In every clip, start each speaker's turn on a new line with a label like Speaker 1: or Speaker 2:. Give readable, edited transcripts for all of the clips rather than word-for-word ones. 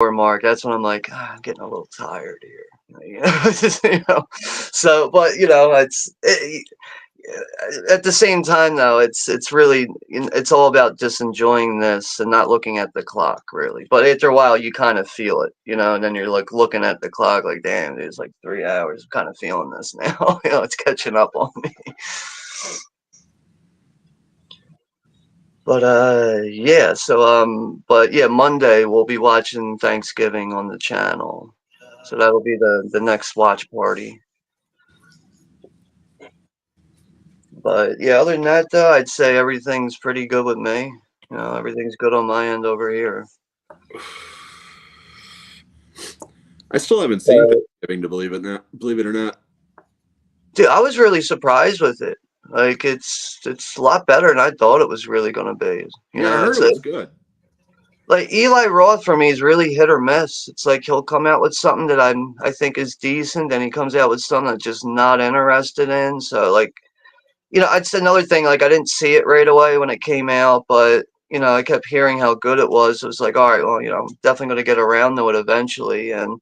Speaker 1: mark, that's when I'm like, I'm getting a little tired here. So, but at the same time though, it's really, it's all about just enjoying this and not looking at the clock really. But after a while, you kind of feel it, and then you're like looking at the clock, like, damn, it's like 3 hours. I'm kind of feeling this now. It's catching up on me. But yeah, so but yeah, Monday we'll be watching Thanksgiving on the channel. So that'll be the next watch party. But yeah, other than that though, I'd say everything's pretty good with me. Everything's good on my end over here.
Speaker 2: I still haven't seen Thanksgiving, to believe it or not.
Speaker 1: Dude, I was really surprised with it. Like it's a lot better than I thought it was really gonna be.
Speaker 2: I heard it was good.
Speaker 1: Like Eli Roth for me is really hit or miss. It's like he'll come out with something that I think is decent, then he comes out with something I'm just not interested in. So like, it's another thing. Like I didn't see it right away when it came out, but I kept hearing how good it was. It was like, all right, well, I'm definitely gonna get around to it eventually. And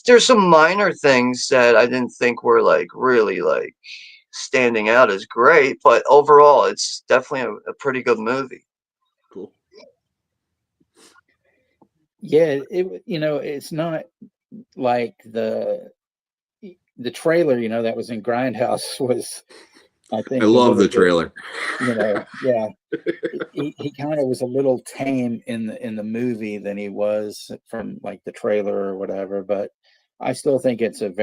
Speaker 1: there's some minor things that I didn't think were like really like standing out as great, but overall, it's definitely a pretty good movie.
Speaker 2: Cool.
Speaker 3: Yeah, it's not like the trailer, that was in Grindhouse was, I think.
Speaker 2: I love the trailer.
Speaker 3: Yeah, he kind of was a little tame in the movie than he was from like the trailer or whatever. But I still think it's a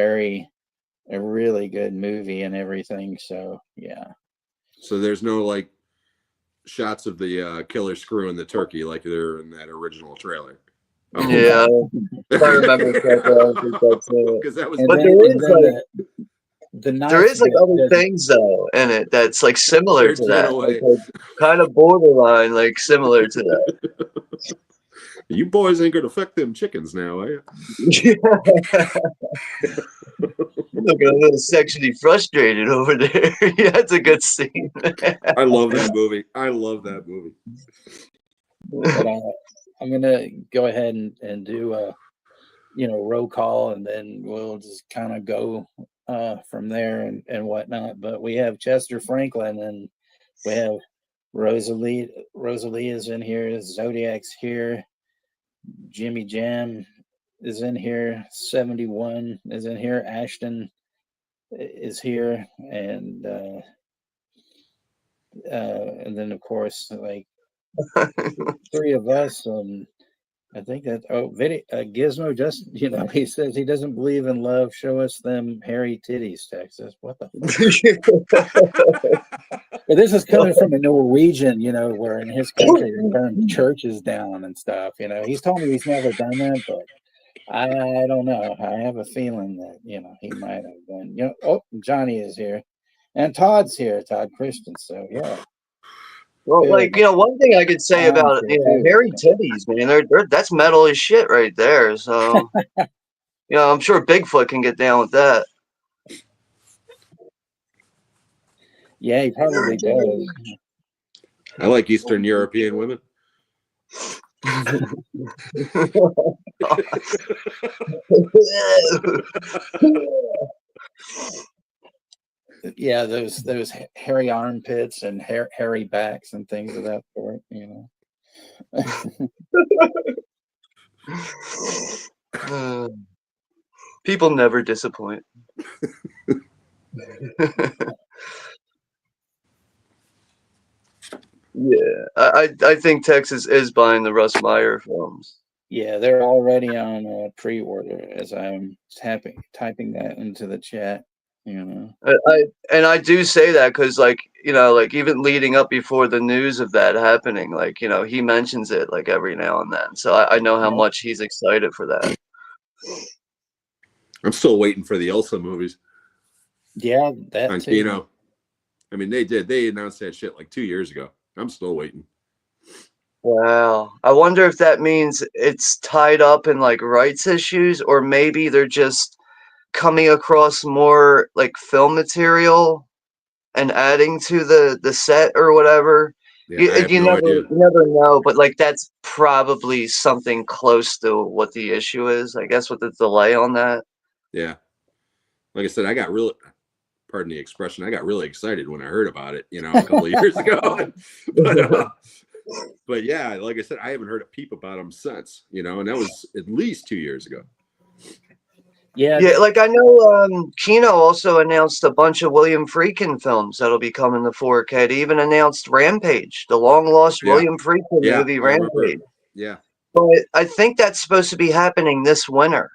Speaker 3: really good movie and everything. So yeah.
Speaker 2: So there's no like shots of the killer screwing the turkey like they're in that original trailer.
Speaker 1: Oh. Yeah, if I remember correctly,
Speaker 2: because that was.
Speaker 1: But there is like other things though in it that's like similar to that, like, kind of borderline, like similar to that.
Speaker 2: You boys ain't gonna fuck them chickens now, are you?
Speaker 1: Looking a little sexually frustrated over there. Yeah, it's a good scene.
Speaker 2: I love that movie.
Speaker 3: But I'm gonna go ahead and do a roll call, and then we'll just kind of go from there and whatnot. But we have Chester Franklin, and we have Rosalie is in here, Zodiac's here, Jimmy Jam is in here, 71 is in here, Ashton is here, and then of course like three of us. I think that Gizmo just he says he doesn't believe in love. Show us them hairy titties, Texas. What the fuck? But this is coming from a Norwegian, where in his country they burn churches down and stuff. He's told me he's never done that, but I don't know. I have a feeling that he might have done. Oh, Johnny is here, and Todd's here, Todd Christian. So yeah.
Speaker 1: Well, like, one thing I could say about hairy titties, man, they're that's metal as shit right there. So, I'm sure Bigfoot can get down with that.
Speaker 3: Yeah, he probably does.
Speaker 2: I like Eastern European women.
Speaker 3: Yeah, those hairy armpits and hairy backs and things of that sort,
Speaker 1: People never disappoint. Yeah, I think Texas is buying the Russ Meyer films.
Speaker 3: Yeah, they're already on pre-order as I'm typing that into the chat.
Speaker 1: I do say that because, like, like even leading up before the news of that happening, like, he mentions it like every now and then. So I know how much he's excited for that.
Speaker 2: I'm still waiting for the Elsa movies.
Speaker 3: Yeah, that too.
Speaker 2: I mean, they announced that shit like 2 years ago. I'm still waiting.
Speaker 1: Wow. I wonder if that means it's tied up in like rights issues, or maybe they're just coming across more like film material and adding to the set or whatever.
Speaker 2: Yeah, I have no idea.
Speaker 1: You never know, but like that's probably something close to what the issue is, I guess, with the delay on that.
Speaker 2: Yeah, like I said, I got really, pardon the expression, I got really excited when I heard about it, a couple of years ago. But yeah, like I said, I haven't heard a peep about them since, and that was at least 2 years ago.
Speaker 3: Yeah,
Speaker 1: Yeah, like I know Kino also announced a bunch of William Friedkin films that'll be coming to 4K. They even announced Rampage, the long lost
Speaker 2: Yeah,
Speaker 1: William Friedkin
Speaker 2: yeah,
Speaker 1: movie
Speaker 2: I remember.
Speaker 1: Rampage.
Speaker 2: Yeah,
Speaker 1: But I think that's supposed to be happening this winter,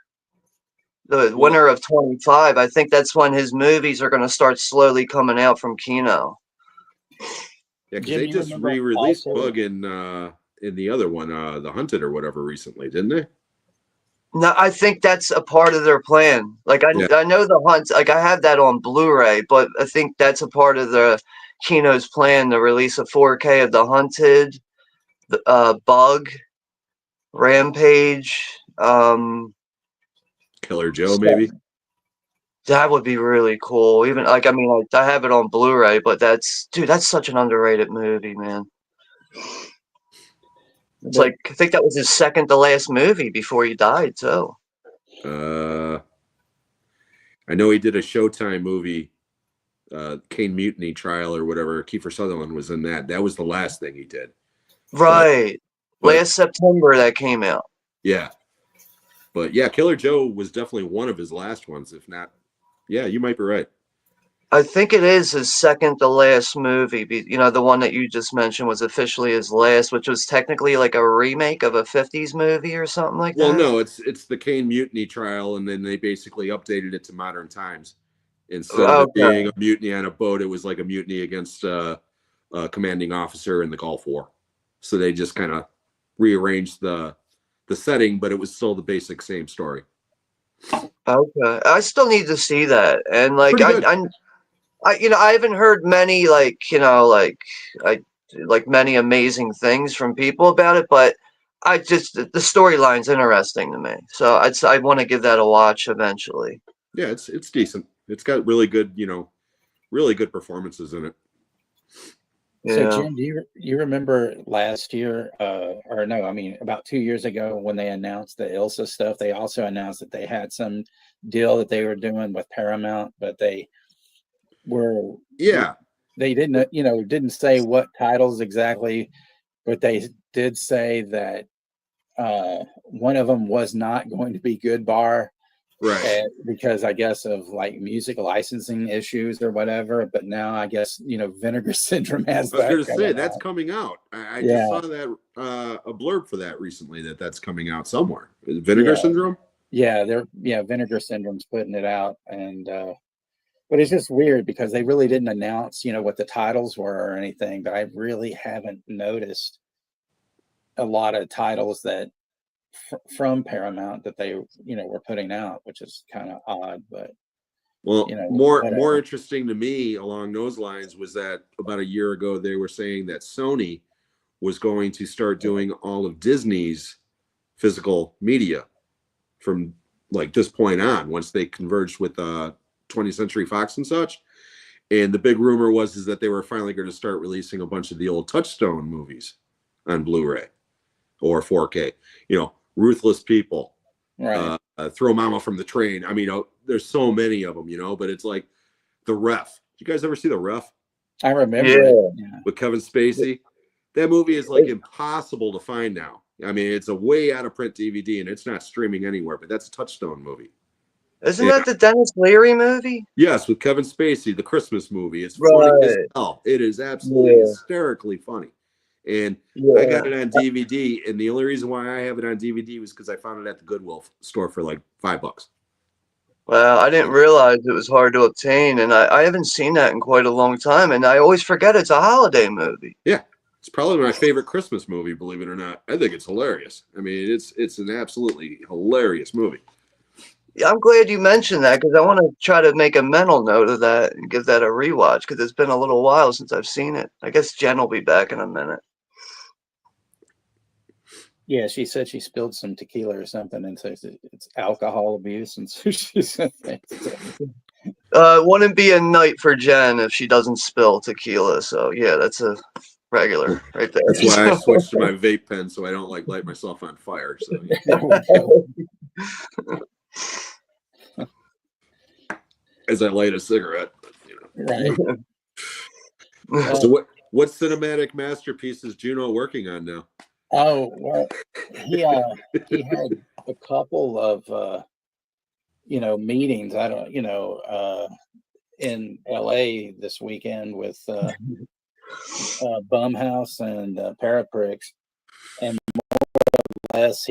Speaker 1: the
Speaker 2: well,
Speaker 1: winter of 25. I think that's when his movies are going to start slowly coming out from Kino.
Speaker 2: yeah, because
Speaker 3: Jim,
Speaker 2: they
Speaker 3: you
Speaker 2: just
Speaker 3: remember
Speaker 2: re-released
Speaker 3: also?
Speaker 2: Bug in the other one, The Hunted or whatever, recently, didn't they?
Speaker 1: No, I think that's a part of their plan. Like
Speaker 2: Yeah,
Speaker 1: I know the Hunt, like I have that on Blu-ray, but I think that's a part of the Kino's plan to release a 4K of the Hunted, Bug, Rampage.
Speaker 2: Killer Joe,
Speaker 1: So
Speaker 2: maybe.
Speaker 1: that would be really cool. Even like I mean, like, I have it on Blu-ray, but that's such an underrated movie, man. It's
Speaker 3: But
Speaker 1: like I think that was his second to last movie before he died too.
Speaker 2: Uh, I know he did a Showtime movie, Kane Mutiny Trial or whatever. Kiefer Sutherland was in that. That was the last thing he did. But
Speaker 1: Right.
Speaker 2: but
Speaker 1: Last September that came out.
Speaker 2: yeah, but yeah, Killer Joe was definitely one of his last ones, if not. Yeah, you might be right.
Speaker 1: I think it is his second to last movie. The one that you just mentioned was officially his last, which was technically like a remake of a 50s movie or something like
Speaker 2: Well,
Speaker 1: that.
Speaker 2: no, it's the Kane Mutiny Trial, and then they basically updated it to modern times. Instead of it being
Speaker 1: Okay.
Speaker 2: a mutiny on a boat, it was like a mutiny against a commanding officer in the Gulf War. So they just kind of rearranged the setting, but it was still the basic same story.
Speaker 1: Okay. I still need to see that. And like
Speaker 2: Pretty good.
Speaker 1: I haven't heard many I like many amazing things from people about it, but the storyline's interesting to me. So I want to give that a watch eventually.
Speaker 2: Yeah, it's decent. It's got really good, really good performances in it.
Speaker 3: so
Speaker 1: Yeah.
Speaker 3: Jim, do you remember last year, or no, I mean about 2 years ago when they announced the Ilsa stuff? They also announced that they had some deal that they were doing with Paramount, but were
Speaker 2: Yeah,
Speaker 3: they didn't say what titles exactly, but they did say that one of them was not going to be Good Bar,
Speaker 2: right.
Speaker 3: because I guess of like music licensing issues or whatever. But now I guess Vinegar Syndrome has
Speaker 2: I was
Speaker 3: that
Speaker 2: going to say
Speaker 3: coming
Speaker 2: that's
Speaker 3: out.
Speaker 2: coming out. I just
Speaker 3: Yeah,
Speaker 2: saw that a blurb for that recently that's coming out somewhere. Vinegar
Speaker 3: yeah,
Speaker 2: Syndrome.
Speaker 3: Vinegar Syndrome's putting it out, and but it's just weird because they really didn't announce what the titles were or anything. But I really haven't noticed a lot of titles that from Paramount that they were putting out, which is kind of odd, but
Speaker 2: Well, more
Speaker 3: whatever.
Speaker 2: interesting to me along those lines was that about a year ago they were saying that Sony was going to start doing all of Disney's physical media from like this point on once they converged with 20th Century Fox and such. And the big rumor was that they were finally going to start releasing a bunch of the old Touchstone movies on Blu-ray or 4K. Ruthless People,
Speaker 3: Right.
Speaker 2: Throw Mama from the Train. I mean, there's so many of them, but it's like The Ref. Did you guys ever see The Ref
Speaker 3: I remember it.
Speaker 1: Yeah.
Speaker 3: Yeah.
Speaker 2: with Kevin Spacey? That movie is like impossible to find now. I mean, it's a way out of print DVD and it's not streaming anywhere, but that's a Touchstone movie.
Speaker 1: Isn't
Speaker 2: Yeah.
Speaker 1: that the Dennis Leary movie?
Speaker 2: Yes, with Kevin Spacey, the Christmas movie. It's funny as
Speaker 1: Right.
Speaker 2: hell. It is absolutely
Speaker 1: Yeah.
Speaker 2: hysterically funny. And I
Speaker 1: Yeah.
Speaker 2: got it on DVD, and the only reason why I have it on DVD was because I found it at the Goodwill store for like $5.
Speaker 1: Well, I didn't realize it was hard to obtain, and I haven't seen that in quite a long time, and I always forget it's a holiday movie.
Speaker 2: Yeah, it's probably my favorite Christmas movie, believe it or not. I think it's hilarious. I mean, it's an absolutely hilarious movie.
Speaker 1: Yeah, I'm glad you mentioned that because I want to try to make a mental note of that and give that a rewatch because it's been a little while since I've seen it. I guess Jen will be back in a minute.
Speaker 3: Yeah, she said she spilled some tequila or something and says it's alcohol abuse, and so she said
Speaker 1: Wouldn't be a night for Jen if she doesn't spill tequila. So yeah, that's a regular right there.
Speaker 2: That's why I switched to my vape pen so I don't like light myself on fire. So as I light a cigarette,
Speaker 3: Right.
Speaker 2: So what cinematic masterpiece is Juno working on now?
Speaker 3: Oh, well, he had a couple of meetings. I don't, in LA this weekend with Bumhouse and Paraprix, and more or less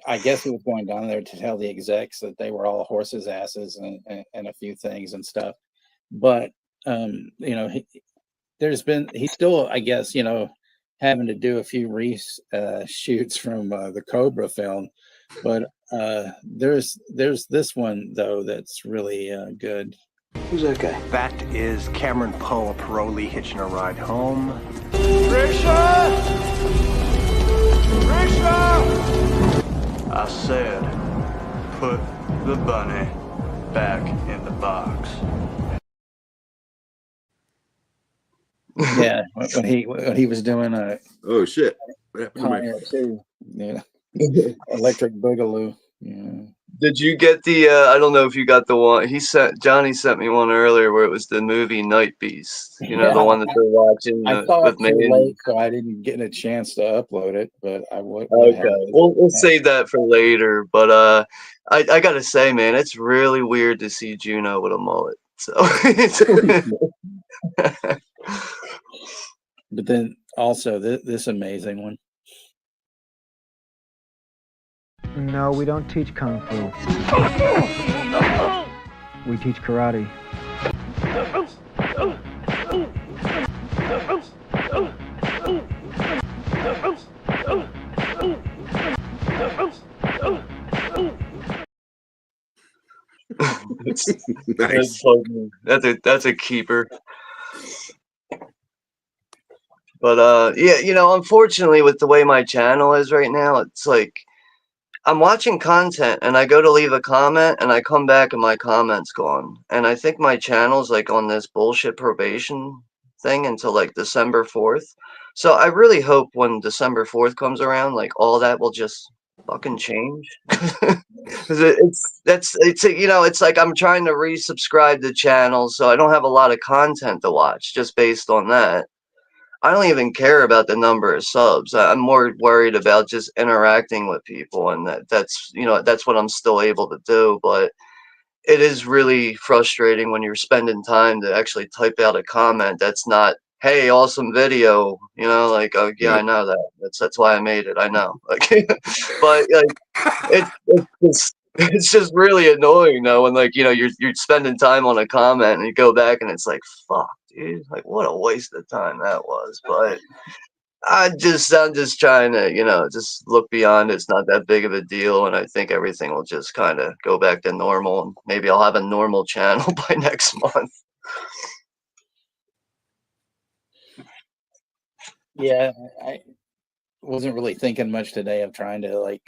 Speaker 3: I guess he was going down there to tell the execs that they were all horses' asses and a few things and stuff. But he's still, I guess, having to do a few shoots from the Cobra film, but there's this one though that's really good.
Speaker 4: Who's that guy?
Speaker 5: That is Cameron Poe, a parolee hitching a ride home. Risha! I said, put the bunny back in the box.
Speaker 3: Yeah, when he was doing a
Speaker 2: oh shit! What happened to
Speaker 3: my... Electric Boogaloo. Yeah.
Speaker 1: Did you get the? I don't know if you got the one Johnny sent me one earlier where it was the movie Night Beast. The one that they're watching
Speaker 3: I saw
Speaker 1: with
Speaker 3: it too
Speaker 1: me.
Speaker 3: late, so I didn't get a chance to upload it. But I would.
Speaker 1: Okay, we'll save that for later. But I gotta say, man, it's really weird to see Juno with a mullet. So.
Speaker 3: But then also this amazing one.
Speaker 4: No, we don't teach Kung Fu. We teach karate.
Speaker 2: Nice.
Speaker 1: That's a keeper. But yeah, unfortunately, with the way my channel is right now, it's like I'm watching content and I go to leave a comment and I come back and my comment's gone. And I think my channel's like on this bullshit probation thing until like December 4th. So I really hope when December 4th comes around, like all that will just fucking change. Cause it's like I'm trying to resubscribe the channel so I don't have a lot of content to watch just based on that. I don't even care about the number of subs. I'm more worried about just interacting with people, and that's what I'm still able to do. But it is really frustrating when you're spending time to actually type out a comment that's not, "Hey, awesome video," like, "Oh yeah, I know that. That's why I made it. I know." Like, but like, it's just really annoying though when like you're spending time on a comment and you go back and it's like, fuck, dude, like what a waste of time that was. But I'm just trying to just look beyond it. It's not that big of a deal, and I think everything will just kind of go back to normal, and maybe I'll have a normal channel by next month.
Speaker 3: Yeah, I wasn't really thinking much today of trying to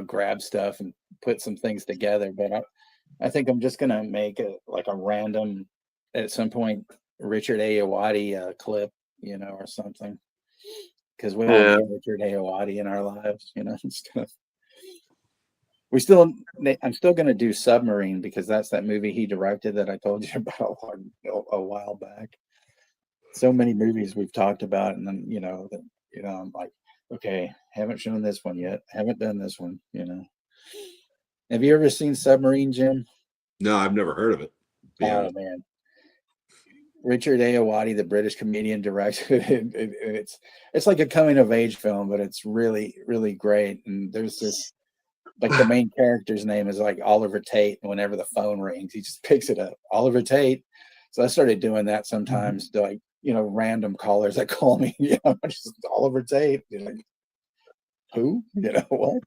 Speaker 3: grab stuff and put some things together, but I think I'm just gonna make a random at some point Richard Ayoade clip, or something, because we all need Richard Ayoade in our lives, and stuff. I'm still gonna do Submarine because that's that movie he directed that I told you about a while back. So many movies we've talked about, and then I'm like, okay, haven't shown this one yet. Haven't done this one, Have you ever seen Submarine, Jim?
Speaker 2: No, I've never heard of it.
Speaker 3: Oh man. Richard Ayoade, the British comedian, directed it. It's like a coming of age film, but it's really, really great. And there's this, like, the main character's name is like Oliver Tate, and whenever the phone rings, he just picks it up. Oliver Tate. So I started doing that sometimes, like, random callers that call me, just Oliver Tate. Who? What?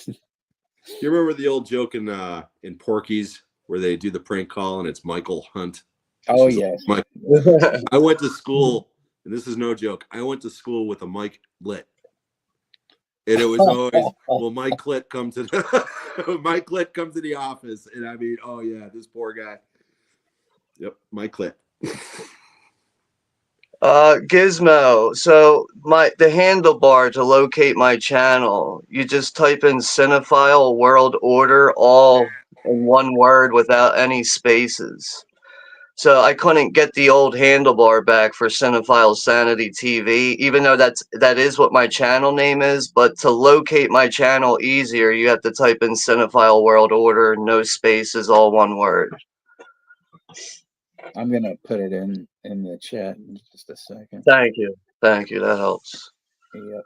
Speaker 2: You remember the old joke in Porky's where they do the prank call and it's Michael Hunt?
Speaker 3: Oh yes.
Speaker 2: I went to school, and this is no joke. I went to school with a Mike Lit, and it was always, "Will Mike Clit come to the Mike Clit come to the office?" And I mean, oh yeah, this poor guy. Yep, Mike Clit.
Speaker 1: Gizmo. So the handlebar to locate my channel, you just type in Cinephile World Order all in one word without any spaces. So I couldn't get the old handlebar back for Cinephile Sanity TV, even though that is what my channel name is. But to locate my channel easier, you have to type in Cinephile World Order, no spaces, all one word.
Speaker 3: I'm gonna put it in the chat in just a second.
Speaker 1: Thank you. Thank you. That helps.
Speaker 3: Yep.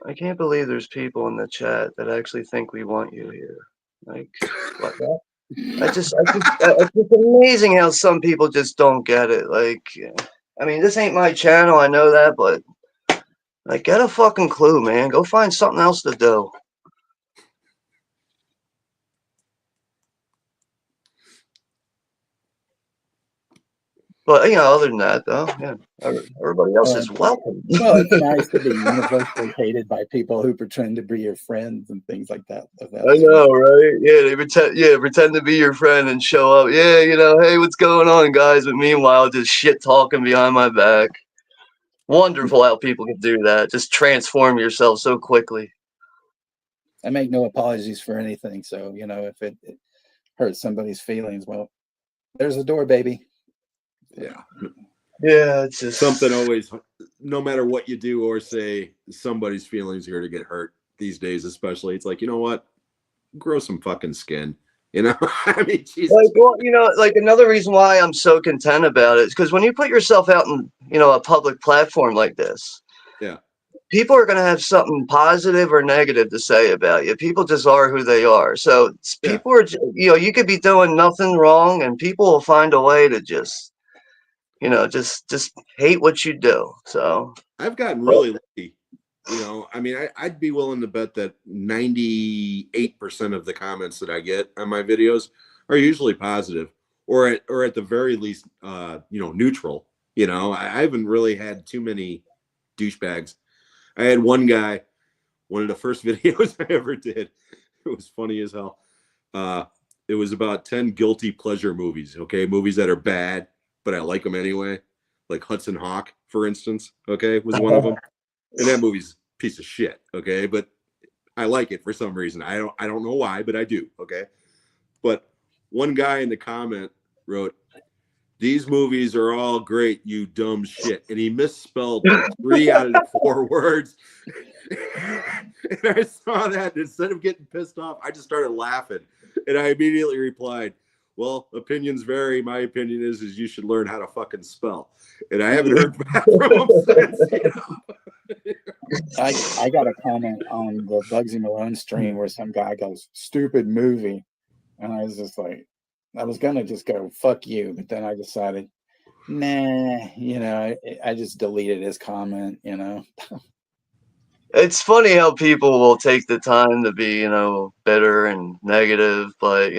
Speaker 1: I can't believe there's people in the chat that actually think we want you here. Like, what? It's just amazing how some people just don't get it. Like, I mean, this ain't my channel. I know that, but like, get a fucking clue, man. Go find something else to do. But other than that, though, yeah, everybody else is welcome.
Speaker 3: Well, it's nice to be universally hated by people who pretend to be your friends and things like that.
Speaker 1: I know, right? Yeah, they pretend to be your friend and show up. Yeah, hey, what's going on, guys? But meanwhile, just shit talking behind my back. Wonderful how people can do that. Just transform yourself so quickly.
Speaker 3: I make no apologies for anything. So, if it hurts somebody's feelings, well, there's the door, baby.
Speaker 2: Yeah.
Speaker 1: Yeah, it's just
Speaker 2: something always, no matter what you do or say, somebody's feelings are going to get hurt these days, especially. It's like, you know what? Grow some fucking skin. I mean, Jesus.
Speaker 1: Like, well, like another reason why I'm so content about it is because when you put yourself out in, a public platform like this,
Speaker 2: yeah,
Speaker 1: people are going to have something positive or negative to say about you. People just are who they are. So people are, you could be doing nothing wrong and people will find a way to just hate what you do. So
Speaker 2: I've gotten really lucky. I mean, I'd be willing to bet that 98% of the comments that I get on my videos are usually positive, or at the very least, neutral. I haven't really had too many douchebags. I had one guy, one of the first videos I ever did. It was funny as hell. It was about 10 guilty pleasure movies. Okay, movies that are bad, but I like them anyway. Like Hudson Hawk, for instance. Okay, was one of them. And that movie's a piece of shit, okay? But I like it for some reason. I don't know why, but I do, okay? But one guy in the comment wrote, "These movies are all great, you dumb shit." And he misspelled like 3 out of the 4 words. And I saw that, and instead of getting pissed off, I just started laughing. And I immediately replied, "Well, opinions vary. My opinion is you should learn how to fucking spell." And I haven't heard back from him since,
Speaker 3: I got a comment on the Bugsy Malone stream where some guy goes, "Stupid movie." And I was just like, I was going to just go, "Fuck you." But then I decided, nah, I just deleted his comment,
Speaker 1: It's funny how people will take the time to be, bitter and negative, but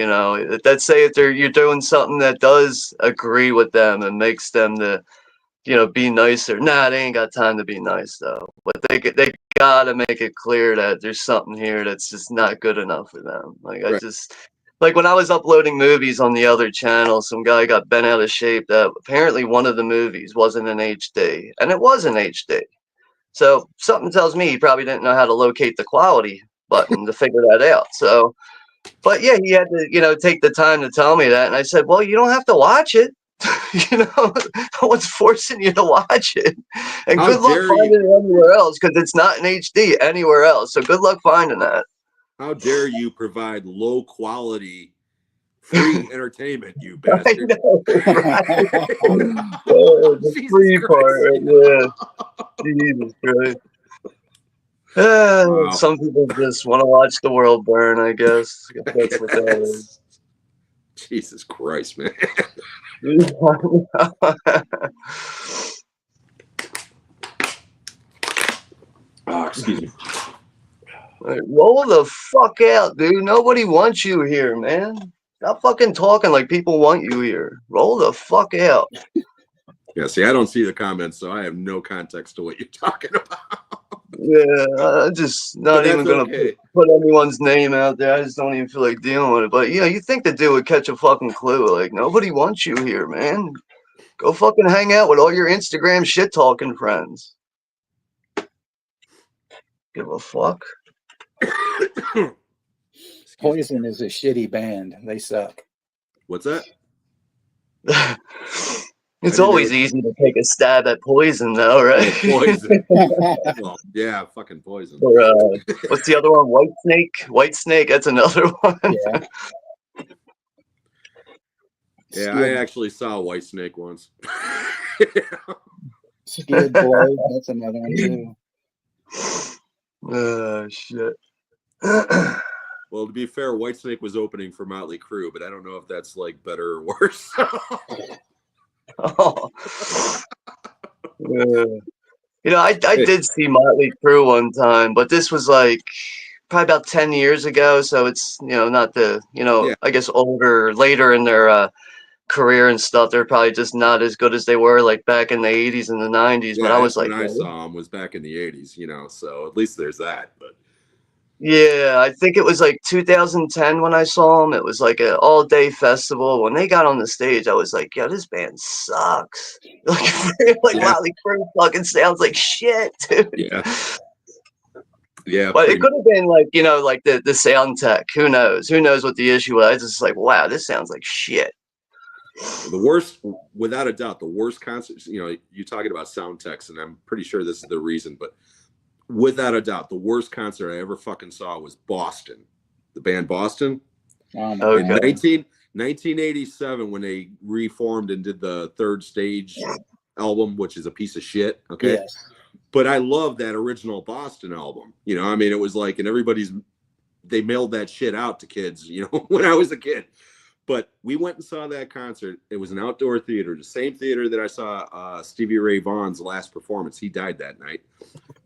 Speaker 1: let's say if you're doing something that does agree with them and makes them to, be nicer. Nah, they ain't got time to be nice though. But they gotta make it clear that there's something here that's just not good enough for them. Like
Speaker 2: Right.
Speaker 1: like when I was uploading movies on the other channel, some guy got bent out of shape that apparently one of the movies wasn't in HD, and it was in HD. So something tells me he probably didn't know how to locate the quality button to figure that out. So, but yeah, he had to, take the time to tell me that. And I said, well, you don't have to watch it. No one's forcing you to watch it. And
Speaker 2: How
Speaker 1: good luck
Speaker 2: dare
Speaker 1: finding
Speaker 2: you?
Speaker 1: it anywhere else because it's not in HD anywhere else. So good luck finding that.
Speaker 2: How dare you provide low quality free entertainment, you
Speaker 1: I
Speaker 2: bastard.
Speaker 1: know, right? The
Speaker 2: Jesus
Speaker 1: free
Speaker 2: Christ.
Speaker 1: part, yeah. Jesus Christ.
Speaker 2: Wow.
Speaker 1: Some people just want to watch the world burn, I guess. That's what that is.
Speaker 2: Jesus Christ, man. Oh, excuse me.
Speaker 1: Like, roll the fuck out, dude. Nobody wants you here, man. Stop fucking talking like people want you here. Roll the fuck out.
Speaker 2: Yeah, see, I don't see the comments, so I have no context to what you're talking about.
Speaker 1: Yeah, I'm just not even gonna put anyone's name out there. I just don't even feel like dealing with it. But you think the dude would catch a fucking clue? Like nobody wants you here, man. Go fucking hang out with all your Instagram shit talking friends. Give a fuck.
Speaker 3: Poison is a shitty band. They suck.
Speaker 2: What's that?
Speaker 1: It's
Speaker 2: I knew
Speaker 1: always
Speaker 2: they
Speaker 1: easy to take a stab at Poison, though, right?
Speaker 2: Oh, Poison. Well, yeah, fucking Poison.
Speaker 1: Or what's the other one? White Snake. White Snake. That's another one.
Speaker 3: Yeah.
Speaker 2: Yeah, I actually saw Whitesnake once.
Speaker 3: Skid Blow. That's another one too.
Speaker 1: Shit.
Speaker 2: Well, to be fair, Whitesnake was opening for Motley Crue, but I don't know if that's like better or worse.
Speaker 1: Oh. You know, I did see Motley Crue one time, but this was like probably about 10 years ago. So it's, you know, not the, you know,
Speaker 2: Yeah.
Speaker 1: I guess later in their career and stuff. They're probably just not as good as they were like back in the 80s and the 90s.
Speaker 2: Yeah,
Speaker 1: but I was like,
Speaker 2: when I saw him was back in the 80s, you know, so at least there's that. But
Speaker 1: yeah, I think it was like 2010 when I saw them. It was like an all-day festival. When they got on the stage, I was like, "Yo, this band sucks." Like
Speaker 2: Yeah.
Speaker 1: Motley Crue fucking sounds like shit, dude.
Speaker 2: yeah. Yeah.
Speaker 1: But it
Speaker 2: pretty
Speaker 1: could have been like, you know, like the sound tech. Who knows? Who knows what the issue was? I was just like, wow, this sounds like shit.
Speaker 2: The worst, without a doubt, the worst concerts, you know, you're talking about sound techs, and I'm pretty sure this is the reason, but without a doubt, the worst concert I ever fucking saw was Boston, the band Boston.
Speaker 1: Okay.
Speaker 2: In 1987, when they reformed and did the Third Stage album, which is a piece of shit. Okay.
Speaker 3: Yes.
Speaker 2: But I love that original Boston album. You know, I mean, it was like, and they mailed that shit out to kids, you know, when I was a kid. But we went and saw that concert. It was an outdoor theater, the same theater that I saw Stevie Ray Vaughan's last performance. He died that night.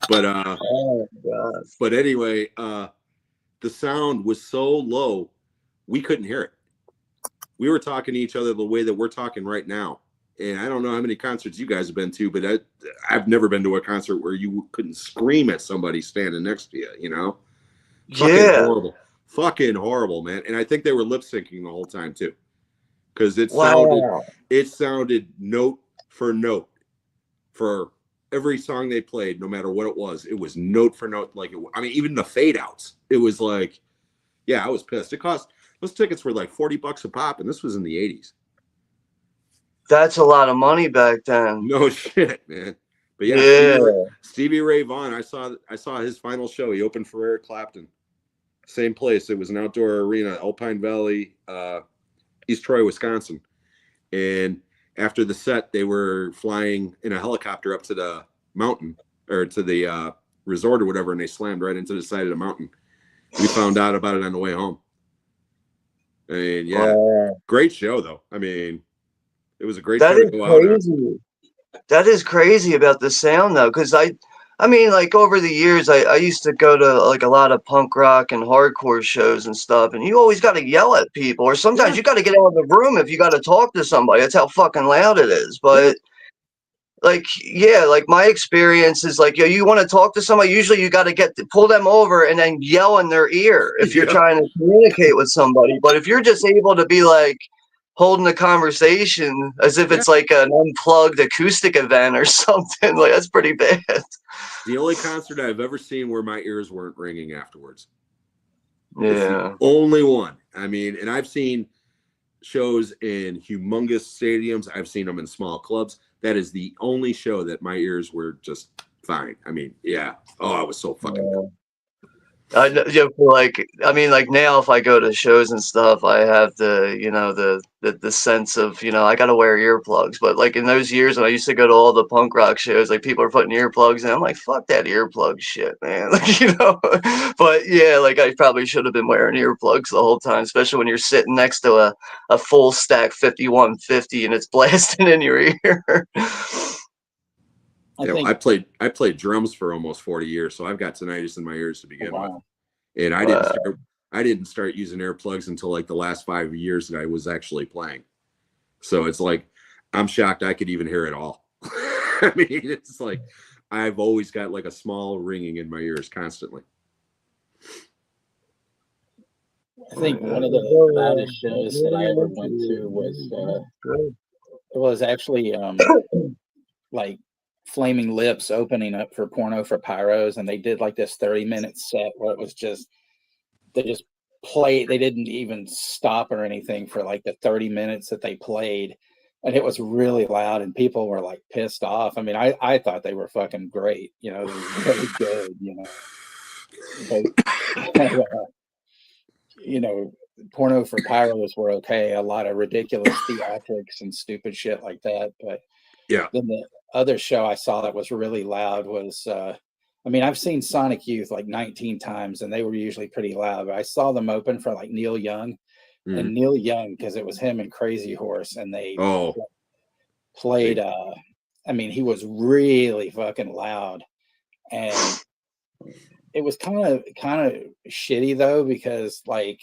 Speaker 2: But
Speaker 1: Oh, God.
Speaker 2: but anyway, the sound was so low, we couldn't hear it. We were talking to each other the way that we're talking right now. And I don't know how many concerts you guys have been to, but I've never been to a concert where you couldn't scream at somebody standing next to you, you know? Fucking horrible. Fucking horrible, man. And I think they were lip syncing the whole time too. Because it sounded note for note for every song they played, no matter what it was. It was note for note. Like, I mean, even the fade outs. It was like, yeah, I was pissed. Those tickets were like $40 a pop, and this was in the 80s.
Speaker 1: That's a lot of money back then.
Speaker 2: No shit, man. But yeah, Stevie Ray Vaughan, I saw his final show. He opened for Eric Clapton. Same place. It was an outdoor arena, Alpine Valley, East Troy, Wisconsin. And after the set, they were flying in a helicopter up to the mountain or to the resort or whatever, and they slammed right into the side of the mountain. We found out about it on the way home. I mean, yeah, great show though. I mean, it was a great show to go out on.
Speaker 1: That is crazy about the sound though, because I mean, like over the years, I used to go to like a lot of punk rock and hardcore shows and stuff, and you always got to yell at people, or sometimes you got to get out of the room if you got to talk to somebody. That's how fucking loud it is. But like, yeah, like my experience is like, you want to talk to somebody, usually you got to pull them over and then yell in their ear if you're trying to communicate with somebody. But if you're just able to be like holding a conversation as if it's like an unplugged acoustic event or something, like that's pretty bad.
Speaker 2: The only concert I've ever seen where my ears weren't ringing afterwards.
Speaker 1: Yeah.
Speaker 2: It's the only one. I mean, and I've seen shows in humongous stadiums. I've seen them in small clubs. That is the only show that my ears were just fine. I mean, yeah. Oh, I was so fucking good.
Speaker 1: I mean, like now if I go to shows and stuff, I have the sense of, I got to wear earplugs. But like in those years when I used to go to all the punk rock shows, like people are putting earplugs in, I'm like, fuck that earplug shit, man. Like, but yeah, like I probably should have been wearing earplugs the whole time, especially when you're sitting next to a full stack 5150 and it's blasting in your ear.
Speaker 2: I played drums for almost 40 years, so I've got tinnitus in my ears to begin with. And I didn't start using earplugs until like the last 5 years that I was actually playing. So it's like I'm shocked I could even hear it all. I mean, it's like I've always got like a small ringing in my ears constantly.
Speaker 3: I think one of the loudest shows that I ever went to was was actually like Flaming Lips opening up for Porno for Pyros, and they did like this 30-minute set where it was just they just played. They didn't even stop or anything for like the 30 minutes that they played, and it was really loud, and people were like pissed off. I mean, I thought they were fucking great. You know, they were really good. You know, but you know, Porno for Pyros were okay. A lot of ridiculous theatrics and stupid shit like that, but
Speaker 2: Yeah.
Speaker 3: then the other show I saw that was really loud was, I mean, I've seen Sonic Youth like 19 times and they were usually pretty loud, but I saw them open for like Neil Young. And Neil Young, because it was him and Crazy Horse, and they played, I mean, he was really fucking loud. And it was kind of shitty though, because like,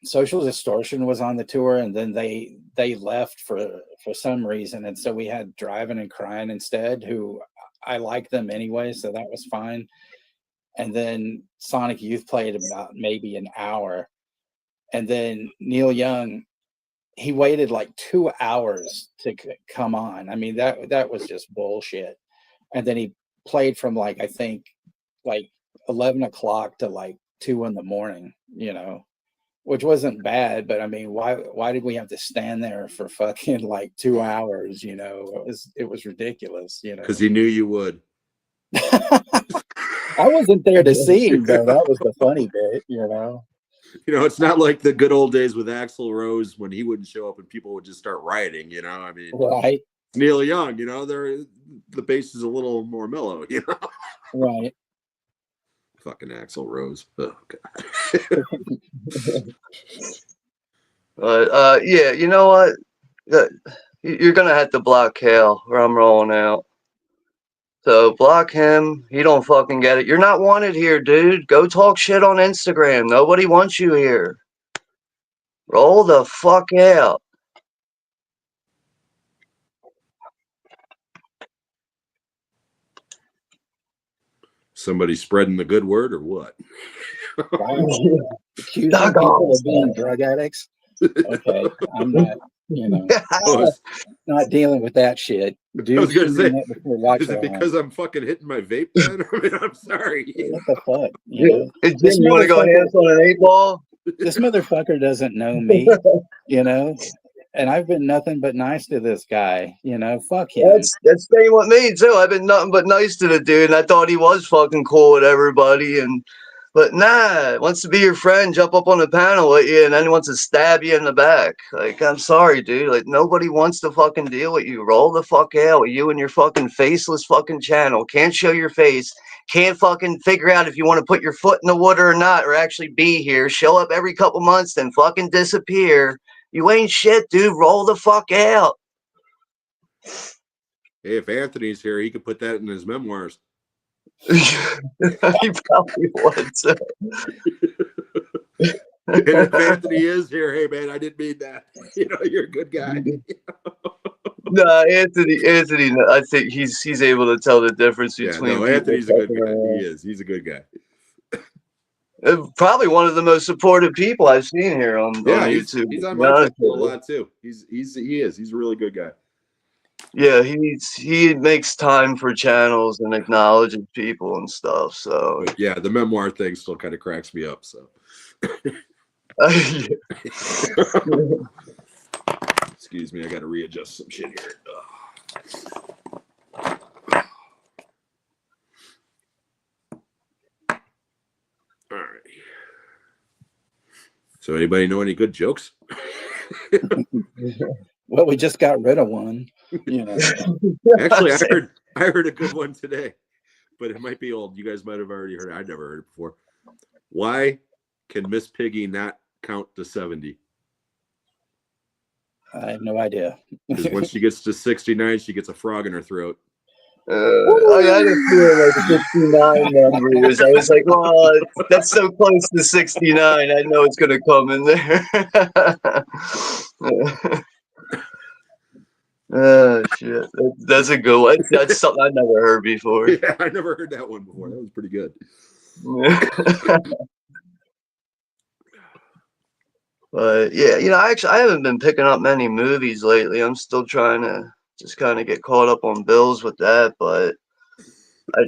Speaker 3: Social Distortion was on the tour, and then they left for some reason, and so we had Driving and Crying instead, who I like them anyway, so that was fine. And then Sonic Youth played about maybe an hour, and then Neil Young, he waited like 2 hours to come on. I mean, that was just bullshit. And then he played from like, I think like 11 o'clock to like 2 in the morning, you know, which wasn't bad, but I mean, why did we have to stand there for fucking like 2 hours? You know, it was ridiculous. You know,
Speaker 2: because he knew you would.
Speaker 3: I wasn't there to see him though. That was the funny bit. You know,
Speaker 2: it's not like the good old days with Axl Rose when he wouldn't show up and people would just start rioting. You know, I mean,
Speaker 3: right?
Speaker 2: Neil Young, the bass is a little more mellow. You know,
Speaker 3: Right.
Speaker 2: Fucking Axl Rose. Oh, God.
Speaker 1: But yeah, you know what? You're gonna have to block Hale, or I'm rolling out. So block him. He don't fucking get it. You're not wanted here, dude. Go talk shit on Instagram. Nobody wants you here. Roll the fuck out.
Speaker 2: Somebody spreading the good word or what?
Speaker 3: Accusing people of being drug addicts. Okay, I'm not, not dealing with that shit. Dude,
Speaker 2: I was gonna say, is it because I'm fucking hitting my vape pen? I mean, I'm sorry.
Speaker 3: What the fuck?
Speaker 1: Jim, you want to go hands on an 8-ball?
Speaker 3: This motherfucker doesn't know me, and I've been nothing but nice to this guy, fuck him.
Speaker 1: That's staying with me too. I've been nothing but nice to the dude, and I thought he was fucking cool with everybody, but nah, wants to be your friend, jump up on the panel with you, and then he wants to stab you in the back. Like, I'm sorry, dude. Like, nobody wants to fucking deal with you. Roll the fuck out with you and your fucking faceless fucking channel. Can't show your face. Can't fucking figure out if you want to put your foot in the water or not, or actually be here. Show up every couple months, then fucking disappear. You ain't shit, dude. Roll the fuck out.
Speaker 2: Hey, if Anthony's here, he could put that in his memoirs.
Speaker 1: He probably would.
Speaker 2: And if Anthony is here, hey man, I didn't mean that. You're a good guy.
Speaker 1: No, Anthony. I think he's able to tell the difference between.
Speaker 2: Anthony's a good guy. He is. He's a good guy.
Speaker 1: Probably one of the most supportive people I've seen here on YouTube.
Speaker 2: He's on my channel a lot too. He is. He's a really good guy.
Speaker 1: Yeah, he makes time for channels and acknowledges people and stuff. So
Speaker 2: but yeah, the memoir thing still kind of cracks me up. So excuse me, I got to readjust some shit here. All right. So anybody know any good jokes?
Speaker 3: Well, we just got rid of one.
Speaker 2: Actually, I heard a good one today, but it might be old. You guys might have already heard it. I'd never heard it before. Why can Miss Piggy not count to 70?
Speaker 3: I have no idea.
Speaker 2: Because when she gets to 69, she gets a frog in her throat.
Speaker 1: I didn't feel like 69 numbers. I was like, well, that's so close to 69. I know it's going to come in there. Oh, shit. That's a good one. That's something I've never heard before.
Speaker 2: Yeah, I never heard that one before. That was pretty good.
Speaker 1: But yeah, I haven't been picking up many movies lately. I'm still trying to just kind of get caught up on bills with that. But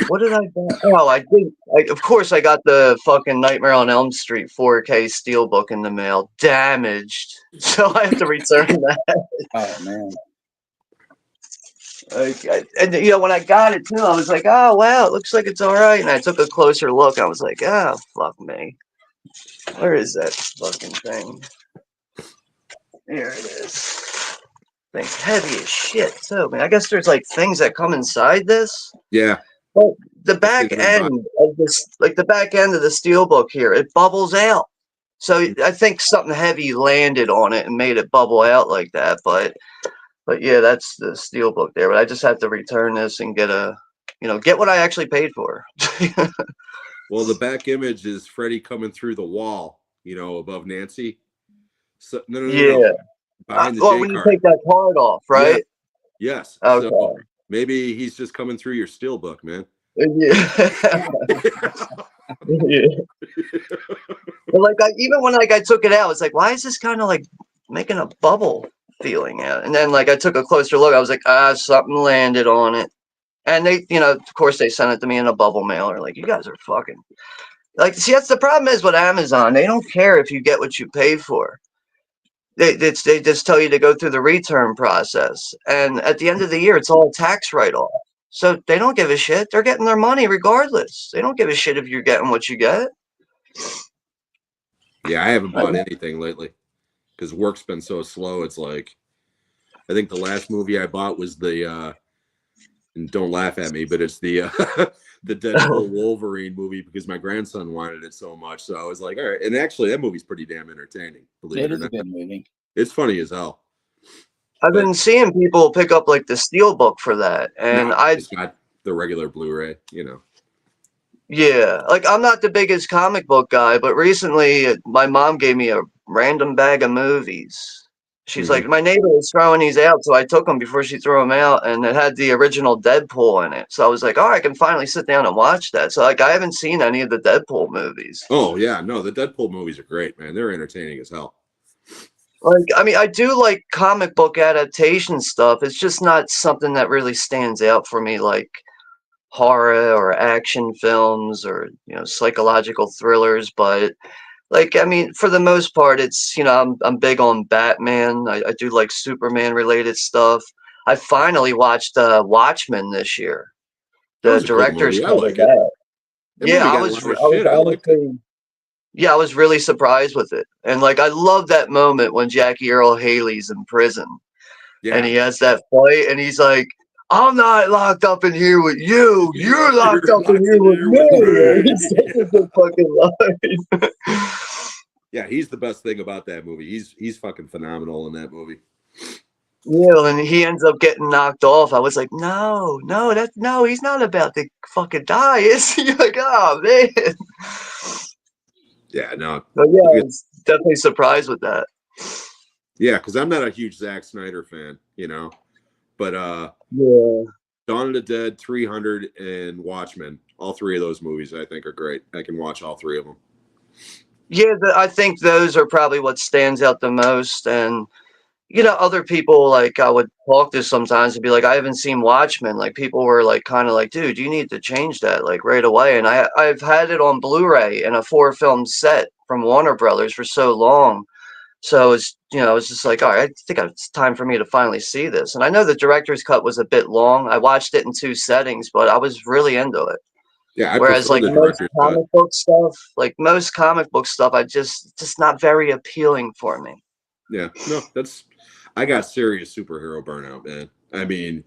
Speaker 1: what did I get? Oh, I did. Of course, I got the fucking Nightmare on Elm Street 4K Steelbook in the mail, damaged. So I have to return that.
Speaker 3: Oh man.
Speaker 1: And when I got it too, I was like, oh wow, it looks like it's all right. And I took a closer look. I was like, oh fuck me, where is that fucking thing? Here it is. Thing's heavy as shit too, man. I guess there's like things that come inside this.
Speaker 2: Yeah.
Speaker 1: But the back end of this, like the back end of the steelbook here, it bubbles out. So I think something heavy landed on it and made it bubble out like that. But yeah, that's the steelbook there. But I just have to return this and get get what I actually paid for.
Speaker 2: Well, the back image is Freddy coming through the wall, above Nancy. So no.
Speaker 1: Yeah.
Speaker 2: Behind the
Speaker 1: Well,
Speaker 2: J
Speaker 1: when you
Speaker 2: card.
Speaker 1: take that card off, right?
Speaker 2: Yeah. Yes.
Speaker 1: Okay.
Speaker 2: So maybe he's just coming through your steelbook, man.
Speaker 1: Yeah. Yeah. But like, even when I took it out, it's like, why is this kind of like making a bubble feeling out? And then like I took a closer look, I was like, something landed on it. And they, of course, they sent it to me in a bubble mailer. Like, you guys are fucking like. See, that's the problem is with Amazon. They don't care if you get what you pay for. They just tell you to go through the return process, and at the end of the year, it's all tax write-off. So they don't give a shit. They're getting their money regardless. They don't give a shit if you're getting what you get.
Speaker 2: Yeah, I haven't bought anything lately because work's been so slow. It's like, I think the last movie I bought was the, and don't laugh at me, but it's the the Deadpool Wolverine movie because my grandson wanted it so much. So I was like, all right. And actually, that movie's pretty damn entertaining. Believe it or
Speaker 3: It is a
Speaker 2: not.
Speaker 3: good movie.
Speaker 2: It's funny as hell.
Speaker 1: I've been seeing people pick up like the steelbook for that, and
Speaker 2: I just got the regular Blu-ray.
Speaker 1: Yeah, like I'm not the biggest comic book guy, but recently my mom gave me a random bag of movies. She's like, my neighbor was throwing these out, so I took them before she threw them out, and it had the original Deadpool in it. So I was like, oh, I can finally sit down and watch that. So like, I haven't seen any of the Deadpool movies.
Speaker 2: Oh yeah, no, the Deadpool movies are great, man. They're entertaining as hell.
Speaker 1: Like, I mean, I do like comic book adaptation stuff. It's just not something that really stands out for me, like horror or action films or psychological thrillers. But like, I mean, for the most part, it's I'm big on Batman. I do like Superman related stuff. I finally watched Watchmen this year.
Speaker 2: That
Speaker 1: The
Speaker 2: was a cool
Speaker 1: director's
Speaker 2: movie. I
Speaker 1: cut of
Speaker 2: like it.
Speaker 1: that.
Speaker 2: That
Speaker 1: Yeah,
Speaker 2: movie
Speaker 1: I
Speaker 2: got a
Speaker 1: was
Speaker 2: lot of shit. I liked it.
Speaker 1: honestly, yeah, I was really surprised with it. And like, I love that moment when Jackie Earl Haley's in prison and he
Speaker 2: Yeah.
Speaker 1: has that fight and he's like, I'm not locked up in here with you. You're locked up in here with me. It's such a good fucking line.
Speaker 2: Yeah, he's the best thing about that movie. He's fucking phenomenal in that movie.
Speaker 1: Yeah, and he ends up getting knocked off. I was like, no, he's not about to fucking die, is he? Like, oh man.
Speaker 2: Yeah, no.
Speaker 1: But yeah, I was definitely surprised with that.
Speaker 2: Yeah, because I'm not a huge Zack Snyder fan, but
Speaker 1: Yeah.
Speaker 2: Dawn of the Dead, 300, and Watchmen, all three of those movies I think are great. I can watch all three of them.
Speaker 1: Yeah, I think those are probably what stands out the most. And other people like I would talk to sometimes and be like, I haven't seen Watchmen. Like people were like kind of like, dude, you need to change that like right away. And I've had it on Blu-ray in a 4-film set from Warner Brothers for so long. So it's it's just like, all right, I think it's time for me to finally see this. And I know the director's cut was a bit long. I watched it in 2 settings, but I was really into it.
Speaker 2: Yeah, I
Speaker 1: Whereas
Speaker 2: prefer
Speaker 1: like
Speaker 2: the
Speaker 1: most
Speaker 2: director's
Speaker 1: comic
Speaker 2: cut.
Speaker 1: book stuff, I just not very appealing for me.
Speaker 2: Yeah, no, I got serious superhero burnout, man. I mean,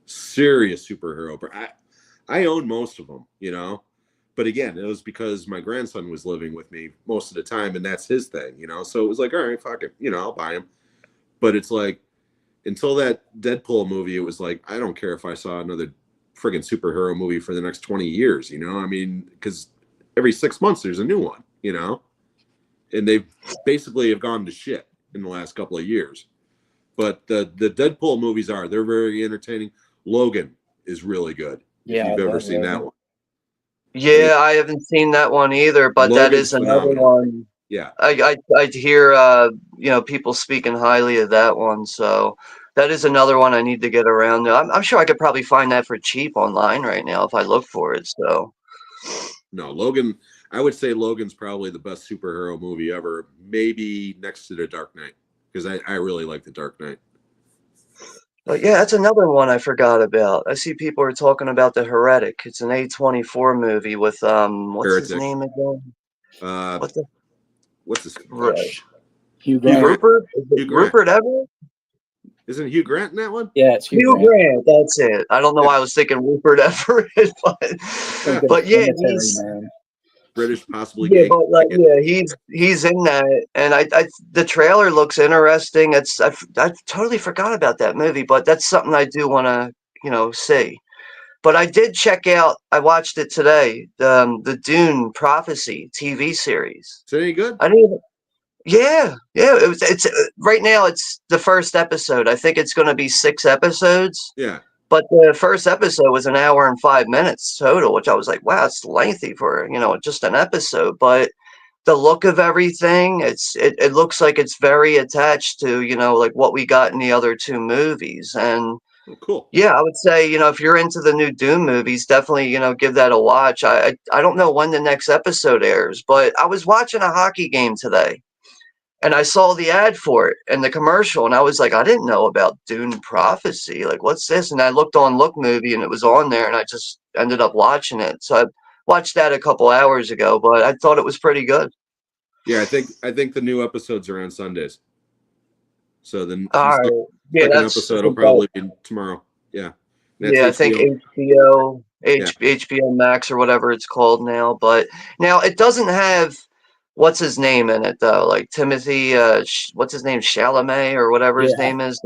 Speaker 2: serious superhero burnout. I own most of them, but again, it was because my grandson was living with me most of the time, and that's his thing, so it was like, all right, fuck it, I'll buy him. But it's like, until that Deadpool movie, it was like, I don't care if I saw another friggin' superhero movie for the next 20 years, I mean, because every 6 months there's a new one, and they basically have gone to shit in the last couple of years. But the Deadpool movies they're very entertaining. Logan is really good.
Speaker 3: Yeah,
Speaker 2: if you've ever seen that one.
Speaker 1: Yeah, I haven't seen that one either, but that
Speaker 2: Logan's
Speaker 1: is another
Speaker 2: phenomenal.
Speaker 1: one
Speaker 2: Yeah.
Speaker 1: I hear people speaking highly of that one, so that is another one I need to get around to. I'm sure I could probably find that for cheap online right now if I look for it. So
Speaker 2: No, Logan. I would say Logan's probably the best superhero movie ever, maybe next to The Dark Knight, because I really like The Dark Knight.
Speaker 1: but yeah, that's another one I forgot about. I see people are talking about The Heretic. It's an A24 movie with what's his
Speaker 2: Heretic.
Speaker 1: name again?
Speaker 2: Uh,
Speaker 1: What the
Speaker 2: what's this?
Speaker 1: right.
Speaker 3: Hugh
Speaker 2: Hugh
Speaker 3: Grant.
Speaker 2: Grant.
Speaker 1: Rupert? Is it
Speaker 2: Hugh Grant.
Speaker 1: Rupert Everett?
Speaker 2: Isn't Hugh Grant in that one?
Speaker 3: Yeah, it's Hugh
Speaker 1: Hugh
Speaker 3: Grant.
Speaker 1: Grant, that's it. I don't know
Speaker 2: Yeah.
Speaker 1: why I was thinking Rupert Everett,
Speaker 2: Yeah.
Speaker 1: but yeah,
Speaker 3: Cemetery
Speaker 1: he's
Speaker 3: Man.
Speaker 2: British, possibly
Speaker 1: yeah,
Speaker 2: gay.
Speaker 1: but like yeah, he's in that, and I the trailer looks interesting. I totally forgot about that movie, but that's something I do want to see. But I did check out. I watched it today. The Dune Prophecy TV series.
Speaker 2: Is it any good?
Speaker 1: I didn't even. Yeah, yeah. It's right now. It's the first episode. I think it's going to be 6 episodes.
Speaker 2: Yeah.
Speaker 1: But the first episode was an hour and 5 minutes total, which I was like, wow, it's lengthy for just an episode. But the look of everything, it looks like it's very attached to like what we got in the other two movies. And
Speaker 2: Oh, cool.
Speaker 1: yeah, I would say if you're into the new Doom movies, definitely give that a watch. I don't know when the next episode airs, but I was watching a hockey game today. And I saw the ad for it and the commercial, and I was like, I didn't know about Dune Prophecy. Like, what's this? And I looked on Look Movie, and it was on there, and I just ended up watching it. So I watched that a couple hours ago, but I thought it was pretty good.
Speaker 2: Yeah, I think the new episodes are on Sundays. So then
Speaker 1: All right, yeah,
Speaker 2: second
Speaker 1: that's
Speaker 2: episode will probably be tomorrow. Yeah. That's
Speaker 1: yeah. I think
Speaker 2: HBO.
Speaker 1: HBO Max or whatever it's called now. But now it doesn't have what's his name in it though, like Timothy. What's his name, Chalamet or whatever his
Speaker 3: Yeah.
Speaker 1: name is.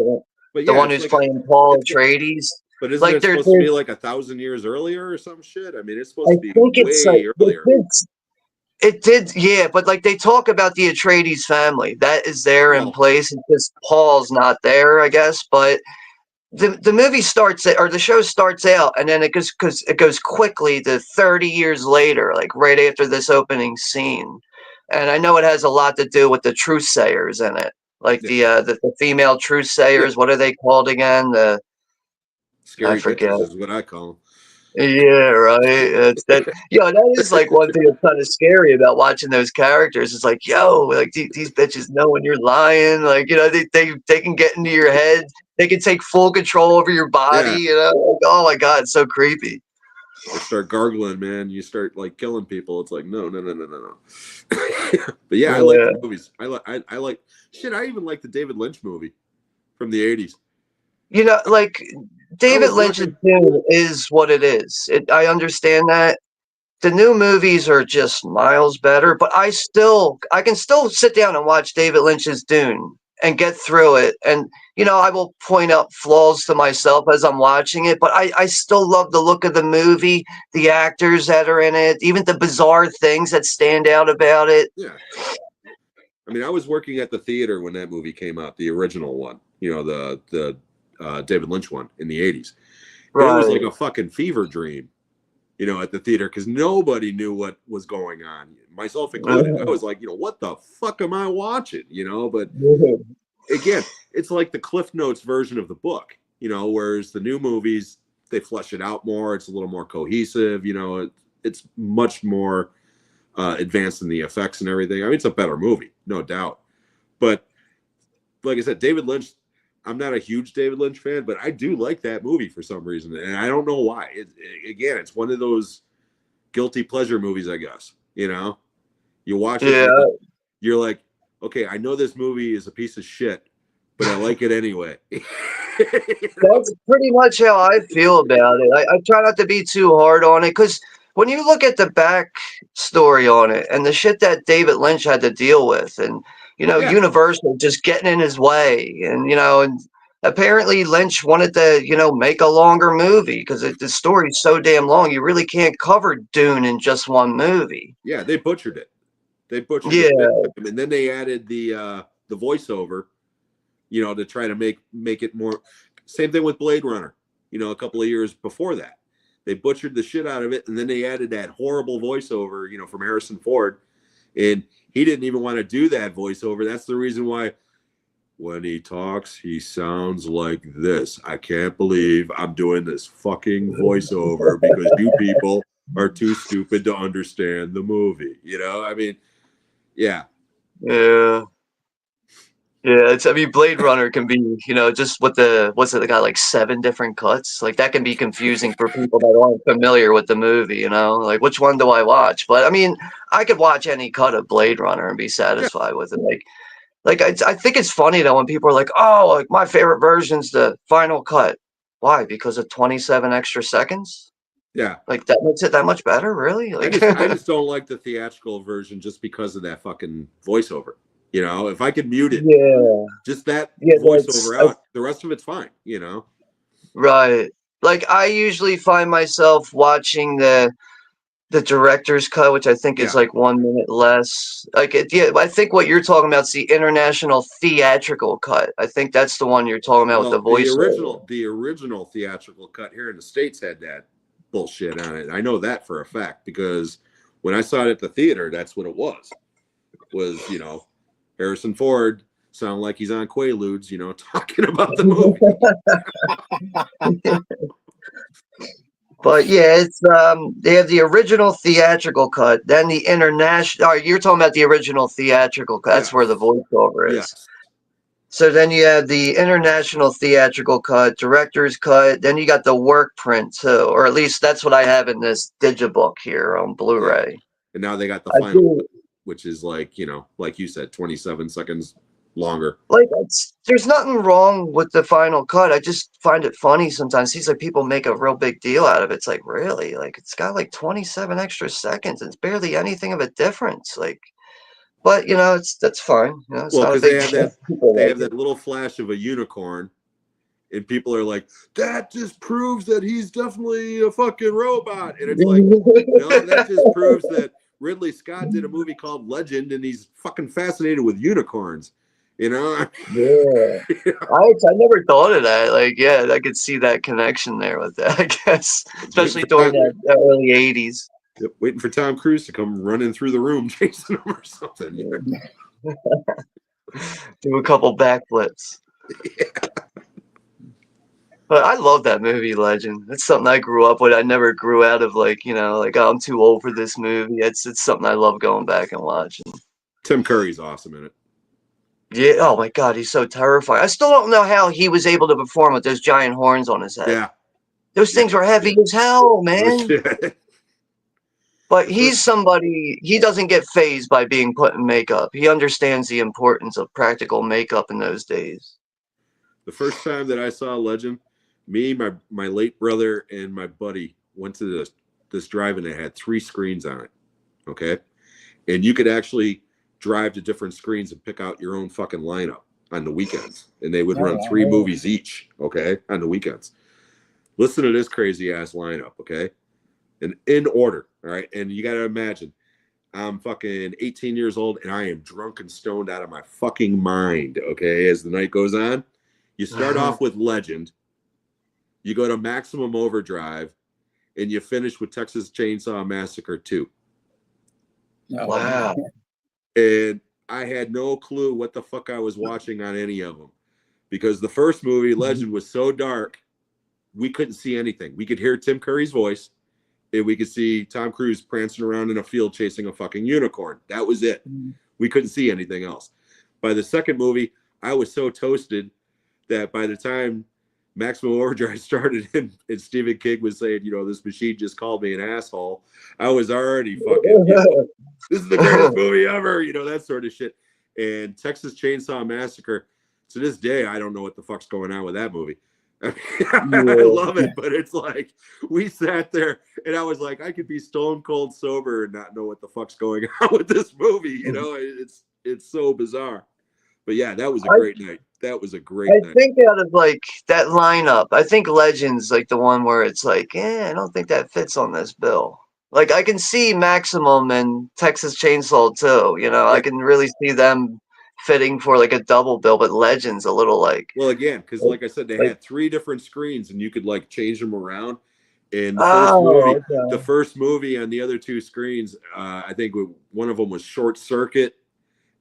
Speaker 2: But
Speaker 1: The
Speaker 2: yeah,
Speaker 1: one
Speaker 2: it's
Speaker 1: who's
Speaker 2: like
Speaker 1: playing Paul
Speaker 2: it's,
Speaker 1: Atreides.
Speaker 2: but isn't
Speaker 1: Like
Speaker 2: it
Speaker 1: they're,
Speaker 2: supposed to be like 1,000 years earlier or some shit? I mean, it's supposed
Speaker 1: I
Speaker 2: to be
Speaker 1: think it's like
Speaker 2: way earlier.
Speaker 1: it did, yeah, but like they talk about the Atreides family that is there in
Speaker 2: Well,
Speaker 1: place. It's just Paul's not there, I guess. But the movie starts or the show starts out, and then it goes quickly to 30 years later, like right after this opening scene. And I know it has a lot to do with the truth sayers in it, like
Speaker 2: yeah.
Speaker 1: the female truth sayers.
Speaker 2: Yeah.
Speaker 1: What are they called again? I
Speaker 2: Scary
Speaker 1: forget.
Speaker 2: bitches is what I call them.
Speaker 1: Yeah, right. It's that. Yo, that is like one thing that's kind of scary about watching those characters. It's like, yo, like these bitches know when you're lying. Like, they can get into your head. They can take full control over your body.
Speaker 2: Yeah.
Speaker 1: Like, oh my god, it's so creepy.
Speaker 2: Or start gargling, man. You start like killing people. It's like no. But yeah, I like
Speaker 1: Yeah.
Speaker 2: the movies. I like shit. I even like the David Lynch movie from the 80s.
Speaker 1: Like David
Speaker 2: was
Speaker 1: Lynch's
Speaker 2: working-
Speaker 1: Dune is what it is. I understand that. The new movies are just miles better, but I can still sit down and watch David Lynch's Dune and get through it. And I will point out flaws to myself as I'm watching it, but I still love the look of the movie, the actors that are in it, even the bizarre things that stand out about it.
Speaker 2: Yeah. I mean, I was working at the theater when that movie came out, the original one. The David Lynch one in the 80s.
Speaker 1: Right.
Speaker 2: It was like a fucking fever dream, at the theater because nobody knew what was going on, myself included. I was like, what the fuck am I watching? But again, it's like the Cliff Notes version of the book, whereas the new movies, they flesh it out more. It's a little more cohesive, it's much more advanced in the effects and everything. I mean, it's a better movie, no doubt. But like I said, David Lynch, I'm not a huge David Lynch fan, but I do like that movie for some reason. And I don't know why. Again, it's one of those guilty pleasure movies, I guess. You watch it,
Speaker 1: Yeah.
Speaker 2: you're like, okay, I know this movie is a piece of shit, but I like it anyway.
Speaker 1: That's pretty much how I feel about it. I try not to be too hard on it because when you look at the back story on it and the shit that David Lynch had to deal with, and
Speaker 2: Yeah.
Speaker 1: Universal just getting in his way, and apparently Lynch wanted to make a longer movie because the story's so damn long. You really can't cover Dune in just one movie.
Speaker 2: Yeah, they butchered it. They butchered
Speaker 1: Yeah.
Speaker 2: it, and then they added the voiceover, to try to make it more. Same thing with Blade Runner, a couple of years before that. They butchered the shit out of it, and then they added that horrible voiceover, from Harrison Ford, And he didn't even want to do that voiceover. That's the reason why when he talks, he sounds like this. I can't believe I'm doing this fucking voiceover because you people are too stupid to understand the movie. You know, I mean, yeah.
Speaker 1: Yeah. Yeah, I mean, Blade Runner can be, just with they got like 7 different cuts. Like that can be confusing for people that aren't familiar with the movie, like which one do I watch? But I mean, I could watch any cut of Blade Runner and be
Speaker 2: Yeah.
Speaker 1: satisfied with it. Like I think it's funny that when people are like, "Oh, like my favorite version's the final cut." Why? Because of 27 extra seconds?
Speaker 2: Yeah.
Speaker 1: Like that makes it that much better, really?
Speaker 2: I
Speaker 1: Like
Speaker 2: just don't like the theatrical version just because of that fucking voiceover. You know, if I could mute it,
Speaker 1: yeah.
Speaker 2: just that
Speaker 1: Yeah,
Speaker 2: voiceover out, the rest of it's fine, you know.
Speaker 1: right. Like I usually find myself watching the director's cut, which I think is
Speaker 2: Yeah.
Speaker 1: like 1 minute less. Yeah, I think what you're talking about is the international theatrical cut. I think that's the one you're talking about with
Speaker 2: Well,
Speaker 1: the voiceover.
Speaker 2: the original theatrical cut here in the States had that bullshit on it. I know that for a fact because when I saw it at the theater, that's what it was. Was, you know, Harrison Ford sound like he's on Quaaludes, you know, talking about the movie.
Speaker 1: But yeah, it's they have the original theatrical cut, then the international. Oh, you're talking about the original theatrical cut. That's where the voiceover is.
Speaker 2: Yes.
Speaker 1: So then you have the international theatrical cut, director's cut. Then you got the work print too, or at least that's what I have in this digibook here on Blu-ray.
Speaker 2: Yeah. And now they got the
Speaker 1: I
Speaker 2: final
Speaker 1: do.
Speaker 2: cut, which is like, you know, like you said, 27 seconds longer.
Speaker 1: Like there's nothing wrong with the final cut. I just find it funny sometimes. Seems like people make a real big deal out of it. It's like really, like it's got like 27 extra seconds. It's barely anything of a difference. Like, but that's fine. It's
Speaker 2: Well,
Speaker 1: not a
Speaker 2: because they
Speaker 1: big
Speaker 2: have
Speaker 1: deal.
Speaker 2: that
Speaker 1: People
Speaker 2: they
Speaker 1: like
Speaker 2: have that little flash of a unicorn, and people are like, that just proves that he's definitely a fucking robot. And it's like, no, that just proves that Ridley Scott did a movie called Legend, and he's fucking fascinated with unicorns. You know?
Speaker 1: Yeah.
Speaker 2: Yeah.
Speaker 1: I never thought of that. Like, yeah, I could see that connection there with that, I guess. Especially during that early 80s.
Speaker 2: Yep, waiting for Tom Cruise to come running through the room chasing him or something. Yeah.
Speaker 1: Do a couple backflips.
Speaker 2: Yeah.
Speaker 1: But I love that movie, Legend. It's something I grew up with. I never grew out of like, like, oh, I'm too old for this movie. It's something I love going back and watching.
Speaker 2: Tim Curry's awesome in it.
Speaker 1: Yeah. Oh my God, he's so terrifying. I still don't know how he was able to perform with those giant horns on his head.
Speaker 2: Yeah.
Speaker 1: Those things were heavy as hell, man.
Speaker 2: Shit.
Speaker 1: But he's somebody, he doesn't get fazed by being put in makeup. He understands the importance of practical makeup in those days.
Speaker 2: The first time that I saw Legend, me, my late brother, and my buddy went to this drive-in that had 3 screens on it. Okay. And you could actually drive to different screens and pick out your own fucking lineup on the weekends. And they would run 3 movies each, okay, on the weekends. Listen to this crazy ass lineup, okay? And in order, all right? And you got to imagine, I'm fucking 18 years old and I am drunk and stoned out of my fucking mind, okay, as the night goes on. You start off with Legend, you go to Maximum Overdrive, and you finish with Texas Chainsaw Massacre 2.
Speaker 1: Wow.
Speaker 2: And I had no clue what the fuck I was watching on any of them. Because the first movie, Legend, was so dark, we couldn't see anything. We could hear Tim Curry's voice, and we could see Tom Cruise prancing around in a field chasing a fucking unicorn. That was it. We couldn't see anything else. By the second movie, I was so toasted that by the time Maximum Overdrive started and Stephen King was saying, this machine just called me an asshole, I was already fucking, this is the greatest movie ever, that sort of shit. And Texas Chainsaw Massacre, to this day, I don't know what the fuck's going on with that movie. I love it, but it's like we sat there and I was like, I could be stone cold sober and not know what the fuck's going on with this movie. It's so bizarre. But yeah, that was a great night. That was a great night.
Speaker 1: I think out of like that lineup, I think Legends like the one where it's like, I don't think that fits on this bill. Like I can see Maximum and Texas Chainsaw too. I can really see them fitting for like a double bill, but Legends a little like.
Speaker 2: Well, again, because like I said, they had 3 different screens and you could like change them around. And
Speaker 3: Oh,
Speaker 2: the
Speaker 3: okay.
Speaker 2: first movie on the other two screens, I think one of them was Short Circuit,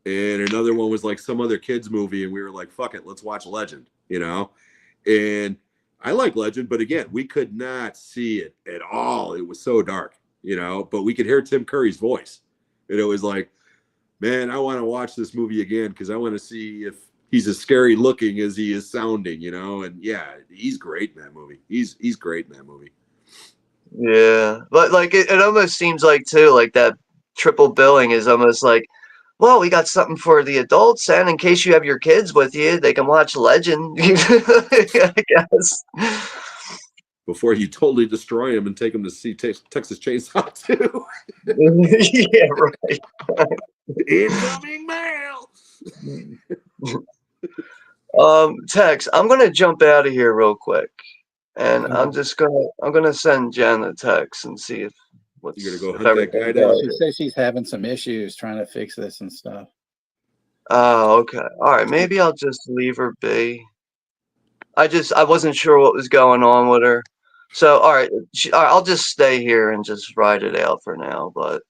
Speaker 2: and another one was like some other kids movie, and we were like, "Fuck it, let's watch Legend," you know. And I like Legend, but again, we could not see it at all. It was so dark, you know. But we could hear Tim Curry's voice, and it was like, man, I want to watch this movie again because I want to see if he's as scary looking as he is sounding, you know. And yeah, he's great in that movie. He's great in that movie.
Speaker 1: Yeah, but like it almost seems like too like that triple billing is almost like, well, we got something for the adults, and in case you have your kids with you, they can watch Legend. I guess.
Speaker 2: Before you totally destroy him and take him to see Texas Chainsaw 2.
Speaker 1: Yeah, right.
Speaker 2: Incoming mail.
Speaker 1: Tex, I'm gonna jump out of here real quick, and
Speaker 3: Cool.
Speaker 1: I'm gonna send Jen a text and see if
Speaker 2: You're gonna go
Speaker 1: if
Speaker 2: hunt that guy
Speaker 1: everything's
Speaker 2: down?
Speaker 1: all
Speaker 3: She
Speaker 1: right.
Speaker 3: says she's having some issues trying to fix this and stuff.
Speaker 1: Oh, okay. All right. Maybe I'll just leave her be. I wasn't sure what was going on with her. So, all right, all right, I'll just stay here and just ride it out for now. But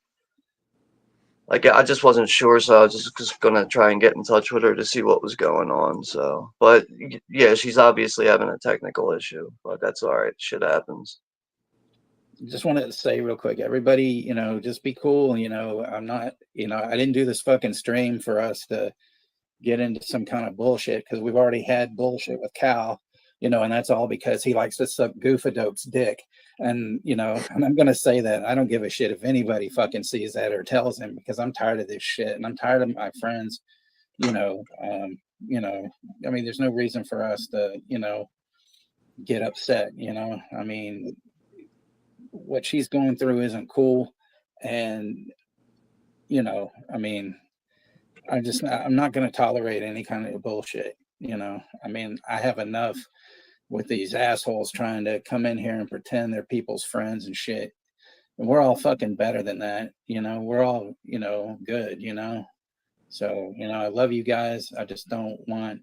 Speaker 1: like, I just wasn't sure, so I was just gonna try and get in touch with her to see what was going on. So, but yeah, she's obviously having a technical issue, but that's all right. Shit happens.
Speaker 3: Just wanted to say real quick, everybody, just be cool. I'm not, I didn't do this fucking stream for us to get into some kind of bullshit because we've already had bullshit with Cal, and that's all because he likes to suck Goofadope's dick. And, and I'm going to say that I don't give a shit if anybody fucking sees that or tells him because I'm tired of this shit and I'm tired of my friends, I mean, there's no reason for us to, get upset, I mean, what she's going through isn't cool. And, I mean, I'm not going to tolerate any kind of bullshit. I mean, I have enough with these assholes trying to come in here and pretend they're people's friends and shit. And we're all fucking better than that. We're all, good, So, I love you guys. I just don't want,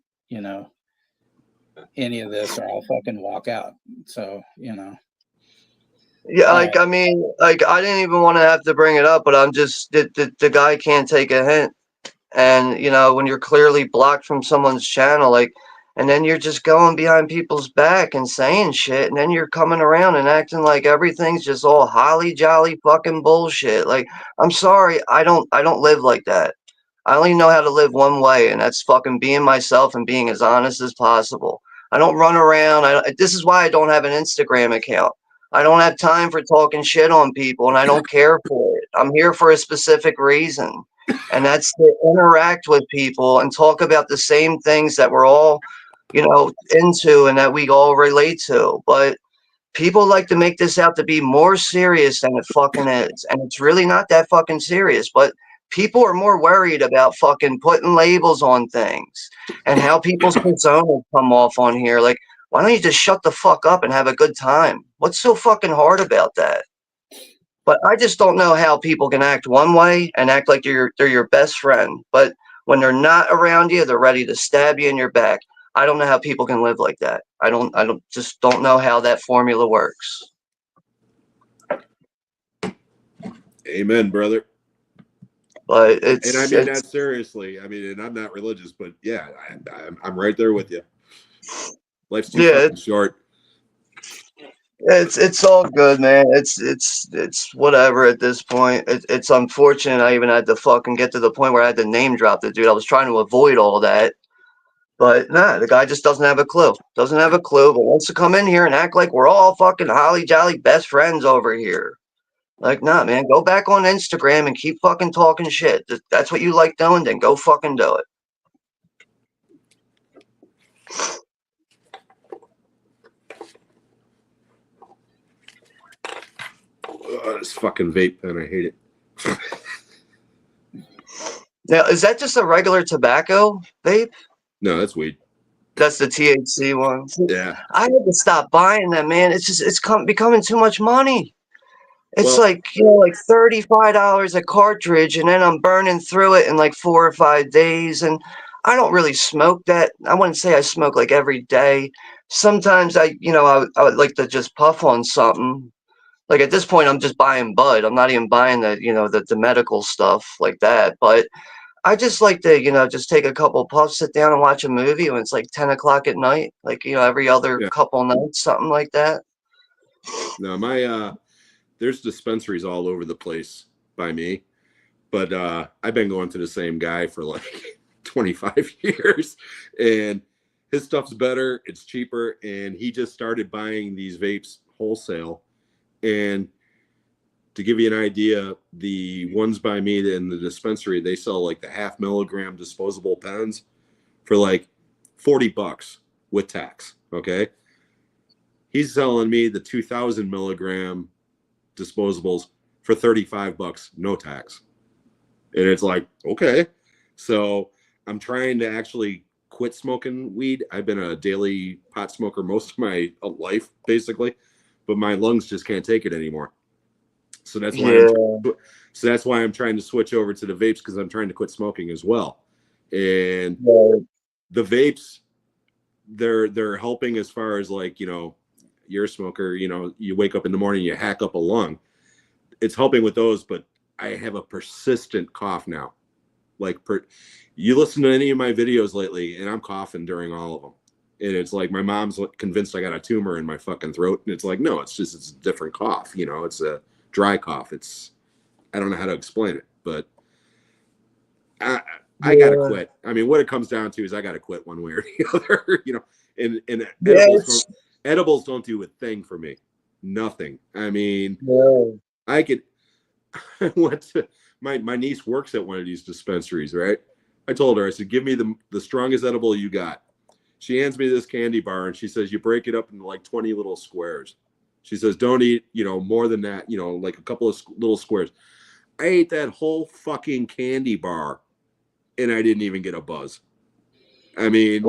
Speaker 3: any of this or I'll fucking walk out. So,
Speaker 1: Yeah,
Speaker 3: all
Speaker 1: like
Speaker 3: right.
Speaker 1: I mean, like I didn't even want to have to bring it up, but I'm just the guy can't take a hint. And when you're clearly blocked from someone's channel, like, and then you're just going behind people's back and saying shit, and then you're coming around and acting like everything's just all holly jolly fucking bullshit. Like, I'm sorry, I don't live like that. I only know how to live one way, and that's fucking being myself and being as honest as possible. I don't run around. This is why I don't have an Instagram account. I don't have time for talking shit on people, and I don't care for it. I'm here for a specific reason, and that's to interact with people and talk about the same things that we're all, into and that we all relate to. But people like to make this out to be more serious than it fucking is, and it's really not that fucking serious. But people are more worried about fucking putting labels on things and how people's personas come off on here. Like, why don't you just shut the fuck up and have a good time? What's so fucking hard about that? But I just don't know how people can act one way and act like they're your best friend, but when they're not around you, they're ready to stab you in your back. I don't know how people can live like that. I don't know how that formula works.
Speaker 2: Amen, brother.
Speaker 1: But
Speaker 2: And I mean that seriously. I mean, and I'm not religious, but yeah, I'm right there with you. Life's too fucking short.
Speaker 1: It's all good, man. It's whatever at this point. It's unfortunate I even had to fucking get to the point where I had to name drop the dude. I was trying to avoid all that. But nah, the guy just doesn't have a clue. Doesn't have a clue, but wants to come in here and act like we're all fucking holly jolly best friends over here. Like, nah, man, go back on Instagram and keep fucking talking shit. That's what you like doing, then go fucking do it.
Speaker 2: This fucking vape pen, I hate it.
Speaker 1: Now, is that just a regular tobacco vape?
Speaker 2: No, that's weed.
Speaker 1: That's the THC one.
Speaker 2: Yeah.
Speaker 1: I had to stop buying that, man. It's becoming too much money. It's
Speaker 2: Well,
Speaker 1: like, like $35 a cartridge, and then I'm burning through it in like 4 or 5 days. And I don't really smoke that. I wouldn't say I smoke like every day, sometimes I would like to just puff on something. Like at this point, I'm just buying bud. I'm not even buying the medical stuff like that. But I just like to, just take a couple puffs, sit down and watch a movie when it's like 10 o'clock at night, like, every other
Speaker 2: Yeah.
Speaker 1: couple nights, something like that.
Speaker 2: No, there's dispensaries all over the place by me, but I've been going to the same guy for like 25 years, and his stuff's better, it's cheaper, and he just started buying these vapes wholesale. And to give you an idea, the ones by me in the dispensary, they sell like the 0.5 milligram disposable pens for like $40 with tax. Okay. He's selling me the 2,000 milligram disposables for $35, no tax. And it's like, okay. So I'm trying to actually quit smoking weed. I've been a daily pot smoker most of my life, basically, but my lungs just can't take it anymore. So that's why I'm trying to switch over to the vapes, because I'm trying to quit smoking as well. And the vapes, they're helping as far as like, you're a smoker, you wake up in the morning, you hack up a lung. It's helping with those, but I have a persistent cough now. Like you listen to any of my videos lately, and I'm coughing during all of them. And it's like my mom's convinced I got a tumor in my fucking throat, and it's like, no, it's a different cough. It's a dry cough. I don't know how to explain it, but I gotta quit. I mean, what it comes down to is I gotta quit one way or the other. And edibles don't do a thing for me. Nothing. I mean, I went to my niece works at one of these dispensaries, right? I told her, I said, give me the strongest edible you got. She hands me this candy bar, and she says, you break it up into like 20 little squares. She says, don't eat, more than that, like a couple of little squares. I ate that whole fucking candy bar, and I didn't even get a buzz. I mean,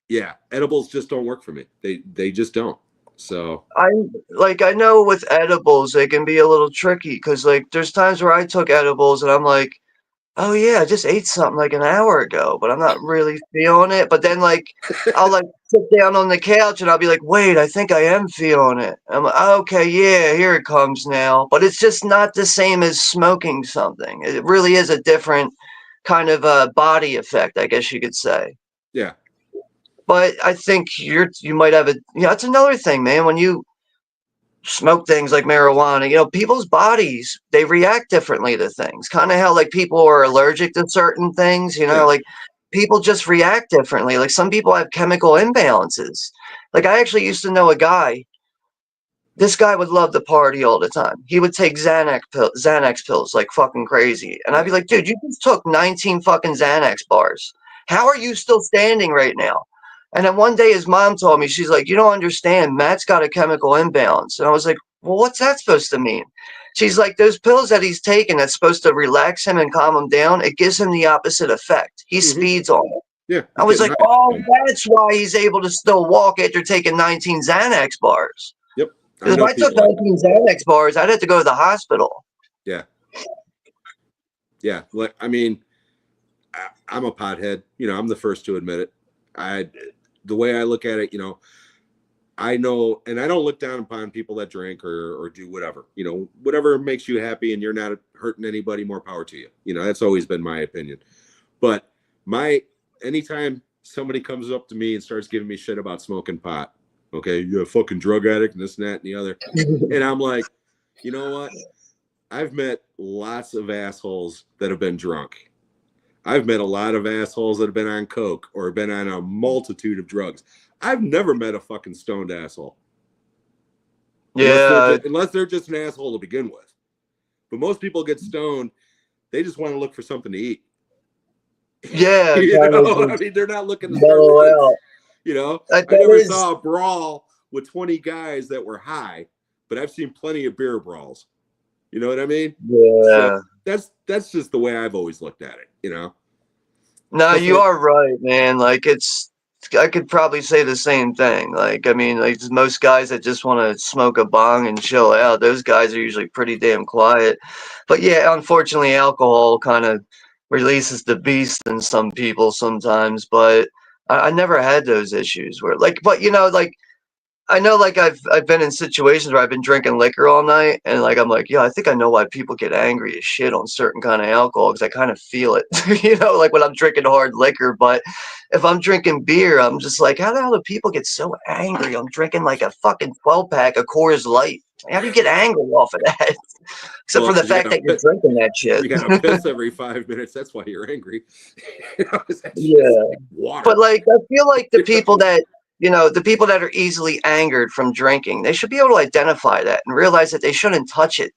Speaker 2: yeah, edibles just don't work for me. They just don't. So
Speaker 1: I know with edibles, they can be a little tricky because like there's times where I took edibles and I'm like, oh yeah, I just ate something like an hour ago, but I'm not really feeling it. But then like I'll like sit down on the couch and I'll be like, wait, I think I am feeling it. I'm like, okay, yeah, here it comes now. But it's just not the same as smoking something. It really is a different kind of body effect, I guess you could say.
Speaker 2: yeah.
Speaker 1: But I think you might have that's another thing, man. When you smoke things like marijuana, people's bodies, they react differently to things. Kind of how like people are allergic to certain things,
Speaker 2: Yeah.
Speaker 1: like people just react differently. Like some people have chemical imbalances. Like I actually used to know a guy. This guy would love to party all the time. He would take Xanax pills like fucking crazy. And I'd be like, dude, you just took 19 fucking Xanax bars. How are you still standing right now? And then one day his mom told me, she's like, you don't understand. Matt's got a chemical imbalance. And I was like, well, what's that supposed to mean? She's like, those pills that he's taking that's supposed to relax him and calm him down, it gives him the opposite effect. He speeds on it.
Speaker 2: Yeah.
Speaker 1: I was like, oh, that's why he's able to still walk after taking 19 Xanax bars.
Speaker 2: Yep.
Speaker 1: Because if I took 19 Xanax bars, I'd have to go to the hospital.
Speaker 2: Yeah. Yeah. Like, I mean, I'm a pothead. I'm the first to admit it. The way I look at it, I know, and I don't look down upon people that drink or do whatever. Whatever makes you happy and you're not hurting anybody, more power to you. That's always been my opinion. But anytime somebody comes up to me and starts giving me shit about smoking pot, okay, you're a fucking drug addict and this and that and the other. And I'm like, you know what? I've met lots of assholes that have been drunk. I've met a lot of assholes that have been on coke or been on a multitude of drugs. I've never met a fucking stoned asshole.
Speaker 1: Yeah.
Speaker 2: Unless they're just an asshole to begin with. But most people get stoned, they just want to look for something to eat.
Speaker 1: Yeah.
Speaker 2: I mean, they're not looking to start I never saw a brawl with 20 guys that were high, but I've seen plenty of beer brawls. You know what I mean?
Speaker 1: Yeah.
Speaker 2: So that's just the way I've always looked at it,
Speaker 1: No, you are right, man. Like I could probably say the same thing. Like, I mean, like most guys that just want to smoke a bong and chill out, those guys are usually pretty damn quiet. But yeah, unfortunately, alcohol kind of releases the beast in some people sometimes. But I never had those issues where like, but you know, like I know like I've been in situations where I've been drinking liquor all night and like I'm like, yeah, I think I know why people get angry as shit on certain kind of alcohol because I kind of feel it, you know, like when I'm drinking hard liquor. But if I'm drinking beer, I'm just like, how the hell do people get so angry? I'm drinking like a fucking 12-pack of Coors Light. How do you get angry off of that? Except
Speaker 2: Well,
Speaker 1: for the
Speaker 2: 'cause you
Speaker 1: fact
Speaker 2: gotta
Speaker 1: that you're drinking that shit.
Speaker 2: you gotta piss every 5 minutes. That's why you're angry. You know, that's just
Speaker 1: Yeah.
Speaker 2: water.
Speaker 1: But like I feel like the people that you know, the people that are easily angered from drinking, they should be able to identify that and realize that they shouldn't touch it.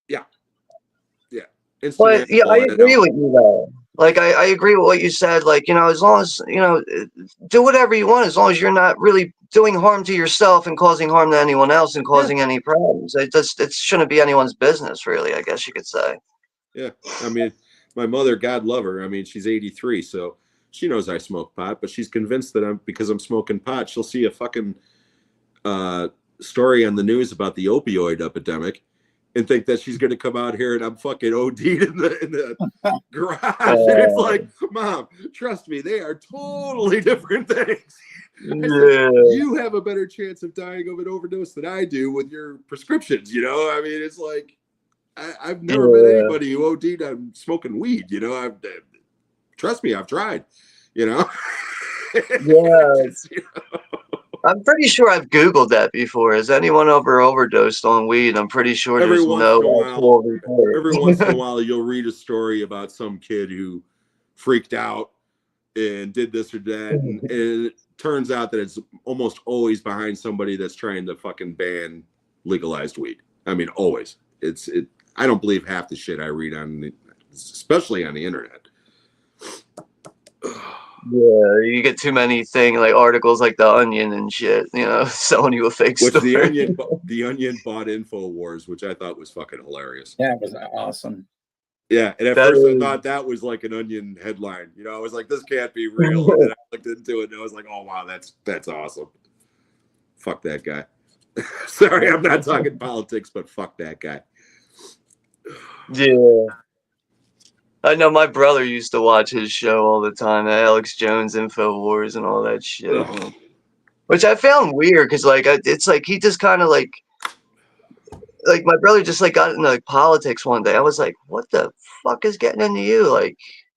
Speaker 2: Yeah. Instant
Speaker 1: But yeah, I
Speaker 2: alcohol and
Speaker 1: agree with
Speaker 2: alcohol.
Speaker 1: you though. Like I agree with what you said. Like, you know, as long as, you know, do whatever you want, as long as you're not really doing harm to yourself and causing harm to anyone else and
Speaker 2: Yeah.
Speaker 1: causing any problems. It shouldn't be anyone's business, really, I guess you could say.
Speaker 2: Yeah. I mean, my mother, God love her. I mean, she's 83, so she knows I smoke pot, but she's convinced that because I'm smoking pot, she'll see a fucking story on the news about the opioid epidemic and think that she's going to come out here and I'm fucking OD'd in the garage. And it's like, Mom, trust me, they are totally different things. I said, you have a better chance of dying of an overdose than I do with your prescriptions. You know, I mean, it's like, I've never met anybody who OD'd on smoking weed. You know, trust me, I've tried. You know, Just, you know.
Speaker 1: I'm pretty sure I've Googled that before. Has anyone ever overdosed on weed? I'm pretty sure
Speaker 2: Every
Speaker 1: there's
Speaker 2: once in a
Speaker 1: no actual
Speaker 2: while,
Speaker 1: report.
Speaker 2: every once in a while, you'll read a story about some kid who freaked out and did this or that, and it turns out that it's almost always behind somebody that's trying to fucking ban legalized weed. I mean, always. I don't believe half the shit I read especially on the internet.
Speaker 1: Yeah, you get too many like articles like the Onion and shit, you know, selling you a fake
Speaker 2: Which
Speaker 1: story.
Speaker 2: the Onion bought InfoWars, which I thought was fucking hilarious.
Speaker 3: Yeah, it was awesome.
Speaker 2: Yeah, and at first I thought that was like an Onion headline. You know, I was like, this can't be real. And then I looked into it and I was like, oh wow, that's awesome. Fuck that guy. Sorry, I'm not talking politics, but fuck that guy.
Speaker 1: Yeah. I know my brother used to watch his show all the time, Alex Jones InfoWars and all that shit. Which I found weird because like it's like he just kind of like my brother just like got into like politics one day. I was like, what the fuck is getting into you?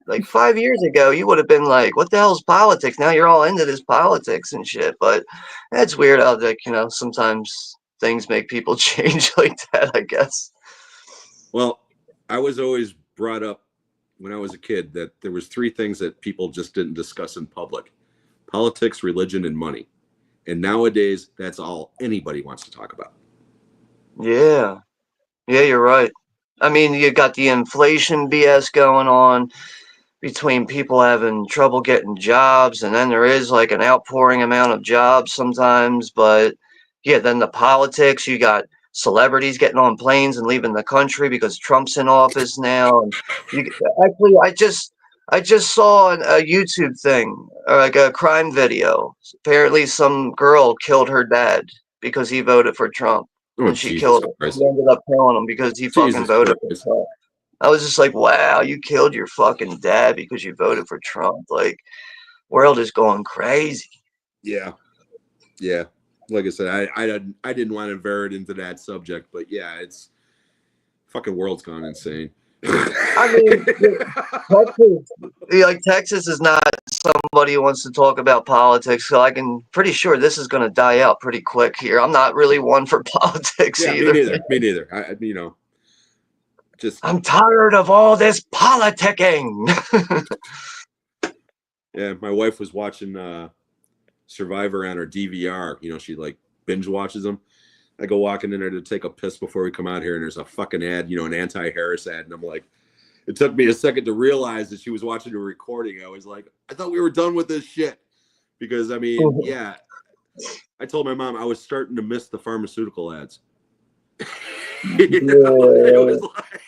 Speaker 1: Like 5 years ago, you would have been like, what the hell's politics? Now you're all into this politics and shit. But that's weird how like, you know, sometimes things make people change like that, I guess.
Speaker 2: Well, I was always brought up when I was a kid that there was three things that people just didn't discuss in public: politics, religion, and money. And nowadays, that's all anybody wants to talk about.
Speaker 1: Yeah. Yeah, you're right. I mean, you got the inflation BS going on between people having trouble getting jobs, and then there is like an outpouring amount of jobs sometimes. But yeah, then the politics, you got celebrities getting on planes and leaving the country because Trump's in office now. And actually, I just saw a YouTube thing, like a crime video. Apparently, some girl killed her dad because he voted for Trump.
Speaker 2: Oh,
Speaker 1: And she
Speaker 2: Jesus
Speaker 1: killed him.
Speaker 2: Christ.
Speaker 1: She ended up killing him because he fucking
Speaker 2: Jesus
Speaker 1: voted
Speaker 2: Christ.
Speaker 1: for Trump. I was just like, wow, you killed your fucking dad because you voted for Trump. Like, world is going crazy.
Speaker 2: Yeah. Yeah. Like I said, I didn't want to veer it into that subject, but yeah, it's fucking world's gone insane.
Speaker 1: I mean, Texas is not somebody who wants to talk about politics, so I can pretty sure this is going to die out pretty quick here. I'm not really one for politics either.
Speaker 2: Me neither. You know, just
Speaker 1: I'm tired of all this politicking.
Speaker 2: yeah. My wife was watching Survivor on her DVR. You know, she like binge watches them. I go walking in there to take a piss before we come out here, and there's a fucking ad, you know, an anti-Harris ad, and I'm like, it took me a second to realize that she was watching a recording. I was like, I thought we were done with this shit, because I mean, yeah, I told my mom I was starting to miss the pharmaceutical ads. You know, it was like,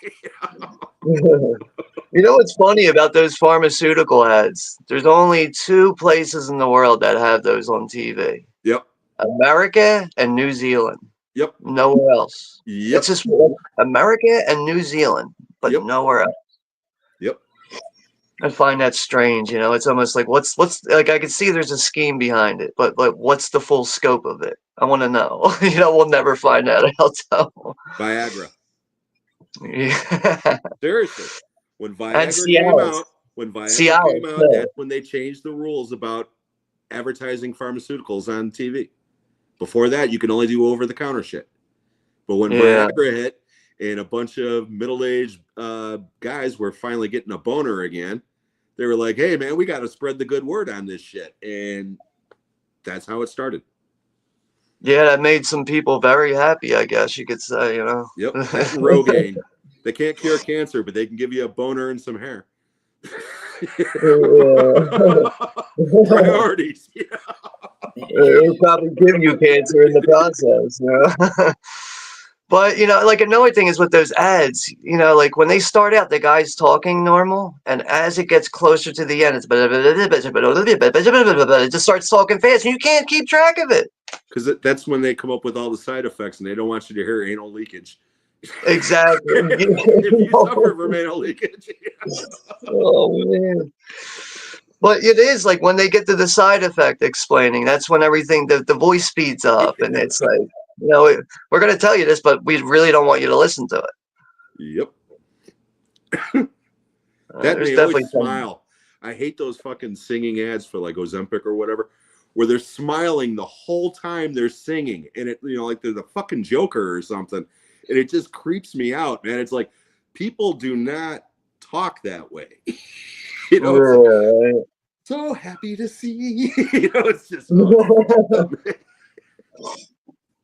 Speaker 1: You know what's funny about those pharmaceutical ads? There's only two places in the world that have those on TV.
Speaker 2: Yep.
Speaker 1: America and New Zealand.
Speaker 2: Yep.
Speaker 1: Nowhere else.
Speaker 2: Yep.
Speaker 1: It's just America and New Zealand, but nowhere else.
Speaker 2: Yep.
Speaker 1: I find that strange. It's almost like what's like I can see there's a scheme behind it, but what's the full scope of it? I want to know. We'll never find that out. So.
Speaker 2: Viagra.
Speaker 1: Yeah.
Speaker 2: Seriously, when
Speaker 1: And
Speaker 2: Viagra came
Speaker 1: Cialis.
Speaker 2: out,
Speaker 1: Cialis, too.
Speaker 2: that's when they changed the rules about advertising pharmaceuticals on TV. Before that, you can only do over-the-counter shit. But when
Speaker 1: Yeah.
Speaker 2: Viagra hit, and a bunch of middle-aged guys were finally getting a boner again, they were like, "Hey, man, we got to spread the good word on this shit," and that's how it started.
Speaker 1: Yeah, that made some people very happy, I guess you could say.
Speaker 2: Yep, that and Rogaine. They can't cure cancer, but they can give you a boner and some hair. Priorities.
Speaker 1: It'll probably give you cancer in the process. But like another thing is with those ads, like when they start out, the guy's talking normal, and as it gets closer to the end, it just starts talking fast, and you can't keep track of it.
Speaker 2: Because that's when they come up with all the side effects, and they don't want you to hear anal leakage.
Speaker 1: Exactly.
Speaker 2: If you suffer from anal leakage.
Speaker 1: Oh man. But it is like when they get to the side effect explaining, that's when everything, the voice speeds up, and it's like, we're going to tell you this, but we really don't want you to listen to it.
Speaker 2: Yep. That
Speaker 1: There's
Speaker 2: they
Speaker 1: definitely
Speaker 2: always smile. I hate those fucking singing ads for like Ozempic or whatever, where they're smiling the whole time they're singing, and it, like they're the fucking Joker or something, and it just creeps me out, man. It's like people do not talk that way. It's like, so happy to see. It's just.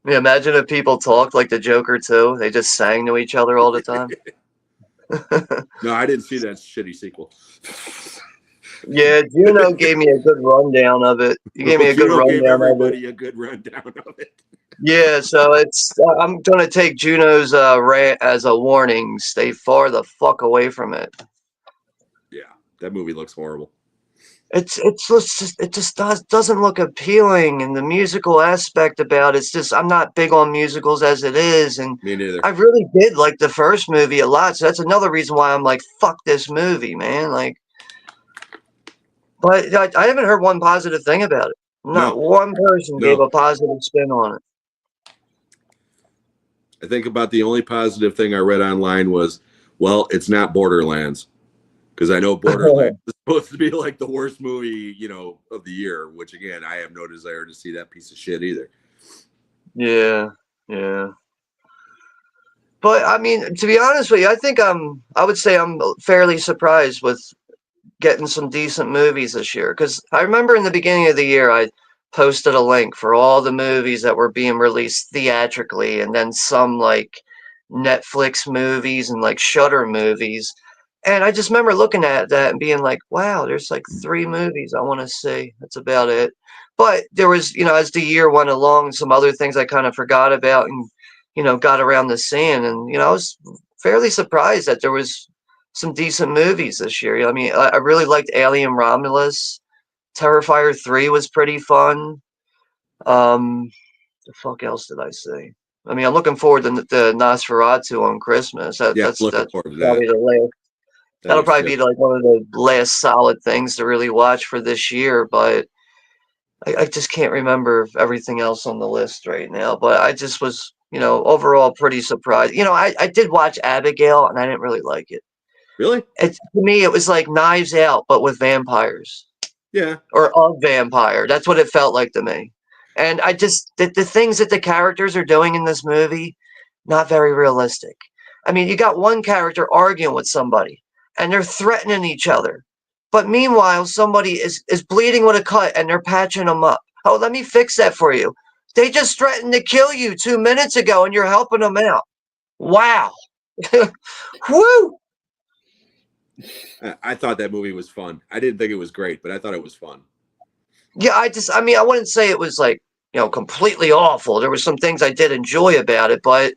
Speaker 1: Yeah, imagine if people talked like the Joker too. They just sang to each other all the time.
Speaker 2: No, I didn't see that shitty sequel.
Speaker 1: Yeah, Juno gave me a good rundown of it. You gave me a good rundown.
Speaker 2: Gave everybody a good rundown of it.
Speaker 1: Yeah, so I'm gonna take Juno's rant as a warning. Stay far the fuck away from it.
Speaker 2: Yeah, that movie looks horrible.
Speaker 1: It just doesn't look appealing, and the musical aspect about it's just I'm not big on musicals as it is, and
Speaker 2: Me neither.
Speaker 1: I really did like the first movie a lot, so that's another reason why I'm like, fuck this movie, man. Like, but I haven't heard one positive thing about it. Not one person gave a positive spin on it.
Speaker 2: I think about the only positive thing I read online was, well, it's not Borderlands. Because I know Borderlands is supposed to be like the worst movie, of the year, which again, I have no desire to see that piece of shit either.
Speaker 1: Yeah. But I mean, to be honest with you, I would say I'm fairly surprised with getting some decent movies this year. Because I remember in the beginning of the year, I posted a link for all the movies that were being released theatrically, and then some like Netflix movies and like Shudder movies. And I just remember looking at that and being like, wow, there's like 3 movies I want to see. That's about it. But there was, as the year went along, some other things I kind of forgot about and, got around the scene. And, I was fairly surprised that there was some decent movies this year. I mean, I really liked Alien Romulus. Terrifier 3 was pretty fun. The fuck else did I see? I mean, I'm looking forward to the Nosferatu on Christmas. That's
Speaker 2: looking forward to
Speaker 1: probably
Speaker 2: that.
Speaker 1: the last. That'll probably be like one of the last solid things to really watch for this year, but I just can't remember everything else on the list right now. But I just was, overall pretty surprised. I did watch Abigail and I didn't really like it.
Speaker 2: Really?
Speaker 1: To me, it was like Knives Out, but with vampires.
Speaker 2: Yeah.
Speaker 1: Or a vampire. That's what it felt like to me. And I just, the things that the characters are doing in this movie, not very realistic. I mean, you got one character arguing with somebody and they're threatening each other. But meanwhile, somebody is bleeding with a cut and they're patching them up. Oh, let me fix that for you. They just threatened to kill you 2 minutes ago and you're helping them out. Wow. Woo!
Speaker 2: I thought that movie was fun. I didn't think it was great, but I thought it was fun.
Speaker 1: Yeah, I mean, I wouldn't say it was like, completely awful. There were some things I did enjoy about it, but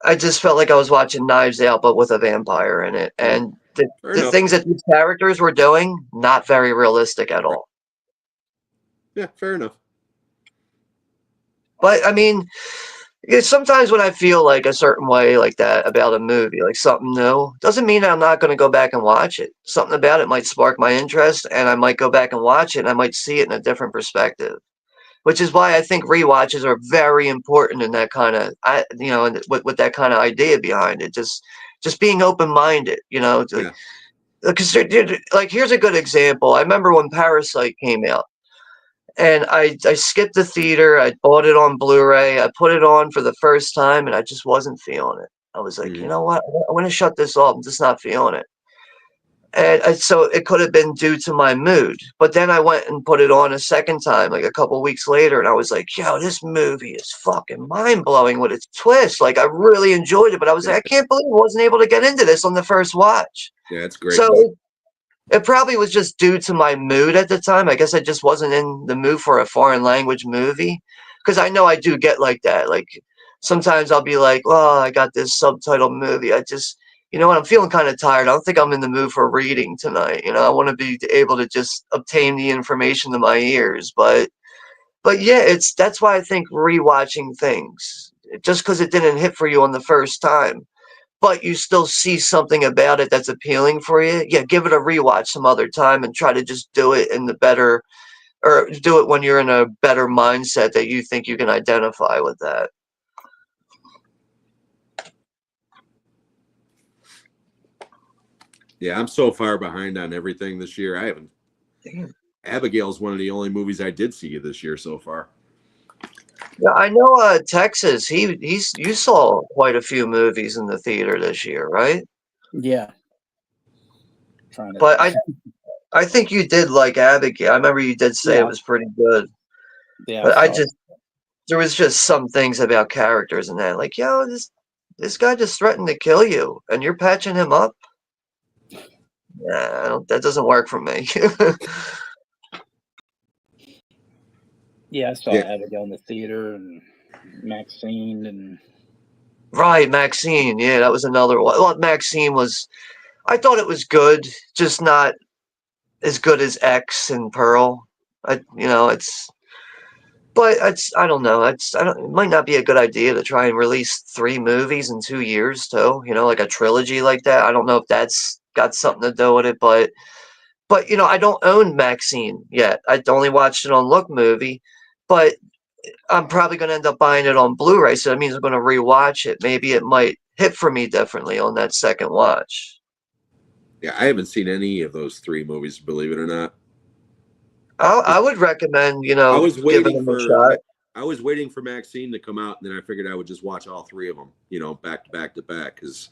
Speaker 1: I just felt like I was watching Knives Out, but with a vampire in it. And the things that these characters were doing, not very realistic at all.
Speaker 2: Yeah, fair enough.
Speaker 1: But I mean, Yeah, sometimes when I feel like a certain way like that about a movie, like something new, doesn't mean I'm not going to go back and watch it. Something about it might spark my interest, and I might go back and watch it, and I might see it in a different perspective. Which is why I think rewatches are very important in that kind of, with that kind of idea behind it. Just being open minded,
Speaker 2: Yeah.
Speaker 1: because like here's a good example. I remember when Parasite came out. And I skipped the theater. I bought it on Blu-ray. I put it on for the first time, and I just wasn't feeling it. I was like, you
Speaker 2: Mhm.
Speaker 1: know what? I'm gonna shut this off. I'm just not feeling it. And so it could have been due to my mood. But then I went and put it on a second time, like a couple weeks later, and I was like, yo, this movie is fucking mind blowing with its twist. Like I really enjoyed it, but I was like, I can't believe I wasn't able to get into this on the first watch.
Speaker 2: Yeah, it's a great movie.
Speaker 1: So it probably was just due to my mood at the time. I guess I just wasn't in the mood for a foreign language movie. Because I know I do get like that. Like sometimes I'll be like, oh, I got this subtitled movie. I just, you know what, I'm feeling kind of tired. I don't think I'm in the mood for reading tonight. I want to be able to just obtain the information to my ears. But yeah, that's why I think rewatching things, just because it didn't hit for you on the first time, but you still see something about it that's appealing for you, yeah, give it a rewatch some other time and try to just do it in the better, or do it when you're in a better mindset that you think you can identify with that.
Speaker 2: Yeah, I'm so far behind on everything this year. I haven't.
Speaker 1: Damn.
Speaker 2: Abigail's one of the only movies I did see this year so far.
Speaker 1: Yeah, I know. Texas. You saw quite a few movies in the theater this year, right?
Speaker 3: Yeah. Trying to.
Speaker 1: But I think you did like Abigail. I remember you did say it
Speaker 3: Yeah.
Speaker 1: was pretty good.
Speaker 3: Yeah.
Speaker 1: But
Speaker 3: So,
Speaker 1: there was just some things about characters in that, like, yo, this guy just threatened to kill you, and you're patching him up. Yeah, that doesn't work for me.
Speaker 3: yeah, I saw
Speaker 2: Yeah.
Speaker 3: Abigail in the theater and Maxine and
Speaker 1: Right, Maxine. Yeah, that was another one. Well, Maxine was. I thought it was good, just not as good as X and Pearl. It's. But I don't know. It might not be a good idea to try and release 3 movies in 2 years, too. Like a trilogy like that. I don't know if that's got something to do with it, but I don't own Maxine yet. I only watched it on Look Movie, but I'm probably going to end up buying it on Blu-ray, so that means I'm going to rewatch it. Maybe it might hit for me differently on that second watch.
Speaker 2: Yeah, I haven't seen any of those 3 movies, believe it or not.
Speaker 1: I would recommend,
Speaker 2: I was
Speaker 1: giving
Speaker 2: waiting
Speaker 1: them a
Speaker 2: for
Speaker 1: shot.
Speaker 2: I was waiting for Maxine to come out, and then I figured I would just watch all 3 of them, back to back to back, because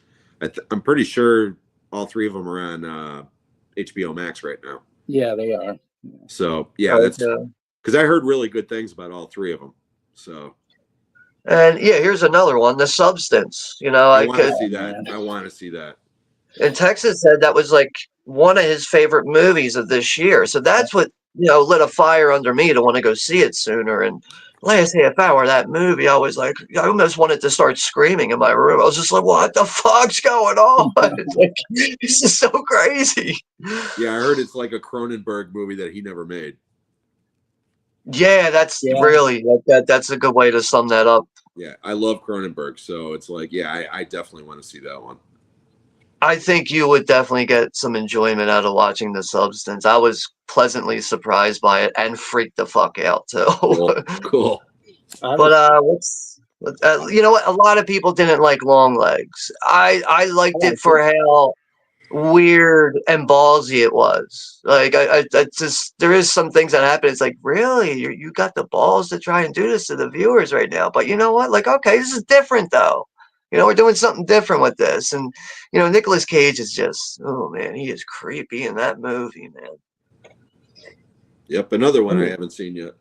Speaker 2: I'm pretty sure all 3 of them are on HBO Max right now.
Speaker 3: yeah, they are.
Speaker 2: So yeah, that's
Speaker 1: Okay.
Speaker 2: because I heard really good things about all 3 of them. So
Speaker 1: And yeah, here's another one, The Substance.
Speaker 2: I
Speaker 1: I
Speaker 2: want to
Speaker 1: could.
Speaker 2: see that.
Speaker 3: man.
Speaker 2: I want to see that.
Speaker 1: And Texas said that was like one of his favorite movies of this year. So that's what, lit a fire under me to want to go see it sooner. And last half hour of that movie, I was like, I almost wanted to start screaming in my room. I was just like, what the fuck's going on? Like, this is so crazy.
Speaker 2: Yeah, I heard it's like a Cronenberg movie that he never made.
Speaker 1: Yeah, that's
Speaker 3: Yeah.
Speaker 1: really, that's a good way to sum that up.
Speaker 2: Yeah, I love Cronenberg, so it's like, yeah, I definitely want to see that one.
Speaker 1: I think you would definitely get some enjoyment out of watching The Substance. I was pleasantly surprised by it and freaked the fuck out too.
Speaker 2: Cool.
Speaker 1: But you know what? A lot of people didn't like Long Legs. I liked it for how weird and ballsy it was. Like I just, there is some things that happen. It's like, really, you got the balls to try and do this to the viewers right now. But you know what? Like, okay, this is different though. We're doing something different with this. And Nicolas Cage is just, oh man, he is creepy in that movie, man.
Speaker 2: Yep, another one I haven't seen yet.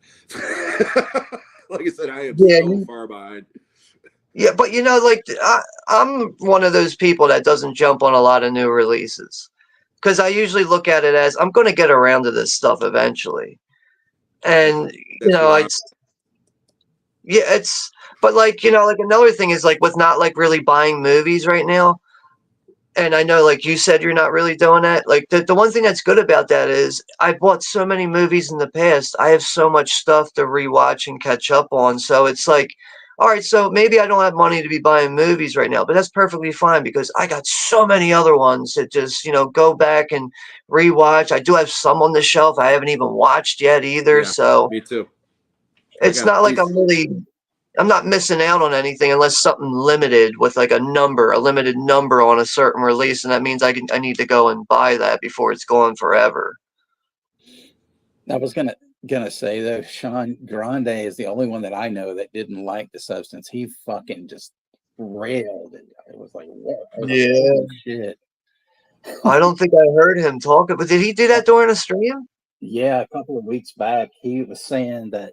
Speaker 2: Like I said, I am
Speaker 1: Yeah,
Speaker 2: so far behind.
Speaker 1: yeah, but like I'm one of those people that doesn't jump on a lot of new releases, because I usually look at it as I'm going to get around to this stuff eventually, and
Speaker 2: That's what
Speaker 1: but like like another thing is like with not like really buying movies right now, and I know like you said you're not really doing that. Like the one thing that's good about that is I bought so many movies in the past. I have so much stuff to rewatch and catch up on. So it's like, all right, so maybe I don't have money to be buying movies right now, but that's perfectly fine because I got so many other ones that just, go back and rewatch. I do have some on the shelf I haven't even watched yet either.
Speaker 2: Yeah,
Speaker 1: So
Speaker 2: me too.
Speaker 1: it's not like I'm not missing out on anything unless something limited with like a limited number on a certain release. And that means I need to go and buy that before it's gone forever.
Speaker 3: I was gonna say though, Sean Grande is the only one that I know that didn't like The Substance. He fucking just railed, and it was like, what?
Speaker 1: Yeah.
Speaker 3: Holy shit.
Speaker 1: I don't think I heard him talk, but did he do that during a stream?
Speaker 3: Yeah, a couple of weeks back, he was saying that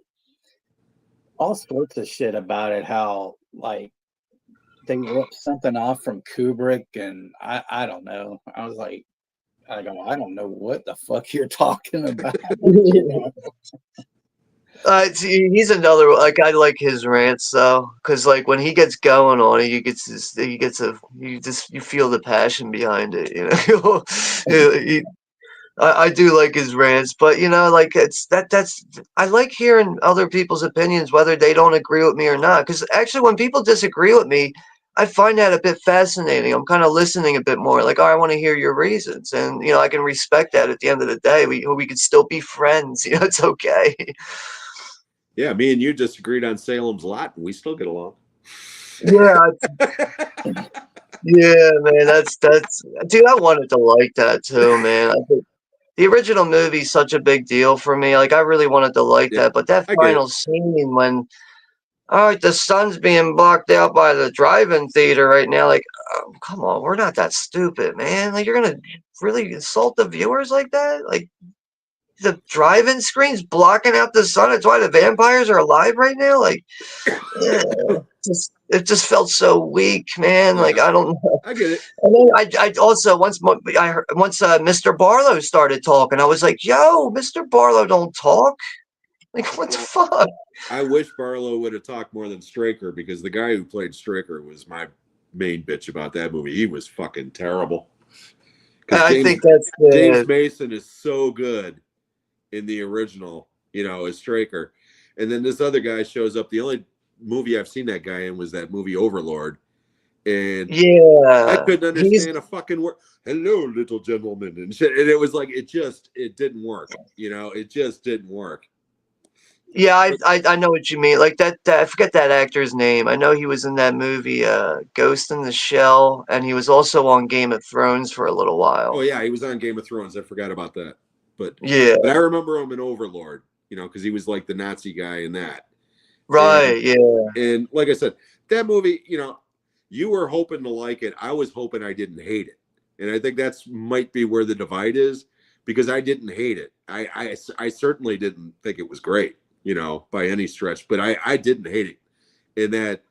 Speaker 3: all sorts of shit about it, how like they ripped something off from Kubrick, and I don't know. I was like, I don't know what the fuck you're talking about.
Speaker 1: He's another, like, I like his rants though, because like when he gets going on it, you feel the passion behind it, I do like his rants, but like I like hearing other people's opinions, whether they don't agree with me or not. Because actually, when people disagree with me, I find that a bit fascinating. I'm kind of listening a bit more, like, oh, I want to hear your reasons, and I can respect that. At the end of the day, we could still be friends. It's okay.
Speaker 2: Yeah, me and you disagreed on Salem's Lot, and we still get along.
Speaker 1: Yeah, yeah, man. That's dude. I wanted to like that too, man. The original movie's such a big deal for me. Like, I really wanted to like
Speaker 2: Yeah,
Speaker 1: that, but that
Speaker 2: I get
Speaker 1: final
Speaker 2: it.
Speaker 1: scene when, all right, the sun's being blocked out by the drive-in theater right now. Like, oh, come on, we're not that stupid, man. Like, you're gonna really insult the viewers like that? Like, the drive-in screen's blocking out the sun. It's why the vampires are alive right now. Like, yeah, it just felt so weak, man. Like,
Speaker 2: Yeah,
Speaker 1: I don't know.
Speaker 2: I get it.
Speaker 1: And then I also once Mr. Barlow started talking, I was like, "Yo, Mr. Barlow don't talk. Like, what the fuck?"
Speaker 2: I wish Barlow would have talked more than Straker, because the guy who played Straker was my main bitch about that movie. He was fucking terrible. Because
Speaker 1: I think that's
Speaker 2: James Mason is so good in the original, as Straker. And then this other guy shows up. The only movie I've seen that guy in was that movie Overlord. And I
Speaker 1: yeah.
Speaker 2: couldn't
Speaker 1: He's
Speaker 2: understand a fucking word. Hello, little gentleman, and shit. And it was like it didn't work. It just didn't work.
Speaker 1: yeah. I know what you mean. Like that I forget that actor's name. I know he was in that movie, Ghost in the Shell, and he was also on Game of Thrones for a little
Speaker 2: Oh
Speaker 1: while.
Speaker 2: yeah, he was on Game of Thrones. I forgot about that. But
Speaker 1: Yeah.
Speaker 2: I remember him in Overlord. Because he was like the Nazi guy in that.
Speaker 1: Right. Yeah.
Speaker 2: And like I said, that movie, you were hoping to like it. I was hoping I didn't hate it. And I think that's might be where the divide is, because I didn't hate it. I certainly didn't think it was great, by any stretch, but I didn't hate it. And that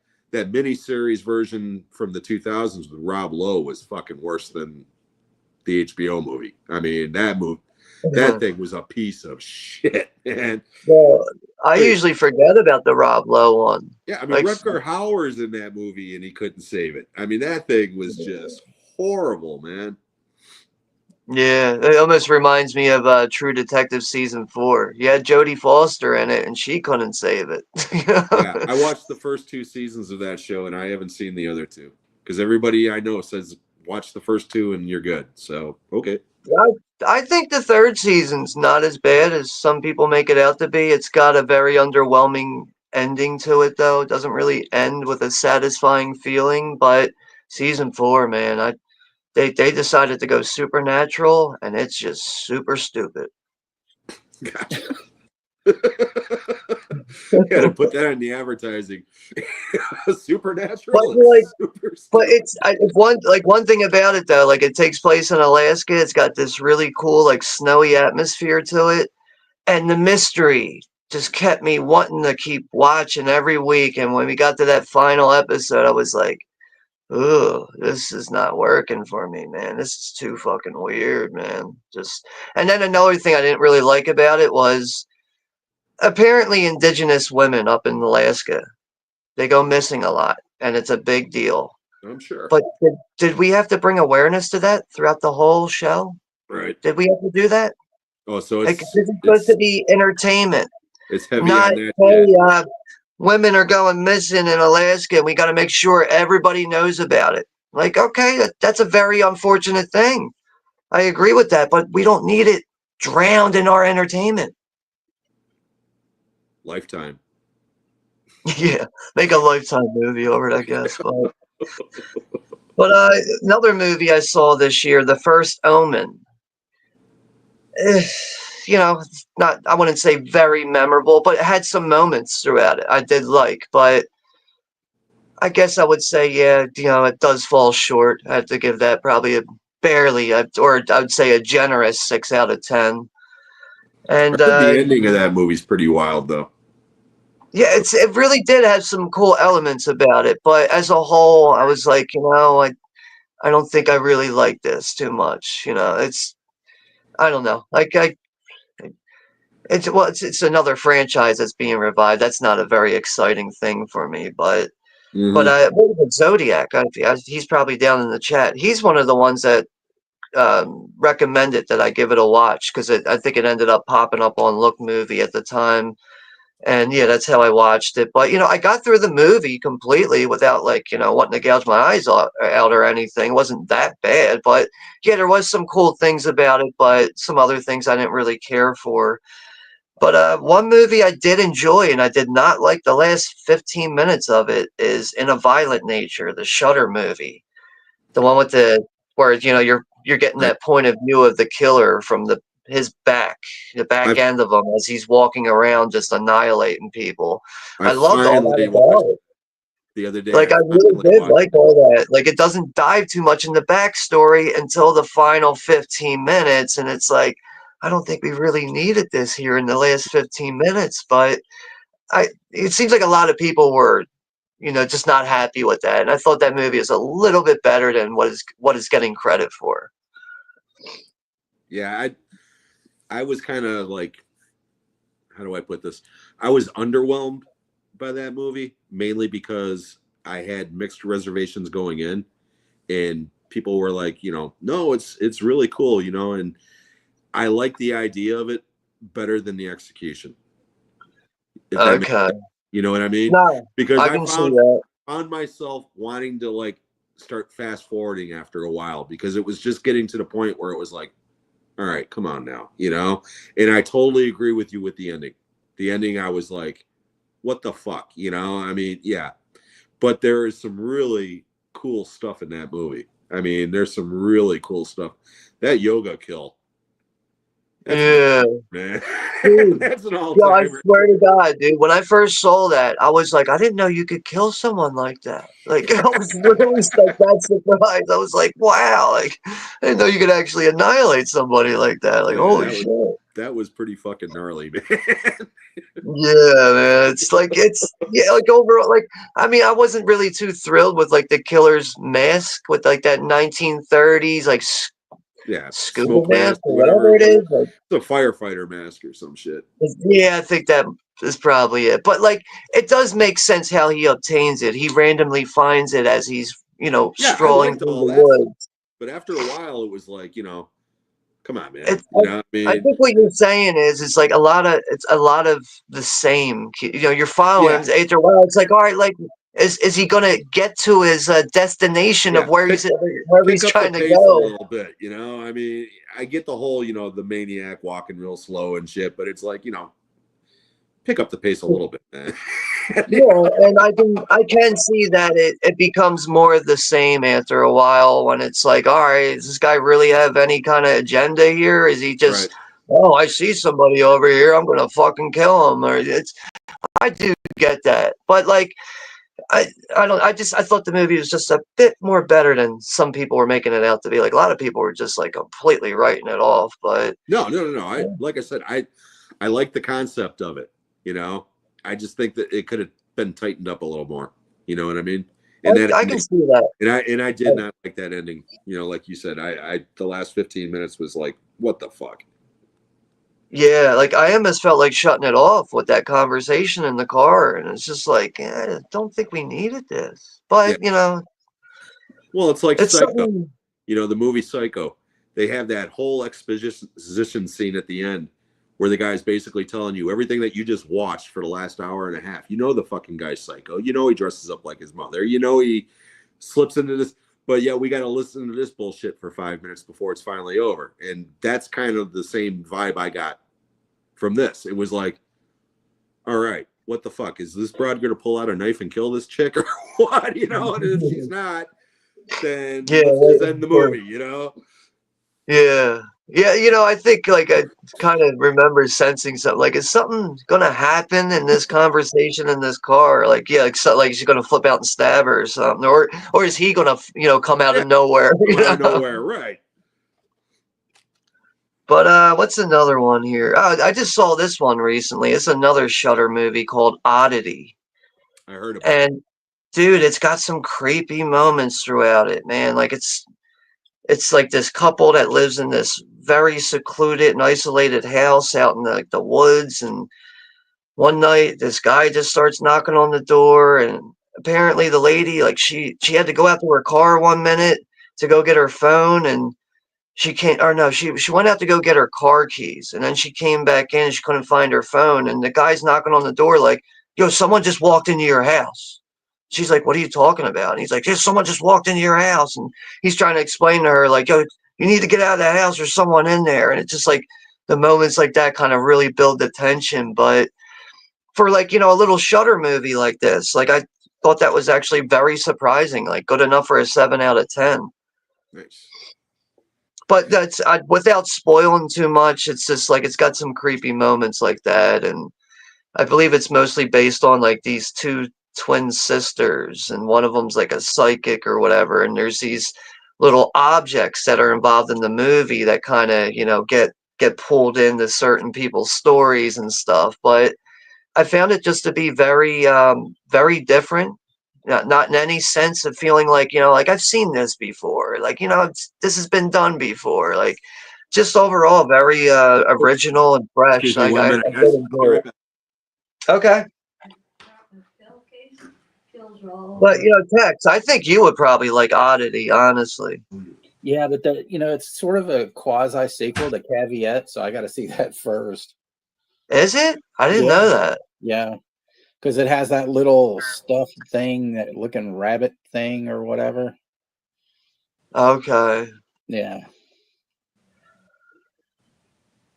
Speaker 2: miniseries version from the 2000s with Rob Lowe was fucking worse than the HBO movie. I mean, that thing was a piece of shit, man.
Speaker 1: Well, I usually forget about the Rob Lowe one.
Speaker 2: Yeah, I mean,
Speaker 1: Like,
Speaker 2: Rutger Hauer's in that movie, and he couldn't save it. I mean, that thing was just horrible, man.
Speaker 1: yeah, it almost reminds me of True Detective season 4. You had Jodie Foster in it, and she couldn't save it.
Speaker 2: Yeah, I watched the first 2 seasons of that show, and I haven't seen the other 2, because everybody I know says watch the first 2 and you're good. So okay.
Speaker 1: I think the 3rd season's not as bad as some people make it out to be. It's got a very underwhelming ending to it, though. It doesn't really end with a satisfying feeling. But season 4, man, they decided to go supernatural, and it's just super stupid.
Speaker 2: Gotcha. Got to put that in the advertising. Supernatural.
Speaker 1: But it's one thing about it though. Like, it takes place in Alaska. It's got this really cool, like, snowy atmosphere to it, and the mystery just kept me wanting to keep watching every week. And when we got to that final episode, I was like, "Ooh, this is not working for me, man. This is too fucking weird, man." And then another thing I didn't really like about it was apparently indigenous women up in Alaska, they go missing a lot, and it's a big deal.
Speaker 2: I'm sure.
Speaker 1: But did we have to bring awareness to that throughout the whole show?
Speaker 2: Right.
Speaker 1: Did we have to do that?
Speaker 2: Oh, so
Speaker 1: Like, this is supposed to be entertainment.
Speaker 2: It's heavy
Speaker 1: Not,
Speaker 2: on that.
Speaker 1: hey, women are going missing in Alaska and we got to make sure everybody knows about it. Like, okay, that's a very unfortunate thing. I agree with that, but we don't need it drowned in our entertainment.
Speaker 2: Lifetime.
Speaker 1: Yeah, make a Lifetime movie over it, I guess. But another movie I saw this year, The First Omen. You know, not, I wouldn't say very memorable, but it had some moments throughout it I did like. But I guess I would say, yeah, you know, it does fall short. I have to give that probably a barely, or I would say a generous 6 out of 10.
Speaker 2: I
Speaker 1: And
Speaker 2: heard the ending of that movie's pretty wild, though.
Speaker 1: yeah, it really did have some cool elements about it. But as a whole, I was like, you know, I don't think I really like this too much. You know, I don't know. Like it's another franchise that's being revived. That's not a very exciting thing for me. But what about Zodiac? He's probably down in the chat. He's one of the ones that recommended that I give it a watch because I think it ended up popping up on Look Movie at the time. And yeah, that's how I watched it. But you know, I got through the movie completely without like, you know, wanting to gouge my eyes out or anything. It wasn't that bad, but yeah, there was some cool things about it, but some other things I didn't really care for. But one movie I did enjoy, and I did not like the last 15 minutes of it, is In a Violent Nature, the Shudder movie, the one with the where you know you're getting
Speaker 2: Right.
Speaker 1: that point of view of the killer from his back, the back end of him as he's walking around just annihilating people.
Speaker 2: I
Speaker 1: I loved all that
Speaker 2: finally watched
Speaker 1: about it.
Speaker 2: the other day.
Speaker 1: Like
Speaker 2: I
Speaker 1: I really
Speaker 2: finally
Speaker 1: did
Speaker 2: watched.
Speaker 1: like all that. Like it doesn't dive too much in the backstory until the final 15 minutes, and it's like I don't think we really needed this here in the last 15 minutes. But it seems like a lot of people were, you know, just not happy with that, and I thought that movie is a little bit better than what is getting credit for.
Speaker 2: Yeah, I was kind of like, how do I put this? I was underwhelmed by that movie, mainly because I had mixed reservations going in, and people were like, you know, no, it's really cool, you know, and I like the idea of it better than the execution. If that makes
Speaker 1: Okay,
Speaker 2: sense. You know what I mean?
Speaker 1: no,
Speaker 2: Because
Speaker 1: I
Speaker 2: I
Speaker 1: can see that.
Speaker 2: found myself wanting to like start fast forwarding after a while because it was just getting to the point where it was like, all right, come on now, you know? And I totally agree with you with the ending. The ending, I was like, what the fuck, you know? I mean, yeah. But there is some really cool stuff in that movie. I mean, there's some really cool stuff. That yoga kill, that's an
Speaker 1: Yeah.
Speaker 2: man.
Speaker 1: Dude,
Speaker 2: That's an all
Speaker 1: yo, I
Speaker 2: timer.
Speaker 1: swear to God, dude, when I first saw that, I was like, I didn't know you could kill someone like that. Like, I was really like that surprised. I was like, wow, like, I didn't know you could actually annihilate somebody like that. Like,
Speaker 2: Yeah,
Speaker 1: holy shit.
Speaker 2: that was pretty fucking gnarly, man.
Speaker 1: Yeah, man. Yeah, like overall, like, I mean, I wasn't really too thrilled with like the killer's mask with like that 1930s, like
Speaker 2: Yeah,
Speaker 1: scuba
Speaker 2: smoke
Speaker 1: mask
Speaker 2: mask or
Speaker 1: or
Speaker 2: whatever
Speaker 1: whatever
Speaker 2: it
Speaker 1: it
Speaker 2: was.
Speaker 1: is. Like,
Speaker 2: It's a firefighter mask or some shit.
Speaker 1: yeah, I think that is probably it. But like, it does make sense how he obtains it. He randomly finds it as he's, you know,
Speaker 2: Yeah, I
Speaker 1: strolling
Speaker 2: liked
Speaker 1: through
Speaker 2: all
Speaker 1: the
Speaker 2: that stuff,
Speaker 1: woods.
Speaker 2: but after a while, it was like, you know, come on, man.
Speaker 1: It's,
Speaker 2: You know, I
Speaker 1: I
Speaker 2: mean,
Speaker 1: think what you're saying is, it's like it's a lot of the same. You know, you're following
Speaker 2: yeah,
Speaker 1: him after a while. It's like, all right, like, is he gonna get to his destination of
Speaker 2: yeah.
Speaker 1: where
Speaker 2: Pick
Speaker 1: he's
Speaker 2: up the
Speaker 1: trying to
Speaker 2: pace a
Speaker 1: go?
Speaker 2: little bit. You know, I mean, I get the whole, you know, the maniac walking real slow and shit, but it's like, you know, pick up the pace a little bit, man.
Speaker 1: Yeah, and I can see that it becomes more of the same after a while when it's like, all right, does this guy really have any kind of agenda here? Is he
Speaker 2: Right.
Speaker 1: just, oh, I see somebody over here, I'm gonna fucking kill him? Or I do get that, but like, I thought the movie was just a bit more better than some people were making it out to be. Like a lot of people were just like completely writing it off, but
Speaker 2: No. Like I said, I like the concept of it. You know, I just think that it could have been tightened up a little more. You know what I mean? And that
Speaker 1: I can
Speaker 2: ending,
Speaker 1: see that.
Speaker 2: and I did not like that ending. You know, like you said, I the last 15 minutes was like, what the fuck?
Speaker 1: Yeah, like I almost felt like shutting it off with that conversation in the car, and it's just like, I don't think we needed this.
Speaker 2: Yeah.
Speaker 1: But you know,
Speaker 2: Well, it's like
Speaker 1: it's
Speaker 2: Psycho.
Speaker 1: something.
Speaker 2: You know, the movie Psycho. They have that whole exposition scene at the end where the guy's basically telling you everything that you just watched for the last hour and a half. You know the fucking guy's psycho. You know he dresses up like his mother. You know he slips into this, but yeah, we got to listen to this bullshit for 5 minutes before it's finally over. And that's kind of the same vibe I got from this. It was like, all right, what the fuck? Is this broad going to pull out a knife and kill this chick or what? You know, and if she's not, then
Speaker 1: Yeah,
Speaker 2: let's just end the movie, you know?
Speaker 1: yeah. Yeah, I think like I kind of remember sensing something like, is something gonna happen in this conversation in this car? Like, yeah, like she's gonna flip out and stab her or something, or is he gonna come out
Speaker 2: Yeah,
Speaker 1: of nowhere?
Speaker 2: come out of nowhere, right?
Speaker 1: But what's another one here? Oh, I just saw this one recently. It's another Shudder movie called Oddity,
Speaker 2: I heard about it.
Speaker 1: and dude, it's got some creepy moments throughout it, man. Like it's like this couple that lives in this very secluded and isolated house out in the woods, and one night this guy just starts knocking on the door, and apparently the lady, like, she had to go out to her car 1 minute to go get her phone, and she can't, or no, she went out to go get her car keys, and then she came back in and she couldn't find her phone, and the guy's knocking on the door like, yo, someone just walked into your house. She's like, what are you talking about? And he's like, yeah, someone just walked into your house. And he's trying to explain to her, like, yo, you need to get out of the house. There's someone in there. And it's just like the moments like that kind of really build the tension. But for like, a little Shudder movie like this, like I thought that was actually very surprising, like good enough for a 7 out of 10.
Speaker 2: Nice.
Speaker 1: But that's without spoiling too much. It's just like it's got some creepy moments like that, and I believe it's mostly based on like these two twin sisters, and one of them's like a psychic or whatever. And there's these little objects that are involved in the movie that kind of get pulled into certain people's stories and stuff. But I found it just to be very very different. Not in any sense of feeling like, like I've seen this before. Like, this has been done before. Like, just overall very original and fresh.
Speaker 2: Excuse me,
Speaker 1: Like,
Speaker 2: 1
Speaker 1: I
Speaker 2: minute,
Speaker 1: did
Speaker 2: guys. I'll be
Speaker 1: enjoy it.
Speaker 2: right back.
Speaker 1: Okay. But, Tex, I think you would probably like Oddity, honestly.
Speaker 3: Yeah, but it's sort of a quasi sequel to Caveat, so I got to see that first.
Speaker 1: Is it? I didn't know that.
Speaker 3: Yeah, because it has that little stuffed thing, that looking rabbit thing or whatever.
Speaker 1: Okay.
Speaker 3: Yeah.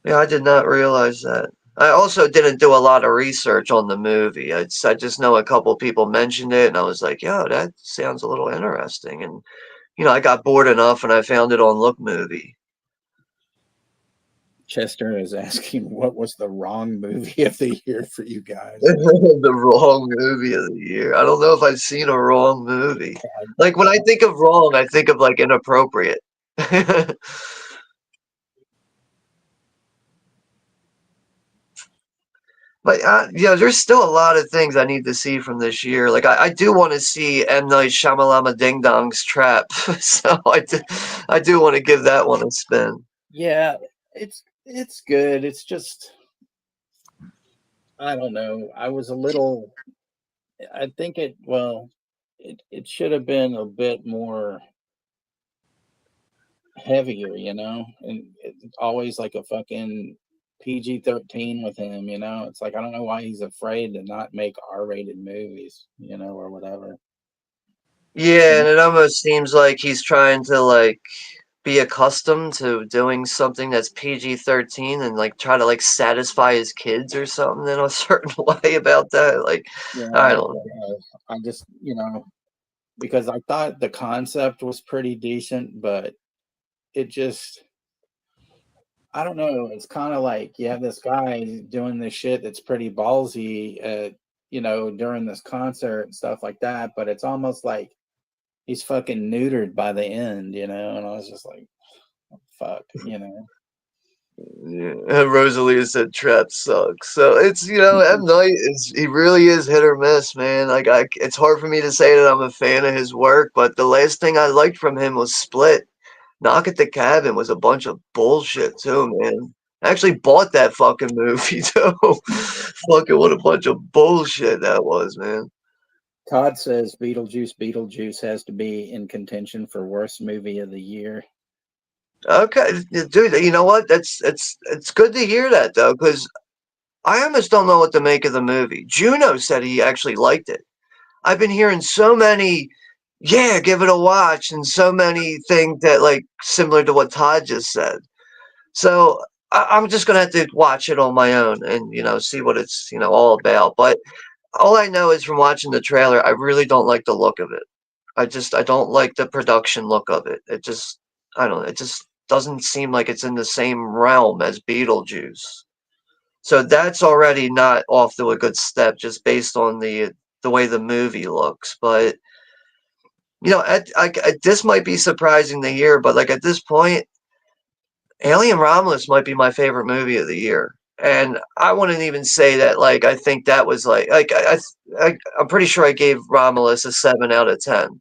Speaker 1: Yeah, I did not realize that. I also didn't do a lot of research on the movie. I just know a couple people mentioned it, and I was like, yo, that sounds a little interesting. And, I got bored enough, and I found it on Look Movie.
Speaker 3: Chester is asking, what was the wrong movie of the year for you guys?
Speaker 1: The wrong movie of the year. I don't know if I've seen a wrong movie. Like, when I think of wrong, I think of, like, inappropriate. But there's still a lot of things I need to see from this year. Like I do want to see M. Night Shyamalan Ding Dong's Trap, so I do want to give that one a spin.
Speaker 3: Yeah, it's good. It's just, I don't know. I was a little. I think it should have been a bit more heavier, and it's always like a fucking PG-13 with him, It's like, I don't know why he's afraid to not make R-rated movies, or whatever.
Speaker 1: Yeah, and it almost seems like he's trying to like be accustomed to doing something that's PG-13 and like try to like satisfy his kids or something in a certain way about that. Like,
Speaker 3: Yeah,
Speaker 1: I don't know.
Speaker 3: I just, because I thought the concept was pretty decent, but it just, I don't know. It's kind of like you have this guy doing this shit that's pretty ballsy, during this concert and stuff like that. But it's almost like he's fucking neutered by the end, And I was just like, oh, fuck,
Speaker 1: Yeah, Rosalia said Trap sucks. So it's M. Night he really is hit or miss, man. Like it's hard for me to say that I'm a fan of his work, but the last thing I liked from him was Split. Knock at the Cabin was a bunch of bullshit too, man. I actually bought that fucking movie too. Fucking what a bunch of bullshit that was, man.
Speaker 3: Todd says Beetlejuice has to be in contention for worst movie of the year.
Speaker 1: Okay, dude. You know what? It's good to hear that though, because I almost don't know what to make of the movie. Juno said he actually liked it. I've been hearing so many, yeah, give it a watch, and so many things that like similar to what Todd just said. So I'm just gonna have to watch it on my own and see what it's all about. But all I know is from watching the trailer, I really don't like the look of it. I don't like the production look of it. I don't know, it just doesn't seem like it's in the same realm as Beetlejuice. So that's already not off to a good step just based on the way the movie looks. But this might be surprising to hear, but like at this point, Alien Romulus might be my favorite movie of the year. And I wouldn't even say that. Like I think that was I'm pretty sure I gave Romulus a 7 out of 10.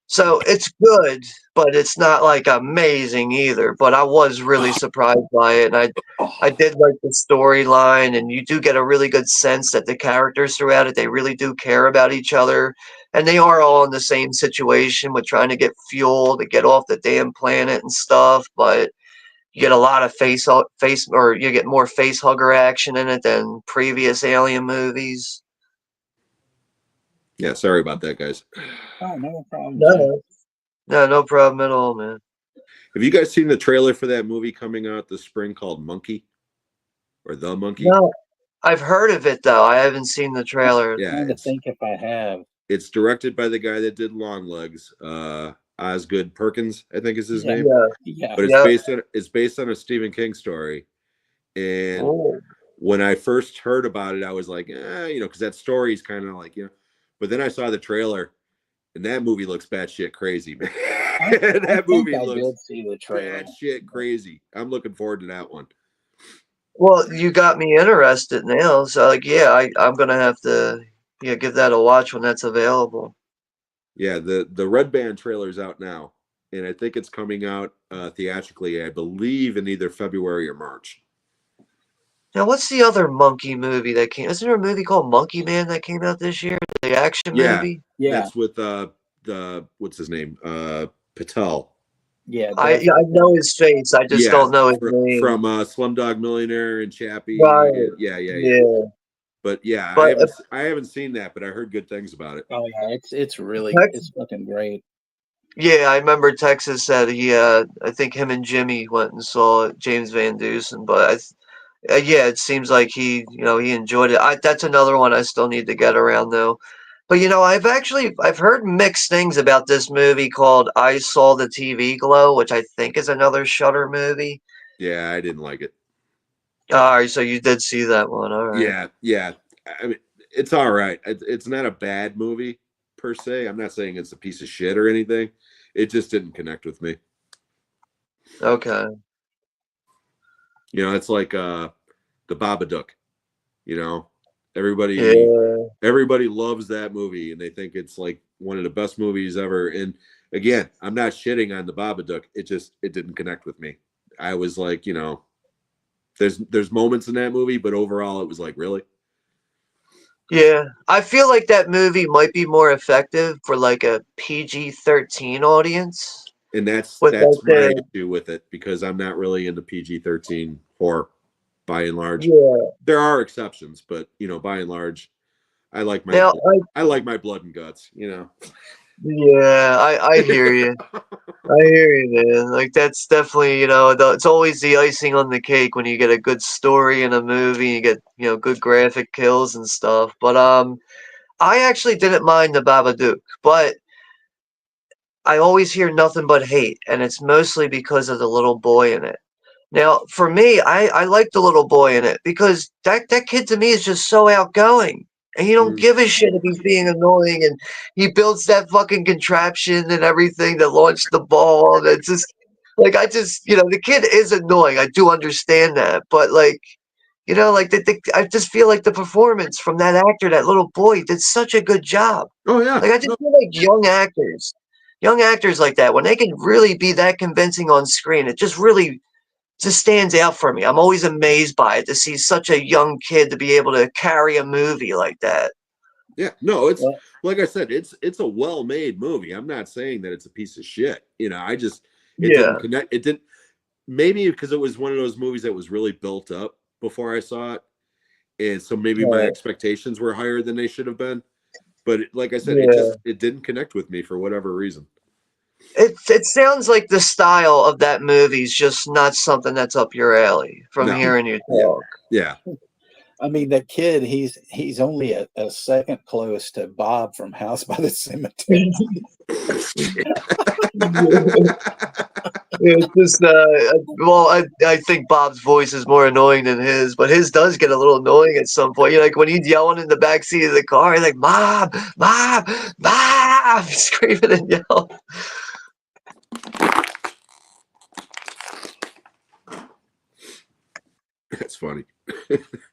Speaker 1: So it's good, but it's not like amazing either. But I was really surprised by it, and I did like the storyline, and you do get a really good sense that the characters throughout it, they really do care about each other, and they are all in the same situation with trying to get fuel to get off the damn planet and stuff. But you get a lot of or you get more face hugger action in it than previous Alien movies.
Speaker 2: Yeah, sorry about that, guys.
Speaker 3: Oh, no problem.
Speaker 1: No, no problem at all, man.
Speaker 2: Have you guys seen the trailer for that movie coming out this spring called Monkey or The Monkey?
Speaker 1: No, I've heard of it though. I haven't seen the trailer.
Speaker 2: Yeah,
Speaker 3: trying to think if I have.
Speaker 2: It's directed by the guy that did Long Legs, Osgood Perkins, I think is his
Speaker 3: Yeah.
Speaker 2: name.
Speaker 3: Yeah.
Speaker 2: But it's based on a Stephen King story. And
Speaker 1: Oh.
Speaker 2: when I first heard about it, I was like, because that story is kind of like, But then I saw the trailer, and that movie looks batshit crazy, man. That movie looks
Speaker 3: did see the trailer.
Speaker 2: batshit crazy. I'm looking forward to that one.
Speaker 1: Well, you got me interested now. So, like, yeah, I'm gonna have to give that a watch when that's available.
Speaker 2: Yeah, the Red Band trailer is out now, and I think it's coming out theatrically, I believe, in either February or March.
Speaker 1: Now, what's the other monkey movie that came? Isn't there a movie called Monkey Man that came out this year? The action movie?
Speaker 3: Yeah.
Speaker 2: That's with what's his name? Patel.
Speaker 3: Yeah.
Speaker 1: I know his face. I just don't know his name.
Speaker 2: From Slumdog Millionaire and Chappie.
Speaker 1: Right.
Speaker 2: Yeah. But yeah,
Speaker 1: But,
Speaker 2: I haven't seen that, but I heard good things about it.
Speaker 3: Oh yeah, it's really it's fucking great.
Speaker 1: Yeah, I remember Texas said I think him and Jimmy went and saw James Van Dusen, but yeah, it seems like he enjoyed it. That's another one I still need to get around though. But I've heard mixed things about this movie called I Saw the TV Glow, which I think is another Shudder movie.
Speaker 2: Yeah, I didn't like it.
Speaker 1: All right, so you did see that one. All right.
Speaker 2: Yeah. I mean, it's all right. It's not a bad movie per se. I'm not saying it's a piece of shit or anything. It just didn't connect with me.
Speaker 1: Okay.
Speaker 2: It's like the Babadook. Everybody loves that movie, and they think it's like one of the best movies ever. And again, I'm not shitting on the Babadook. It didn't connect with me. I was like, there's moments in that movie, but overall, it was like, really.
Speaker 1: Yeah, I feel like that movie might be more effective for like a PG-13 audience.
Speaker 2: And that's
Speaker 1: With
Speaker 2: my issue with it, because I'm not really into PG-13 horror by and large.
Speaker 1: Yeah.
Speaker 2: There are exceptions, but by and large, I like my blood and guts, Yeah,
Speaker 1: I hear you. I hear you, man. Like that's definitely, it's always the icing on the cake when you get a good story in a movie, you get, good graphic kills and stuff. But I actually didn't mind the Babadook, but I always hear nothing but hate, and it's mostly because of the little boy in it. Now, for me, I like the little boy in it because that kid to me is just so outgoing. And he don't give a shit if he's being annoying, and he builds that fucking contraption and everything to launch the ball. And it's just like the kid is annoying. I do understand that, but like, I just feel like the performance from that actor, that little boy, did such a good job.
Speaker 2: Oh yeah.
Speaker 1: Like I just feel like young actors like that, when they can really be that convincing on screen, it just stands out for me. I'm always amazed by it to see such a young kid to be able to carry a movie like that.
Speaker 2: Yeah, no, it's like I said, it's a well-made movie. I'm not saying that it's a piece of shit. Didn't connect. It didn't. maybe because it was one of those movies that was really built up before I saw it, and so maybe my expectations were higher than they should have been. But like I said, it didn't connect with me for whatever reason.
Speaker 1: It sounds like the style of that movie is just not something that's up your alley from hearing you talk.
Speaker 2: Yeah.
Speaker 3: I mean, that kid, he's only a second close to Bob from House by the Cemetery.
Speaker 1: It's just, well, I think Bob's voice is more annoying than his, but his does get a little annoying at some point. You're like, when he's yelling in the backseat of the car, he's like, Bob, Bob, Bob, screaming and yelling.
Speaker 2: That's funny.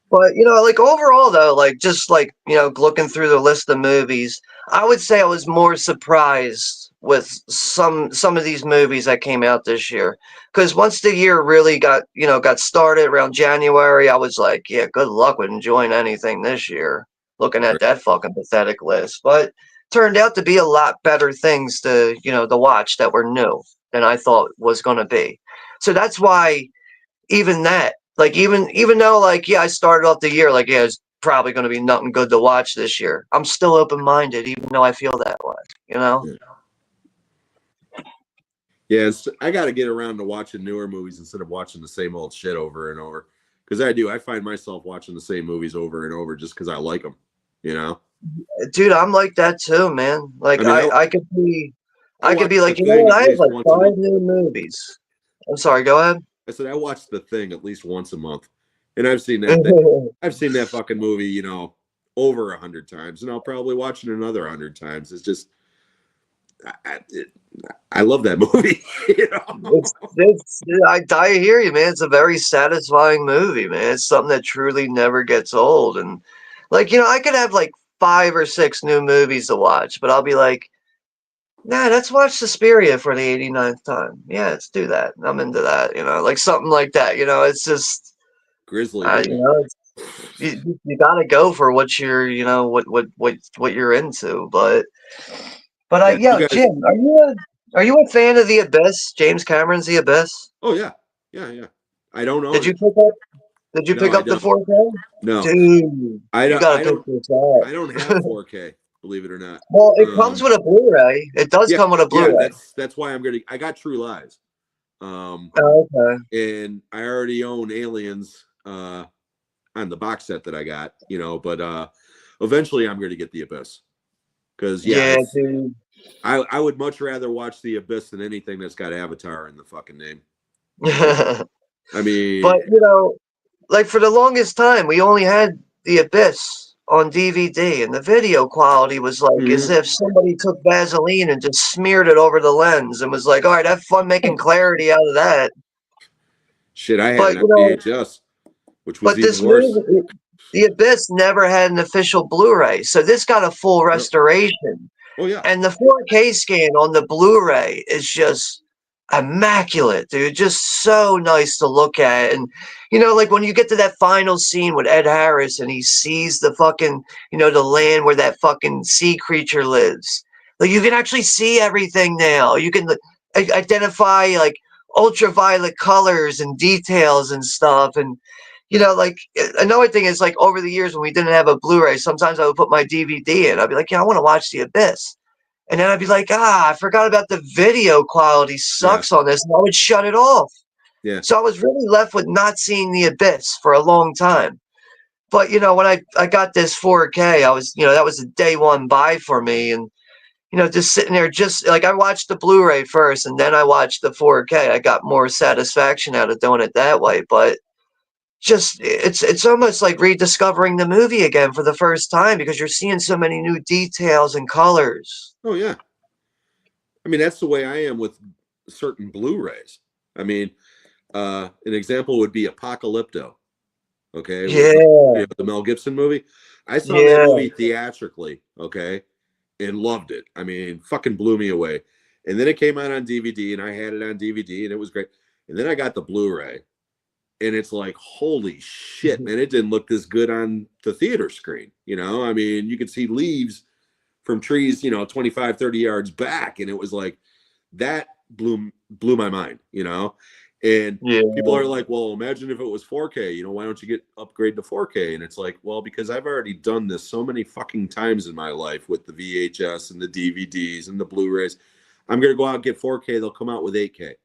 Speaker 1: But, like overall though, like just like, looking through the list of movies, I would say I was more surprised with some of these movies that came out this year. Because once the year really got started around January, I was like, yeah, good luck with enjoying anything this year, looking at that fucking pathetic list. But turned out to be a lot better things to watch that were new than I thought was going to be. So that's why even that, like, even though, like, yeah, I started off the year like, yeah, it's probably going to be nothing good to watch this year, I'm still open-minded, even though I feel that way,
Speaker 2: Yeah, I got to get around to watching newer movies instead of watching the same old shit over and over. Because I find myself watching the same movies over and over just because I like them,
Speaker 1: Dude, I'm like that too, man. Like, I could be like, I have like 5 new movies. I'm sorry, go ahead.
Speaker 2: I said I watch The Thing at least once a month, and I've seen that. I've seen that fucking movie, over 100 times, and I'll probably watch it another 100 times. It's just, I love that movie.
Speaker 1: I hear you, man. It's a very satisfying movie, man. It's something that truly never gets old, and like I could have like 5 or 6 new movies to watch, but I'll be like, nah, let's watch Suspiria for the 89th time. Yeah, let's do that. I'm into that, like something like that. It's just
Speaker 2: Grizzly.
Speaker 1: You gotta go for what you're, what you're into. But Jim, are you a fan of The Abyss? James Cameron's The Abyss?
Speaker 2: Oh yeah. I don't know.
Speaker 1: Did you pick up the 4K?
Speaker 2: No,
Speaker 1: dude.
Speaker 2: I don't have 4K. Believe it or not.
Speaker 1: Well, it comes with a Blu-ray. It does come with a Blu-ray.
Speaker 2: Yeah, that's why I got True Lies.
Speaker 1: Okay.
Speaker 2: And I already own Aliens on the box set that I got, but eventually I'm going to get The Abyss. Because
Speaker 1: dude.
Speaker 2: I would much rather watch The Abyss than anything that's got Avatar in the fucking name. I mean,
Speaker 1: but like for the longest time, we only had The Abyss on DVD, and the video quality was like as if somebody took Vaseline and just smeared it over the lens and was like, all right, have fun making clarity out of that.
Speaker 2: Shit, I had it on VHS, which was even worse.
Speaker 1: Movie, The Abyss never had an official Blu-ray, so this got a full restoration.
Speaker 2: Oh yeah.
Speaker 1: And the 4K scan on the Blu-ray is just immaculate, dude. Just so nice to look at. And like when you get to that final scene with Ed Harris and he sees the fucking the land where that fucking sea creature lives, like you can actually see everything now. You can identify like ultraviolet colors and details and stuff. And like another thing is, like, over the years when we didn't have a Blu-ray, sometimes I would put my DVD in. I'd be like, I want to watch The Abyss. And then I'd be like, I forgot about the video quality sucks on this. And I would shut it off.
Speaker 2: Yeah.
Speaker 1: So I was really left with not seeing The Abyss for a long time. But, when I got this 4K, I was, that was a day one buy for me. And, just sitting there, just like I watched the Blu-ray first and then I watched the 4K. I got more satisfaction out of doing it that way. But just it's almost like rediscovering the movie again for the first time because you're seeing so many new details and colors.
Speaker 2: Oh yeah. I mean, that's the way I am with certain Blu-rays. I mean, an example would be Apocalypto. Okay.
Speaker 1: Yeah.
Speaker 2: The Mel Gibson movie. I saw that movie theatrically. Okay. And loved it. I mean, fucking blew me away. And then it came out on DVD and I had it on DVD and it was great. And then I got the Blu-ray. And it's like, holy shit, man, it didn't look this good on the theater screen. I mean, you could see leaves from trees, 25, 30 yards back. And it was like, that blew my mind, And
Speaker 1: Yeah.
Speaker 2: people are like, well, imagine if it was 4K, you know, why don't you upgrade to 4K? And it's like, well, because I've already done this so many fucking times in my life with the VHS and the DVDs and the Blu-rays. I'm going to go out and get 4K. They'll come out with 8K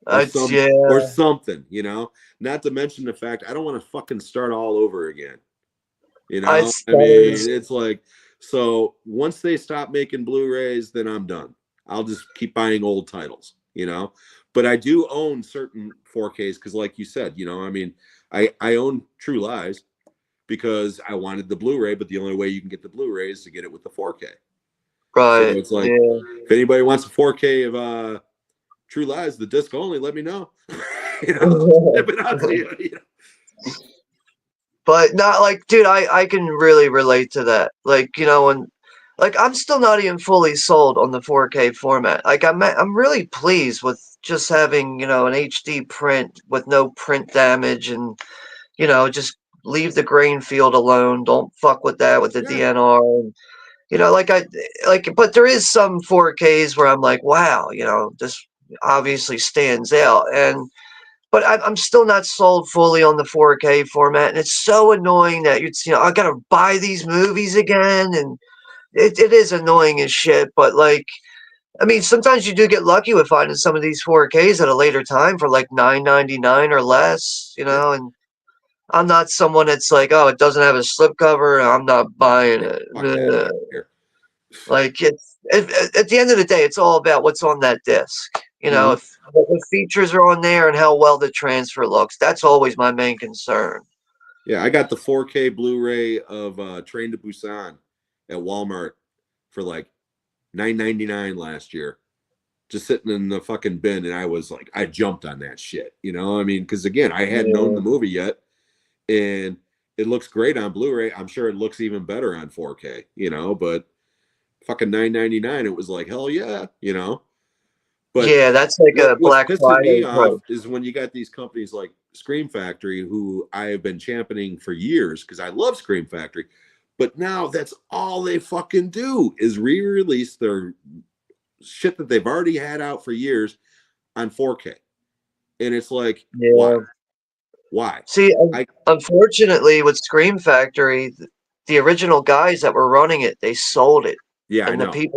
Speaker 1: Yeah.
Speaker 2: or something, you know, not to mention the fact I don't want to fucking start all over again. You know, I mean, it's like, so once they stop making Blu-rays, then I'm done. I'll just keep buying old titles, you know. But I do own certain 4Ks because, like you said, you know, I mean, I own True Lies because I wanted the Blu-ray, but the only way you can get the Blu-ray is to get it with the 4K.
Speaker 1: Right.
Speaker 2: So it's like, if anybody wants a 4K of True Lies, the disc only, let me know. You know, ship it out to you. You know?
Speaker 1: But not like, dude, I can really relate to that. Like, you know, and like I'm still not even fully sold on the 4K format. Like I'm really pleased with just having, you know, an HD print with no print damage and, you know, just leave the grain field alone. Don't fuck with that with the DNR. And, you know, but there is some 4Ks where I'm like, wow, you know, this obviously stands out. But I'm still not sold fully on the 4K format, and it's so annoying that you know, I gotta buy these movies again, and it is annoying as shit. But like, I mean, sometimes you do get lucky with finding some of these 4Ks at a later time for like $9.99 or less, you know. And I'm not someone that's like, oh, it doesn't have a slipcover, I'm not buying it. Like at the end of the day, it's all about what's on that disc. You know, if what features are on there and how well the transfer looks. That's always my main concern.
Speaker 2: Yeah, I got the 4K Blu-ray of Train to Busan at Walmart for like $9.99 last year, just sitting in the fucking bin, and I was like, I jumped on that shit. You know, I mean, because again, I hadn't owned the movie yet, and it looks great on Blu-ray. I'm sure it looks even better on 4K. You know, but fucking $9.99, it was like hell yeah. You know. But
Speaker 1: yeah, that's like a
Speaker 2: what's
Speaker 1: Black
Speaker 2: pissing
Speaker 1: Friday
Speaker 2: me off is when you got these companies like Scream Factory, who I have been championing for years because I love Scream Factory, but now that's all they fucking do is re-release their shit that they've already had out for years on 4K, and it's like, why?
Speaker 1: See, unfortunately, with Scream Factory, the original guys that were running it, they sold it.
Speaker 2: Yeah,
Speaker 1: and
Speaker 2: I
Speaker 1: the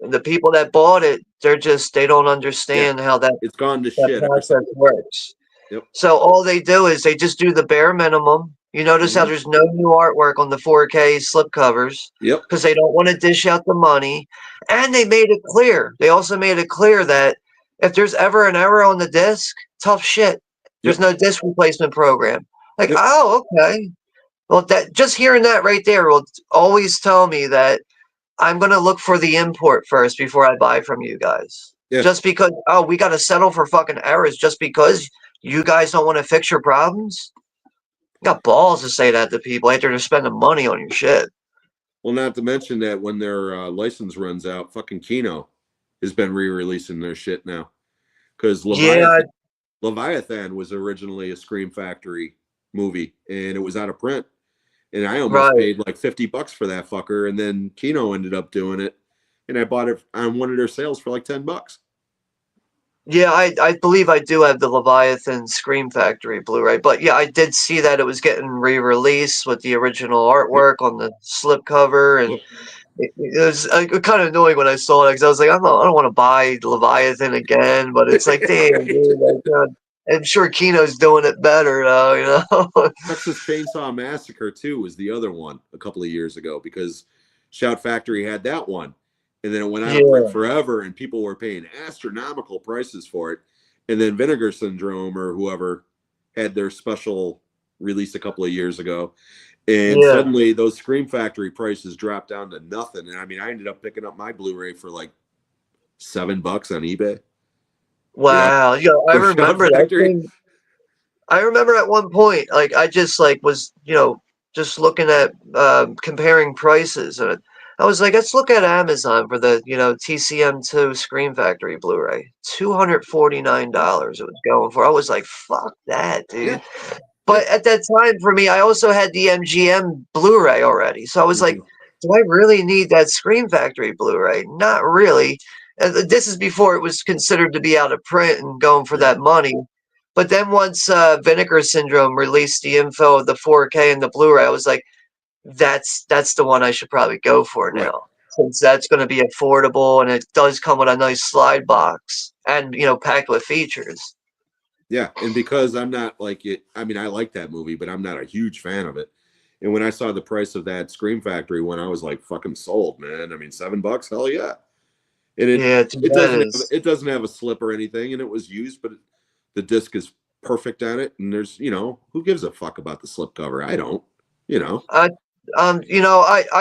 Speaker 2: know.
Speaker 1: people that bought it, they don't understand how
Speaker 2: it's gone to
Speaker 1: that
Speaker 2: shit.
Speaker 1: process works.
Speaker 2: Yep.
Speaker 1: So all they do is they just do the bare minimum. You notice how there's no new artwork on the 4K slipcovers.
Speaker 2: Yep.
Speaker 1: Because they don't want to dish out the money. And they made it clear. They also made it clear that if there's ever an error on the disc, tough shit. There's no disc replacement program. Like, oh, okay. Well, that just hearing that right there will always tell me that I'm going to look for the import first before I buy from you guys.
Speaker 2: Yeah.
Speaker 1: Just because, oh, we got to settle for fucking errors just because you guys don't want to fix your problems? You got balls to say that to people after they're spending money on your shit.
Speaker 2: Well, not to mention that when their license runs out, fucking Kino has been re-releasing their shit now. Because Leviathan was originally a Scream Factory movie, and it was out of print. And I almost paid like $50 for that fucker, and then Kino ended up doing it, and I bought it on one of their sales for like $10.
Speaker 1: Yeah, I believe I do have the Leviathan Scream Factory Blu-ray, but yeah, I did see that it was getting re-released with the original artwork on the slipcover, and it was kind of annoying when I saw it because I was like, I don't want to buy Leviathan again, but it's like, damn, dude, like, I'm sure Kino's doing it better though, you know.
Speaker 2: Texas Chainsaw Massacre 2 was the other one a couple of years ago because Shout Factory had that one. And then it went out of print forever, and people were paying astronomical prices for it. And then Vinegar Syndrome or whoever had their special release a couple of years ago. And suddenly those Scream Factory prices dropped down to nothing. And I mean, I ended up picking up my Blu-ray for like $7 on eBay.
Speaker 1: Wow. You know, I remember that thing. I remember at one point, like I just like was, you know, just looking at comparing prices, and I was like, let's look at Amazon for the, you know, TCM2 Scream Factory Blu-ray. $249 it was going for. I was like, fuck that, dude. But at that time, for me, I also had the MGM Blu-ray already, so I was like, do I really need that Scream Factory Blu-ray? Not really. This is before it was considered to be out of print and going for that money. But then once Vinegar Syndrome released the info of the 4K and the Blu-ray, I was like, that's the one I should probably go for now.
Speaker 2: Right.
Speaker 1: Since that's going to be affordable and it does come with a nice slide box and, packed with features.
Speaker 2: Yeah, and because I'm not like it, I mean, I like that movie, but I'm not a huge fan of it. And when I saw the price of that Scream Factory one, I was like, fucking sold, man. I mean, $7, hell yeah. And
Speaker 1: Yeah,
Speaker 2: it doesn't have a slip or anything, and it was used, but the disc is perfect on it. And there's, who gives a fuck about the slip cover? I don't,
Speaker 1: I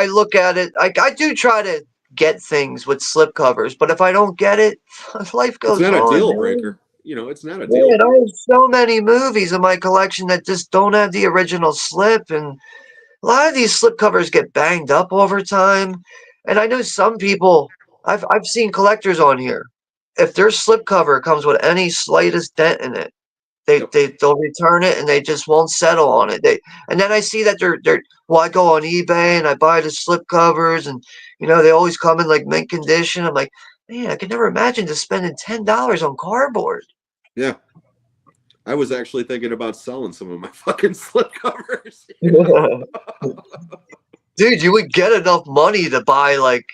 Speaker 1: look at it. I do try to get things with slip covers, but if I don't get it, life goes on.
Speaker 2: It's not a deal
Speaker 1: man.
Speaker 2: breaker. It's not a deal.
Speaker 1: Yeah, I have so many movies in my collection that just don't have the original slip, and a lot of these slip covers get banged up over time. And I know some people. I've seen collectors on here. If their slip cover comes with any slightest dent in it, they'll return it and they just won't settle on it. And then I see that they're I go on eBay and I buy the slip covers and they always come in like mint condition. I'm like, man, I could never imagine just spending $10 on cardboard.
Speaker 2: Yeah. I was actually thinking about selling some of my fucking slip covers.
Speaker 1: Dude, you would get enough money to buy like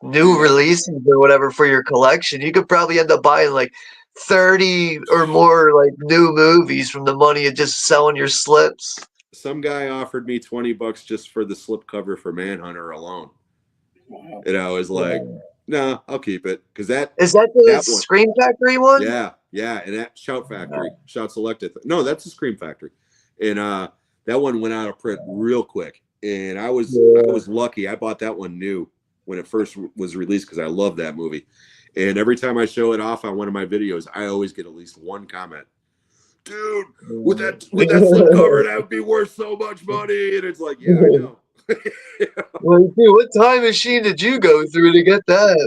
Speaker 1: new releases or whatever for your collection. You could probably end up buying like 30 or more like new movies from the money of just selling your slips.
Speaker 2: Some guy offered me $20 just for the slip cover for Manhunter alone. Wow. And I was like, no, I'll keep it. Because
Speaker 1: is that the Scream Factory one?
Speaker 2: Yeah. And that Shout Factory, Shout Selected. No, that's the Scream Factory. And that one went out of print real quick. And I was lucky. I bought that one new when it first was released because I love that movie. And every time I show it off on one of my videos, I always get at least one comment. Dude, with that slip cover, that would be worth so much money. And it's like, yeah, I know.
Speaker 1: Well, dude, what time machine did you go through to get that?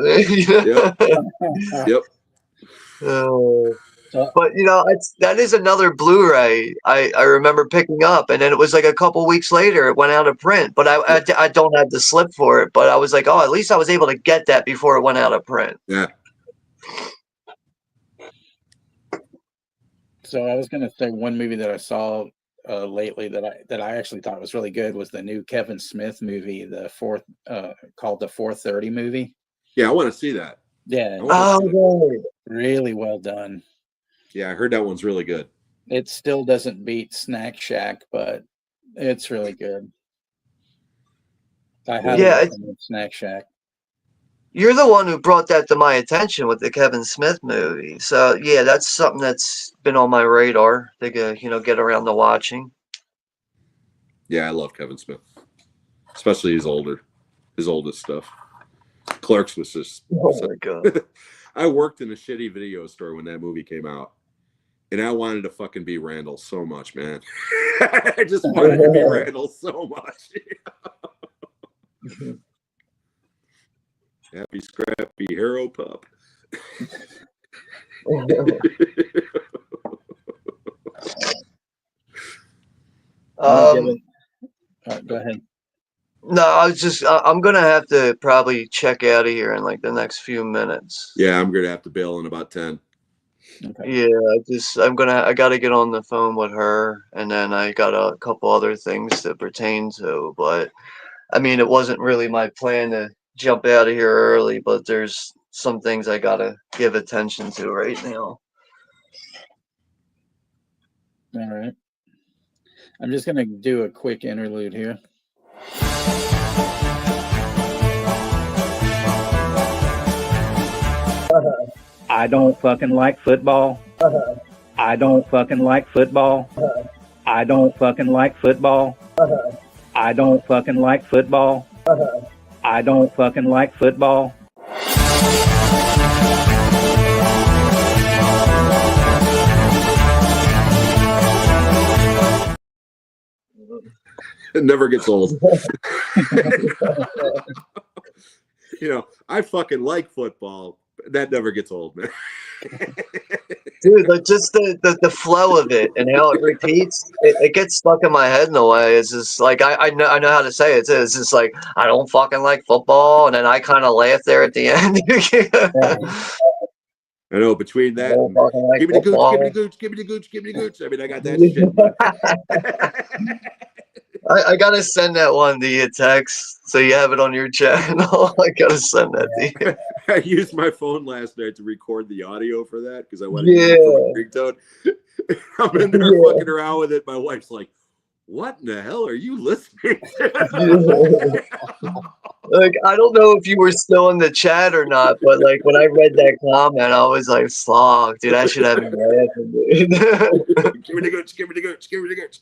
Speaker 2: Yep.
Speaker 1: But that is another Blu-ray I remember picking up, and then it was like a couple weeks later it went out of print. But I don't have the slip for it. But I was like, oh, at least I was able to get that before it went out of print.
Speaker 2: Yeah.
Speaker 3: So I was going to say one movie that I saw lately that I actually thought was really good was the new Kevin Smith movie, called the 4:30 movie.
Speaker 2: Yeah, I want to see that.
Speaker 3: Yeah. Really well done.
Speaker 2: Yeah, I heard that one's really good.
Speaker 3: It still doesn't beat Snack Shack, but it's really good. I highly recommend Snack Shack.
Speaker 1: You're the one who brought that to my attention with the Kevin Smith movie. So yeah, that's something that's been on my radar to get around to watching.
Speaker 2: Yeah, I love Kevin Smith, especially his oldest stuff. Clerks was just.
Speaker 1: Oh my god!
Speaker 2: I worked in a shitty video store when that movie came out, and I wanted to fucking be Randall so much, man. I just wanted to be Randall so much. Happy scrappy hero pup.
Speaker 3: Go ahead.
Speaker 1: No, I'm gonna have to probably check out of here in like the next few minutes.
Speaker 2: Yeah, I'm gonna have to bail in about 10.
Speaker 1: Okay. Yeah, I gotta get on the phone with her, and then I got a couple other things to pertain to. But I mean, it wasn't really my plan to jump out of here early, but there's some things I gotta give attention to right now.
Speaker 3: All right. I'm just gonna do a quick interlude here. I don't fucking like football. I don't fucking like football. I don't fucking like football. I don't fucking like football. I don't fucking like football.
Speaker 2: It never gets old. I fucking like football. That never gets old, man.
Speaker 1: Dude, like just the flow of it and how it repeats, it gets stuck in my head in a way. It's just like I know how to say it too. It's just like I don't fucking like football, and then I kind of laugh there at the end.
Speaker 2: I know between
Speaker 1: I
Speaker 2: that
Speaker 1: don't
Speaker 2: and
Speaker 1: fucking like
Speaker 2: give me the gooch, give me the
Speaker 1: football.
Speaker 2: gooch, give me the gooch, give me the gooch. I mean, I got that shit in my
Speaker 1: I gotta send that one to you text so you have it on your channel. I gotta send that to you.
Speaker 2: I used my phone last night to record the audio for that because I want to use
Speaker 1: Yeah,
Speaker 2: it for my ringtone. I'm in there
Speaker 1: yeah,
Speaker 2: fucking around with it. My wife's like, "What in the hell are you listening
Speaker 1: yeah.
Speaker 2: to?"
Speaker 1: Like I don't know if you were still in the chat or not, but like when I read that comment, I was like, "Fuck, dude, I should have been laughing, dude."
Speaker 2: Give me the gooch, give me the gooch, give me the gooch.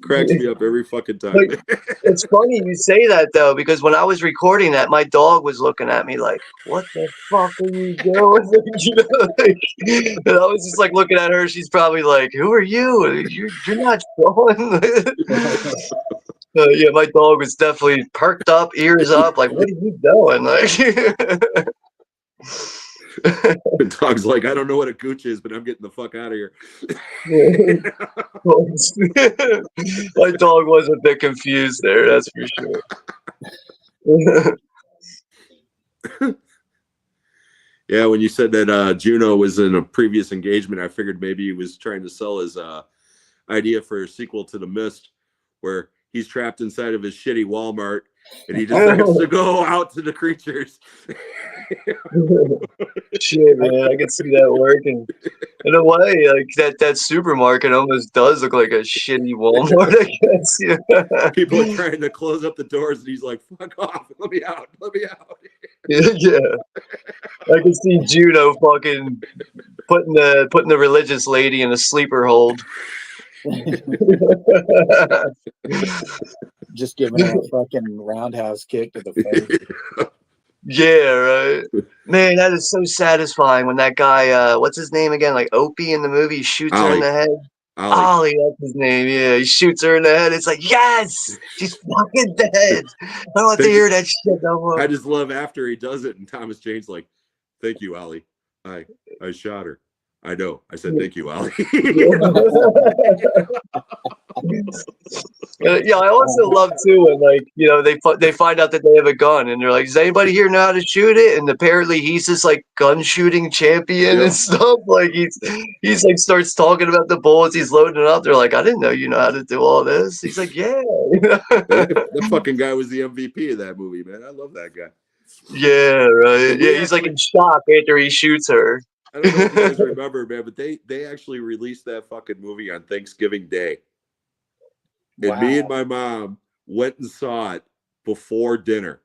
Speaker 2: Cracks me up every fucking time.
Speaker 1: Like, it's funny you say that though, because when I was recording that, my dog was looking at me like, "What the fuck are you doing?" You know, like, and I was just like looking at her. She's probably like, "Who are you? You're not showing." Yeah, my dog was definitely perked up, ears up, like, "What are you doing?" Like,
Speaker 2: The dog's like, I don't know what a gooch is, but I'm getting the fuck out of here.
Speaker 1: my dog was a bit confused there, that's for sure.
Speaker 2: Yeah, when you said that Juno was in a previous engagement, I figured maybe he was trying to sell his idea for a sequel to The Mist, where he's trapped inside of his shitty Walmart and he decides to go out to the creatures.
Speaker 1: Shit, man, I can see that working. In a way, like that supermarket almost does look like a shitty Walmart, I guess. Yeah.
Speaker 2: People are trying to close up the doors and he's like, fuck off, let me out, let me out.
Speaker 1: Yeah. I can see Juno fucking putting the religious lady in a sleeper hold.
Speaker 3: Just giving her a fucking roundhouse kick to the face.
Speaker 1: Yeah, right. Man, that is so satisfying when that guy, what's his name again? Like Opie in the movie shoots her in
Speaker 2: Ollie.
Speaker 1: the head.
Speaker 2: Ollie.
Speaker 1: Ollie, that's his name. Yeah, he shoots her in the head. It's like, yes, she's fucking dead. I don't have to hear that shit no more.
Speaker 2: I just love after he does it and Thomas Jane's like, thank you, Ollie. I shot her. I know. I said thank you, Ollie.
Speaker 1: Yeah, I also love too when like they find out that they have a gun and they're like, "Does anybody here know how to shoot it?" And apparently he's this like gun shooting champion and stuff. Like he's like starts talking about the bullets he's loading up. They're like, "I didn't know you know how to do all this." He's like, "Yeah."
Speaker 2: That fucking guy was the MVP of that movie, man. I love that guy.
Speaker 1: Yeah, right. Yeah, he's like in shock after he shoots her.
Speaker 2: I don't know if you guys remember, man, but they actually released that fucking movie on Thanksgiving Day. And me and my mom went and saw it before dinner.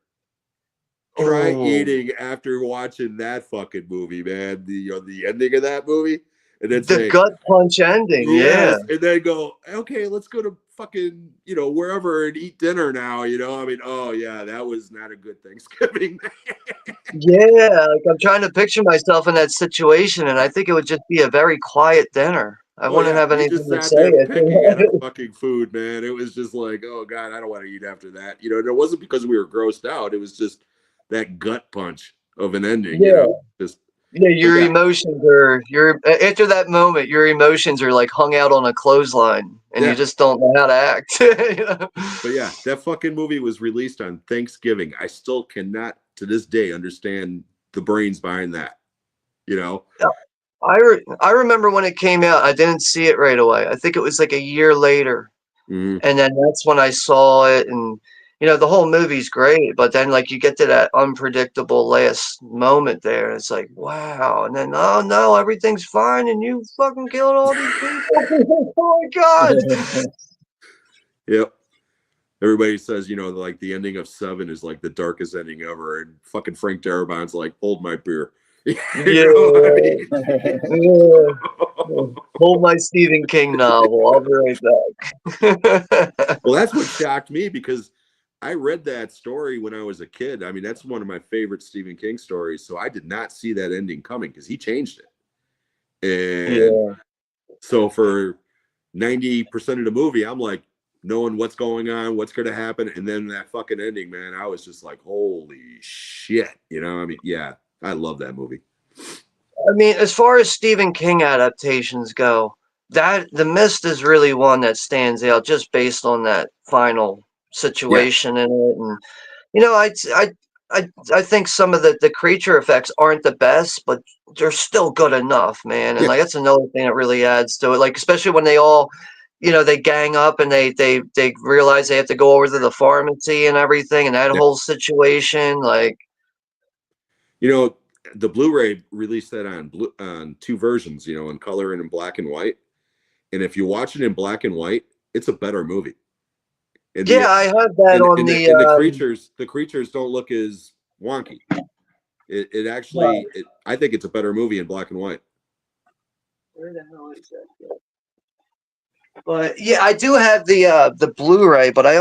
Speaker 2: Try eating after watching that fucking movie, man. The ending of that movie, and then
Speaker 1: the gut punch ending,
Speaker 2: yes, and then go, okay, let's go to fucking wherever and eat dinner now. I mean, oh yeah, that was not a good Thanksgiving.
Speaker 1: Yeah, like I'm trying to picture myself in that situation, and I think it would just be a very quiet dinner. I wouldn't have
Speaker 2: We
Speaker 1: anything
Speaker 2: just
Speaker 1: to
Speaker 2: sat
Speaker 1: say.
Speaker 2: there picking at our fucking food, man. It was just like, oh god, I don't want to eat after that. And it wasn't because we were grossed out. It was just that gut punch of an ending.
Speaker 1: Yeah.
Speaker 2: Just
Speaker 1: Your emotions are after that moment. Your emotions are like hung out on a clothesline, and you just don't know how to act.
Speaker 2: But yeah, that fucking movie was released on Thanksgiving. I still cannot to this day understand the brains behind that.
Speaker 1: Yeah. I remember when it came out. I didn't see it right away. I think it was like a year later, and then that's when I saw it. And the whole movie's great, but then like you get to that unpredictable last moment there, and it's like, wow. And then oh no, everything's fine, and you fucking killed all these people. Oh my god.
Speaker 2: Yep. Everybody says, like the ending of Seven is like the darkest ending ever, and fucking Frank Darabont's like, hold my beer.
Speaker 1: Yeah. Hold my Stephen King novel. I'll be right back.
Speaker 2: Well, that's what shocked me because I read that story when I was a kid. I mean, that's one of my favorite Stephen King stories. So I did not see that ending coming because he changed it. And so for 90% of the movie, I'm like, knowing what's going on, what's going to happen. And then that fucking ending, man, I was just like, holy shit. I mean, yeah, I love that movie.
Speaker 1: I mean, as far as Stephen King adaptations go, that The Mist is really one that stands out just based on that final
Speaker 2: Yeah,
Speaker 1: situation in it. And you know, I think some of the creature effects aren't the best, but they're still good enough, man. And
Speaker 2: yeah,
Speaker 1: like that's another thing that really adds to it. Like especially when they all, they gang up and they realize they have to go over to the pharmacy and everything, and that
Speaker 2: yeah.
Speaker 1: whole situation. Like,
Speaker 2: You know, the Blu-ray released that on two versions. In color and in black and white. And if you watch it in black and white, it's a better movie. And
Speaker 1: yeah,
Speaker 2: the
Speaker 1: I heard that
Speaker 2: and
Speaker 1: on
Speaker 2: and the,
Speaker 1: the
Speaker 2: and the creatures don't look as wonky. It actually, I think it's a better movie in black and white.
Speaker 1: where the hell is that? But yeah, I do have the Blu-ray, but I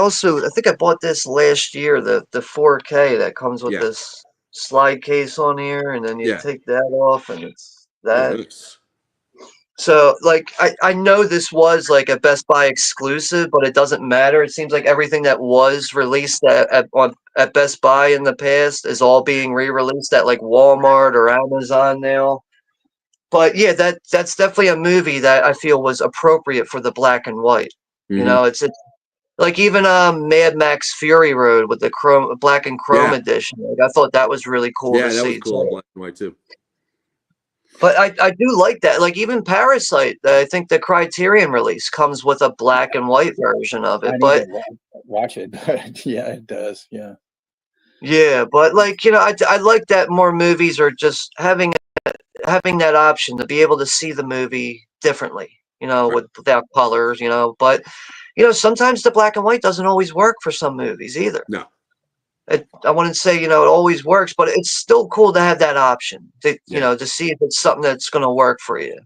Speaker 1: think I bought this last year, the 4K that comes with
Speaker 2: Yeah,
Speaker 1: this slide case on here, and then you
Speaker 2: yeah.
Speaker 1: take that off, and it's
Speaker 2: Oh,
Speaker 1: that.
Speaker 2: nice.
Speaker 1: So like I know this was like a Best Buy exclusive, but it doesn't matter. It seems like everything that was released at Best Buy in the past is all being re-released at like Walmart or Amazon now. But yeah, that's definitely a movie that I feel was appropriate for the black and white.
Speaker 2: Hmm.
Speaker 1: It's like even Mad Max Fury Road with the chrome black and chrome
Speaker 2: Yeah,
Speaker 1: edition. Like I thought that was really cool to
Speaker 2: yeah. That was
Speaker 1: see
Speaker 2: cool in
Speaker 1: too.
Speaker 2: black and white too.
Speaker 1: But I do like that. Like even Parasite, I think the Criterion release comes with a black and white version of it.
Speaker 3: I need
Speaker 1: But
Speaker 3: to watch it, but yeah, it does. Yeah.
Speaker 1: yeah, but like I like that more movies are just having that option to be able to see the movie differently.
Speaker 2: Right.
Speaker 1: Without colors. But sometimes the black and white doesn't always work for some movies either.
Speaker 2: No.
Speaker 1: I wouldn't say it always works, but it's still cool to have that option to
Speaker 2: Yeah.
Speaker 1: to see if it's something that's going to work for you.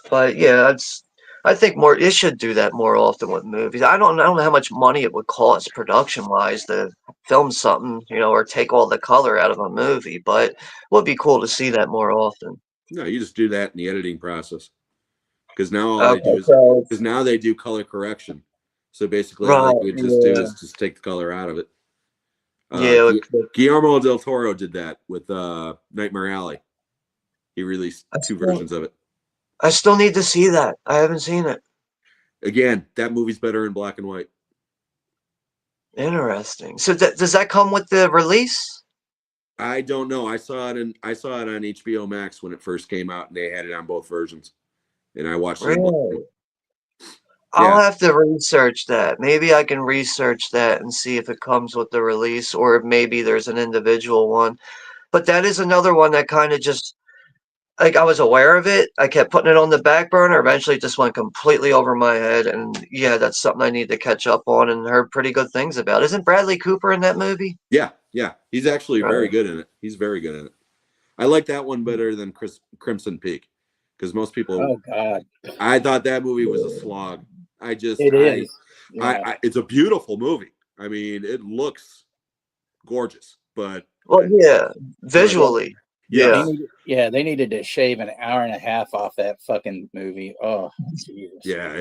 Speaker 1: But yeah, I think more it should do that more often with movies. I don't know how much money it would cost production wise to film something, or take all the color out of a movie, but it would be cool to see that more often.
Speaker 2: No, you just do that in the editing process. Because now all they do
Speaker 1: Okay,
Speaker 2: is
Speaker 1: so
Speaker 2: because now they do color correction. So basically, all
Speaker 1: right,
Speaker 2: you would just do
Speaker 1: yeah,
Speaker 2: is just take the color out of it. Uh,
Speaker 1: yeah.
Speaker 2: Guillermo del Toro did that with Nightmare Alley. He released
Speaker 1: I
Speaker 2: two
Speaker 1: still,
Speaker 2: versions of it.
Speaker 1: I still need to see that. I haven't seen it.
Speaker 2: Again, that movie's better in black and white.
Speaker 1: Interesting. So does that come with the release?
Speaker 2: I don't know. I saw it on HBO Max when it first came out, and they had it on both versions. And I watched it in black and
Speaker 1: Really?
Speaker 2: white.
Speaker 1: I'll
Speaker 2: Yeah,
Speaker 1: have to research that. Maybe I can research that and see if it comes with the release or if maybe there's an individual one. But that is another one that kind of just like I was aware of it. I kept putting it on the back burner. Eventually, it just went completely over my head. And yeah, that's something I need to catch up on and heard pretty good things about. Isn't Bradley Cooper in that movie?
Speaker 2: yeah, yeah. He's actually very
Speaker 1: Right.
Speaker 2: good in it. He's very good in it. I like that one better than Crimson Peak because most people.
Speaker 3: Oh God,
Speaker 2: I thought that movie was a slog. I just
Speaker 3: it is. Yeah.
Speaker 2: it's a beautiful movie. I mean, it looks gorgeous, but
Speaker 1: Well, yeah,
Speaker 2: but
Speaker 3: Well,
Speaker 1: visually,
Speaker 2: yeah,
Speaker 1: yeah.
Speaker 3: they needed to shave an hour and a half off that fucking movie. Oh, Jesus.
Speaker 2: yeah,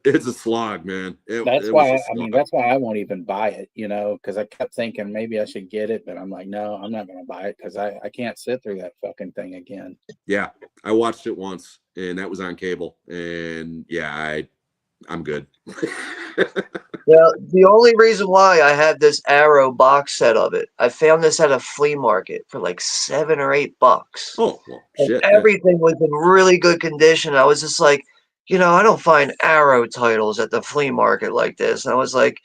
Speaker 2: it's a slog, man. It was a slog.
Speaker 3: That's why I won't even buy it, because I kept thinking maybe I should get it, but I'm like, no, I'm not going to buy it because I can't sit through that fucking thing again.
Speaker 2: Yeah, I watched it once, and that was on cable, and yeah, I'm good.
Speaker 1: Well, the only reason why I have this Arrow box set of it, I found this at a flea market for like $7 or $8.
Speaker 2: Oh well,
Speaker 1: And
Speaker 2: shit. Yeah,
Speaker 1: everything was in really good condition. I was just like, I don't find Arrow titles at the flea market like this. And I was like,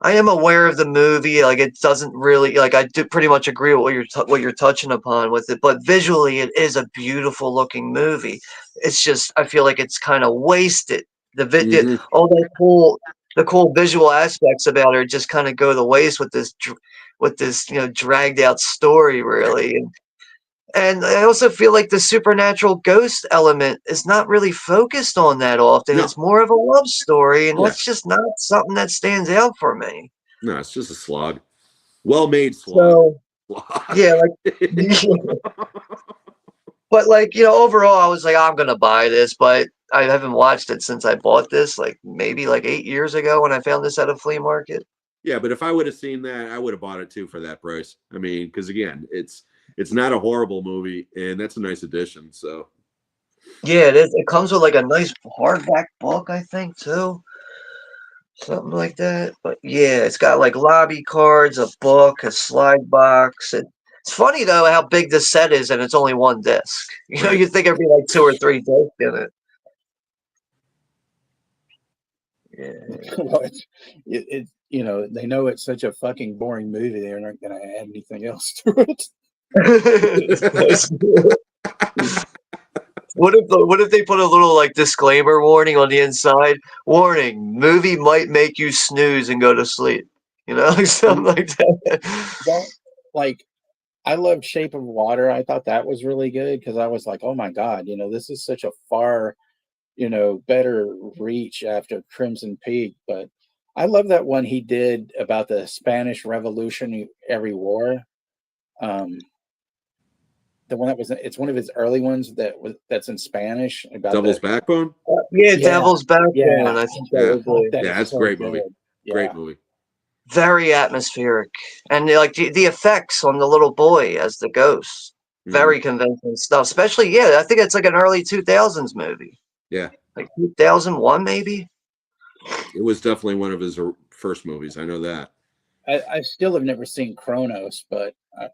Speaker 1: I am aware of the movie. Like, it doesn't really like I do pretty much agree with what you're touching upon with it. But visually, it is a beautiful looking movie. It's just I feel like it's kind of wasted.
Speaker 2: hmm
Speaker 1: All the cool visual aspects about it just kind of go to waste with this dragged out story really. And I also feel like the supernatural ghost element is not really focused on that often.
Speaker 2: No,
Speaker 1: It's more of a love story, and
Speaker 2: yeah,
Speaker 1: that's just not something that stands out for me.
Speaker 2: no, it's just a slog. Well made slog.
Speaker 1: So
Speaker 2: Slog.
Speaker 1: yeah, like but like, overall I was like, I'm gonna buy this, but I haven't watched it since I bought this, like maybe like 8 years ago when I found this at a flea market.
Speaker 2: Yeah, but if I would have seen that, I would have bought it too for that price. I mean, because again, it's not a horrible movie, and that's a nice addition. So
Speaker 1: Yeah, it is. It comes with like a nice hardback book, I think, too. Something like that. But yeah, it's got like lobby cards, a book, a slide box. It's funny though how big the set is, and it's only one disc. You know,
Speaker 2: right.
Speaker 1: you'd think it'd be like 2 or 3 discs in it. Yeah.
Speaker 3: But you know, they know it's such a fucking boring movie. They're not going to add anything else to it.
Speaker 1: What if they put a little like disclaimer warning on the inside? Warning: movie might make you snooze and go to sleep. You know, like something like that.
Speaker 3: That, like, I loved Shape of Water. I thought that was really good because I was like, oh my God, you know, this is such a far, you know, better reach after Crimson Peak. But I love that one he did about the Spanish Revolutionary War. The one that was, it's one of his early ones that's in Spanish about
Speaker 2: Devil's Backbone.
Speaker 1: Yeah,
Speaker 3: Yeah,
Speaker 1: Devil's Backbone.
Speaker 3: yeah.
Speaker 1: I think
Speaker 2: Yeah.
Speaker 1: that was
Speaker 3: Fuck,
Speaker 1: a
Speaker 3: that
Speaker 2: Yeah,
Speaker 3: is
Speaker 2: that's a
Speaker 3: so
Speaker 2: great movie.
Speaker 3: good. Yeah.
Speaker 2: Great movie.
Speaker 1: very atmospheric, and like the effects on the little boy as the ghost, very convincing stuff. Especially, yeah, I think it's like an early 2000s movie,
Speaker 2: Yeah,
Speaker 1: like 2001 maybe.
Speaker 2: it was definitely one of his first movies. I know that.
Speaker 3: I still have never seen Kronos, but I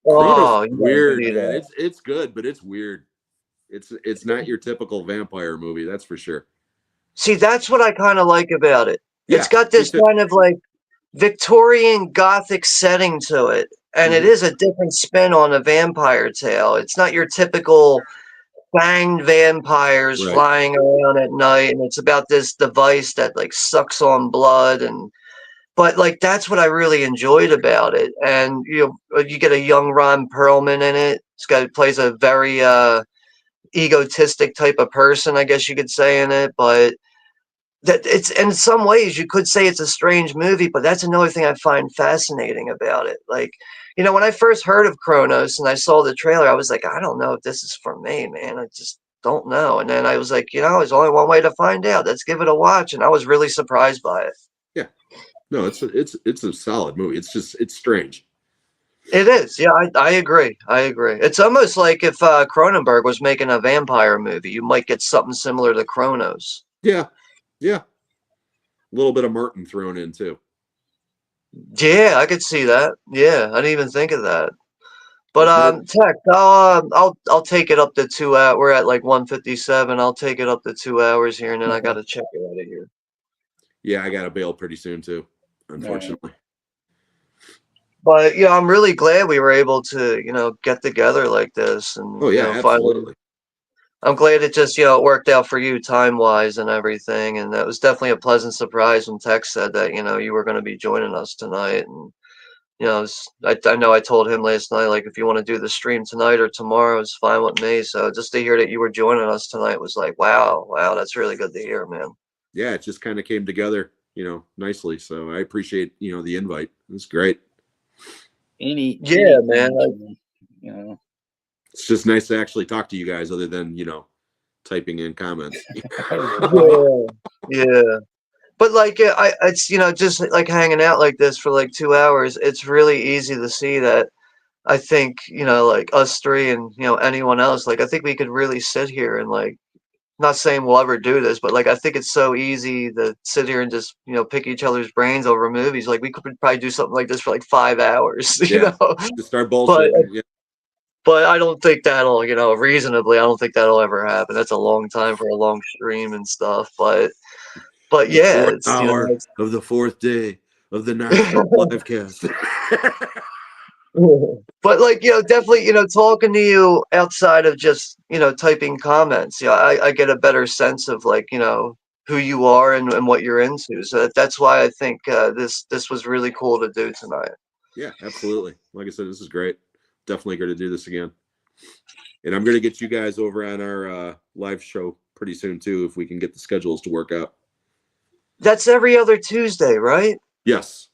Speaker 2: Chronos
Speaker 1: Oh,
Speaker 2: is
Speaker 1: you gotta
Speaker 2: weird,
Speaker 1: see
Speaker 2: man.
Speaker 1: that.
Speaker 2: It's good, but it's weird. It's not your typical vampire movie, that's for sure.
Speaker 1: See, that's what I kind of like about it. It's
Speaker 2: Yeah,
Speaker 1: got
Speaker 2: me
Speaker 1: this
Speaker 2: too.
Speaker 1: kind of like Victorian Gothic setting to it, and it
Speaker 2: Mhm.
Speaker 1: is a different spin on a vampire tale. It's not your typical fanged vampires
Speaker 2: Right.
Speaker 1: flying around at night, and it's about this device that like sucks on blood. And but like that's what I really enjoyed about it. And you get a young Ron Perlman in it. This guy plays a very egotistic type of person, I guess you could say, in it. But that it's in some ways you could say it's a strange movie, but that's another thing I find fascinating about it. Like, when I first heard of Kronos and I saw the trailer, I was like, I don't know if this is for me, man. I just don't know. And then I was like, there's only one way to find out. Let's give it a watch. And I was really surprised by it.
Speaker 2: Yeah. No, it's a solid movie. It's strange.
Speaker 1: It is. Yeah, I agree. I agree. It's almost like if Cronenberg was making a vampire movie, you might get something similar to Kronos.
Speaker 2: Yeah. Yeah. A little bit of Martin thrown in too.
Speaker 1: Yeah, I could see that. Yeah, I didn't even think of that. But
Speaker 2: But
Speaker 1: Tech, I'll take it up to 2 hours. We're at like 1:57. I'll take it up to 2 hours here, and then I gotta check it out of here.
Speaker 2: yeah, I got to bail pretty soon too, unfortunately.
Speaker 1: But I'm really glad we were able to get together like this, and
Speaker 2: Oh yeah,
Speaker 1: finally.
Speaker 2: absolutely.
Speaker 1: I'm glad it just it worked out for you time wise and everything, and that was definitely a pleasant surprise when Tech said that you were going to be joining us tonight. And I know I told him last night, like, if you want to do the stream tonight or tomorrow, it's fine with me. So just to hear that you were joining us tonight was like, wow, that's really good to hear, man.
Speaker 2: Yeah, it just kind of came together, nicely. So I appreciate, the invite. It's great.
Speaker 1: Yeah, man.
Speaker 2: It's just nice to actually talk to you guys other than, typing in comments.
Speaker 1: Yeah. But like, it's just like hanging out like this for like 2 hours. It's really easy to see that. I think like us three and anyone else. Like, I think we could really sit here and like, not saying we'll ever do this, but like, I think it's so easy to sit here and just pick each other's brains over movies. Like, we could probably do something like this for like 5 hours.
Speaker 2: Yeah. Just start
Speaker 1: But
Speaker 2: bullshitting. Yeah.
Speaker 1: but I don't think that'll reasonably. I don't think that'll ever happen. That's a long time for a long stream and stuff. But
Speaker 2: The
Speaker 1: yeah,
Speaker 2: fourth
Speaker 1: it's
Speaker 2: hour of the fourth day of the Knoxville live cast.
Speaker 1: But like definitely talking to you outside of just typing comments, I get a better sense of like who you are and what you're into. So that's why I think this was really cool to do tonight.
Speaker 2: Yeah, absolutely. Like I said, this is great. Definitely going to do this again. And I'm going to get you guys over on our live show pretty soon too, if we can get the schedules to work out.
Speaker 1: That's every other Tuesday, right?
Speaker 2: Yes.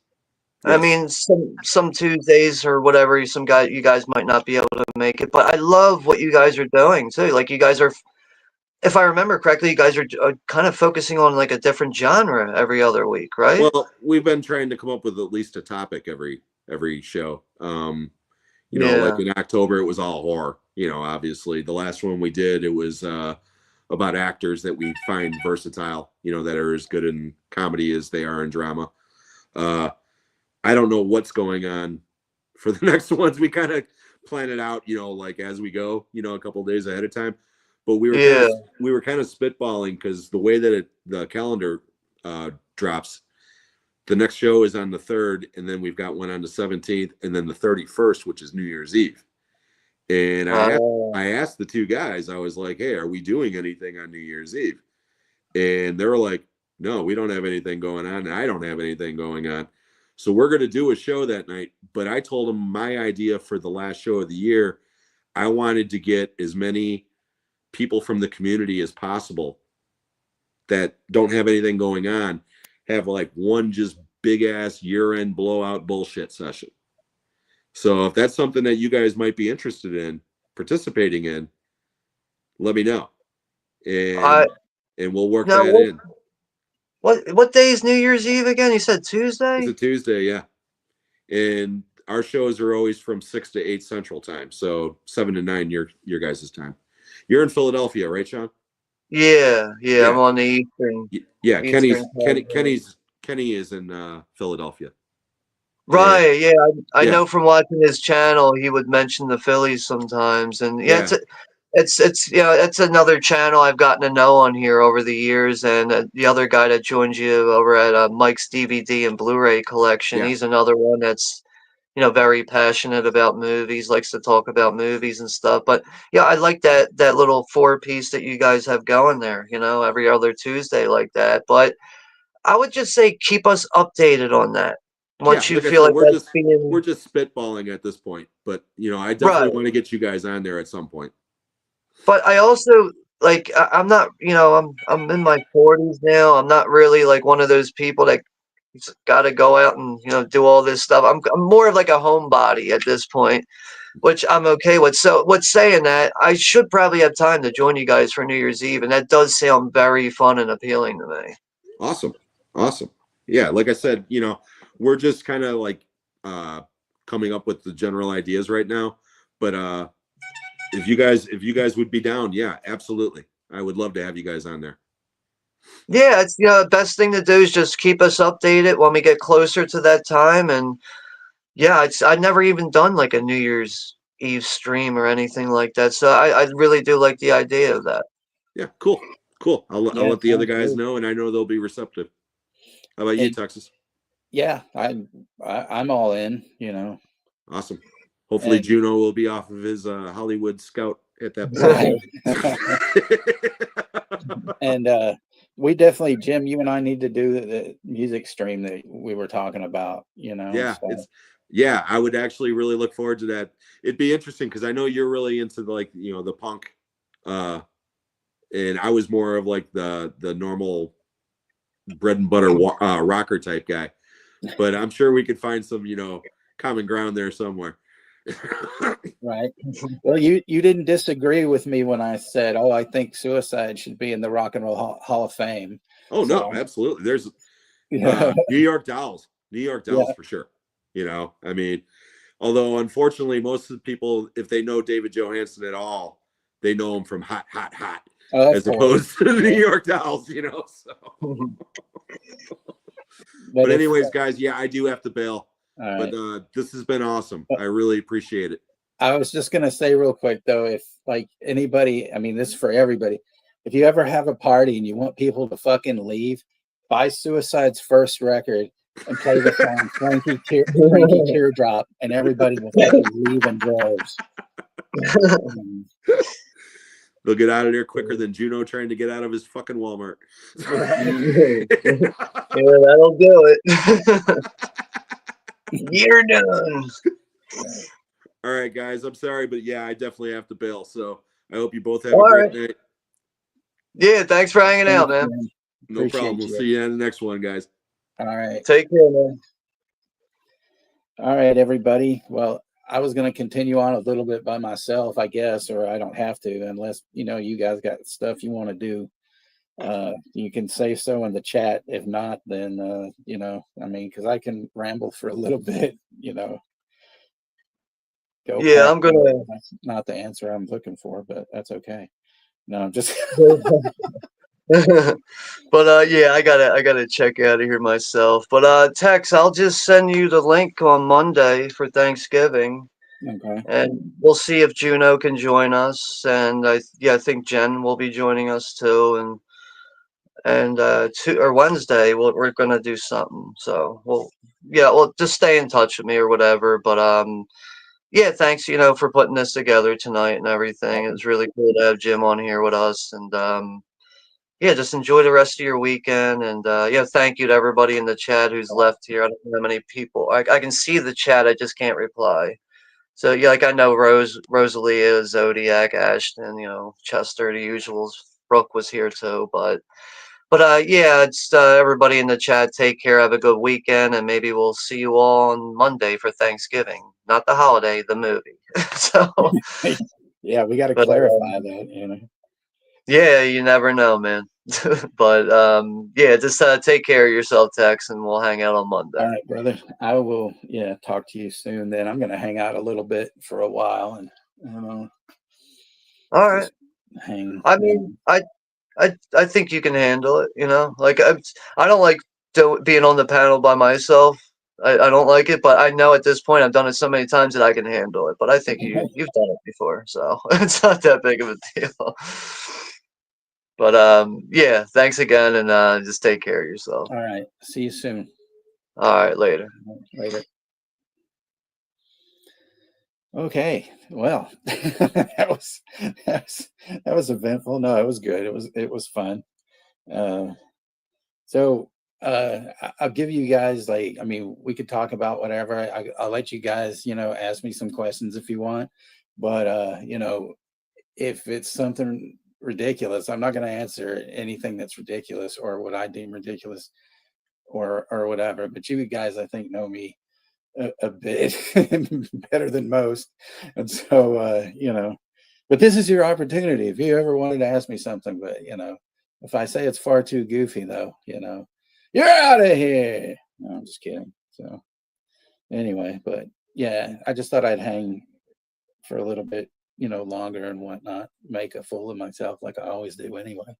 Speaker 1: I mean, some Tuesdays or whatever, you guys might not be able to make it, but I love what you guys are doing too. Like, you guys are, if I remember correctly, you guys are kind of focusing on like a different genre every other week, right?
Speaker 2: Well, we've been trying to come up with at least a topic every show. You know,
Speaker 1: Yeah.
Speaker 2: like in October, it was all horror. You know, obviously, the last one we did, it was about actors that we find versatile. You know, that are as good in comedy as they are in drama. I don't know what's going on for the next ones. We kind of plan it out, you know, like as we go, you know, a couple of days ahead of time. But
Speaker 1: Yeah.
Speaker 2: we were kind of spitballing because the way that the calendar drops, the next show is on the 3rd, and then we've got one on the 17th, and then the 31st, which is New Year's Eve. And I asked the two guys, I was like, hey, are we doing anything on New Year's Eve? And they were like, no, we don't have anything going on. And I don't have anything going on. So we're going to do a show that night. But I told them my idea for the last show of the year, I wanted to get as many people from the community as possible that don't have anything going on, have like one just big ass year-end blowout bullshit session. So if that's something that you guys might be interested in participating in, let me know. And we'll work
Speaker 1: Now,
Speaker 2: that in.
Speaker 1: what day is New Year's Eve again? You said
Speaker 2: It's
Speaker 1: Tuesday?
Speaker 2: a Tuesday, yeah. And our shows are always from 6 to 8 Central Time, so 7 to 9 your guys' time. You're in Philadelphia, right, Sean?
Speaker 1: Yeah,
Speaker 2: Yeah.
Speaker 1: I'm on the Eastern.
Speaker 2: Yeah,
Speaker 1: Eastern
Speaker 2: Kenny is in Philadelphia.
Speaker 1: Right, yeah, I
Speaker 2: Yeah.
Speaker 1: know from watching his channel, he would mention the Phillies sometimes, and
Speaker 2: Yeah.
Speaker 1: it's it's another channel I've gotten to know on here over the years, and the other guy that joined you over at Mike's DVD and Blu-ray collection,
Speaker 2: Yeah.
Speaker 1: he's another one that's very passionate about movies, likes to talk about movies and stuff. But yeah, I like that little 4-piece that you guys have going there, every other Tuesday like that. But I would just say keep us updated on that.
Speaker 2: Yeah,
Speaker 1: Once you
Speaker 2: like I
Speaker 1: feel
Speaker 2: said,
Speaker 1: like that's being
Speaker 2: we're just spitballing at this point, but I definitely
Speaker 1: right.
Speaker 2: want to get you guys on there at some point.
Speaker 1: But I also like I'm not, I'm in my 40s now. I'm not really like one of those people that got to go out and do all this stuff. I'm more of like a homebody at this point, which I'm okay with. So, what's saying that I should probably have time to join you guys for New Year's Eve, and that does sound very fun and appealing to me.
Speaker 2: Awesome. Yeah, like I said, we're just kind of like coming up with the general ideas right now. But if you guys would be down, yeah, absolutely. I would love to have you guys on there.
Speaker 1: Yeah, it's the best thing to do is just keep us updated when we get closer to that time, and yeah, I've never even done like a New Year's Eve stream or anything like that, so I really do like the idea of that.
Speaker 2: Yeah, cool. I'll let the other guys know, and I know they'll be receptive. How about you, Texas?
Speaker 3: Yeah, I'm all in.
Speaker 2: Awesome. Hopefully, Juno will be off of his Hollywood scout at that
Speaker 3: point. And we definitely, Jim, you and I need to do the music stream that we were talking about.
Speaker 2: Yeah, so. I would actually really look forward to that. It'd be interesting because I know you're really into the punk, and I was more of like the normal bread and butter rocker type guy. But I'm sure we could find some common ground there somewhere.
Speaker 3: Right. Well, you didn't disagree with me when I said, I think Suicide should be in the Rock and Roll Hall of Fame.
Speaker 2: Oh, so, no, absolutely. There's New York Dolls for sure. I mean, although unfortunately most of the people, if they know David Johansen at all, they know him from Hot, as opposed to the New York Dolls, so. But anyways, guys, yeah, I do have to bail. Right. But this has been awesome. I really appreciate it.
Speaker 3: I was just going to say real quick, though, if like anybody, I mean, this is for everybody. If you ever have a party and you want people to fucking leave, buy Suicide's first record and play the song Frankie Teardrop, and everybody will fucking leave in droves.
Speaker 2: They'll get out of there quicker than Juno trying to get out of his fucking Walmart.
Speaker 1: Yeah, that'll do it. You're done.
Speaker 2: All right, guys. I'm sorry, but yeah, I definitely have to bail. So I hope you both have a great night.
Speaker 1: Yeah, thanks for hanging out, man.
Speaker 2: No problem. We'll see you on the next one, guys.
Speaker 3: All right.
Speaker 1: Take care, man.
Speaker 3: All right, everybody. Well, I was going to continue on a little bit by myself, I guess, or I don't have to, unless, you guys got stuff you want to do. You can say so in the chat. If not, then, I mean, because I can ramble for a little bit, go
Speaker 1: Yeah,
Speaker 3: past.
Speaker 1: I'm gonna.
Speaker 3: That's not the answer I'm looking for, but that's okay. No, I'm just.
Speaker 1: But yeah, I gotta check out of here myself. But Tex, I'll just send you the link on Monday for Thanksgiving,
Speaker 3: Okay.
Speaker 1: and we'll see if Juno can join us. And I think Jen will be joining us too. And Wednesday we're gonna do something. So we'll just stay in touch with me or whatever. But yeah, thanks for putting this together tonight and everything. It was really cool to have Jim on here with us, and yeah, just enjoy the rest of your weekend. And yeah, thank you to everybody in the chat who's left here. I don't know how many people. I can see the chat, I just can't reply. So yeah, like I know Rosalia, Zodiac, Ashton, Chester, the usuals. Brooke was here too, but yeah, it's everybody in the chat. Take care. Have a good weekend, and maybe we'll see you all on Monday for Thanksgiving. Not the holiday, the movie. So,
Speaker 3: Yeah, we got to
Speaker 1: but
Speaker 3: clarify that.
Speaker 1: yeah, you never know, man. But yeah, just take care of yourself, Tex, and we'll hang out on Monday.
Speaker 3: All right, brother. I will. Yeah, talk to you soon. Then I'm going to hang out a little bit for a while and
Speaker 1: All right.
Speaker 3: just hang.
Speaker 1: I mean, I think you can handle it. Like I don't like being on the panel by myself. I don't like it, but I know at this point I've done it so many times that I can handle it. But I think you've done it before, so it's not that big of a deal. But yeah, thanks again, and just take care of yourself.
Speaker 3: All right. See you soon.
Speaker 1: All right, later.
Speaker 3: Later. Okay. Well, that was eventful. No, it was good. It was fun. So I'll give you guys I mean, we could talk about whatever. I'll let you guys, ask me some questions if you want. But if it's something ridiculous, I'm not going to answer anything that's ridiculous or what I deem ridiculous or whatever. But you guys, I think, know me a bit better than most, and so But this is your opportunity if you ever wanted to ask me something. But if I say it's far too goofy, though, you're out of here. No, I'm just kidding. So anyway, but yeah, I just thought I'd hang for a little bit, longer and whatnot, make a fool of myself like I always do anyway,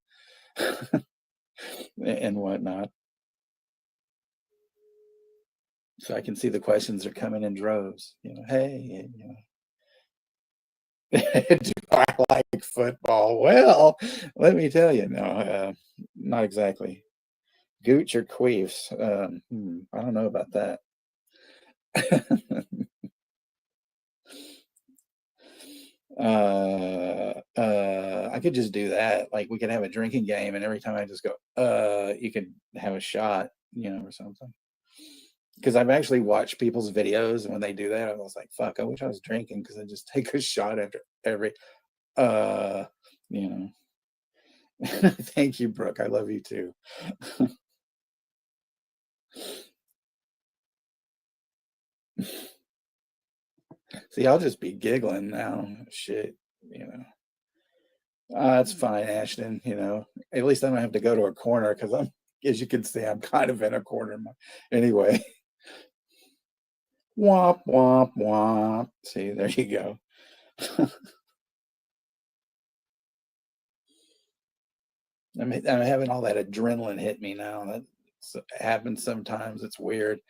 Speaker 3: and whatnot. So I can see the questions are coming in droves. Hey, do I like football? Well, let me tell you, no, not exactly. Gooch or queefs? I don't know about that. I could just do that. Like we could have a drinking game, and every time I just go, you could have a shot, or something. Because I've actually watched people's videos, and when they do that, I was like, "Fuck! I wish I was drinking because I just take a shot after every." Thank you, Brooke. I love you too. See, I'll just be giggling now. Shit, it's fine, Ashton. At least I don't have to go to a corner because as you can see, I'm kind of in a corner. Anyway. Womp, womp, womp. See, there you go. I'm having all that adrenaline hit me now. That happens sometimes. It's weird.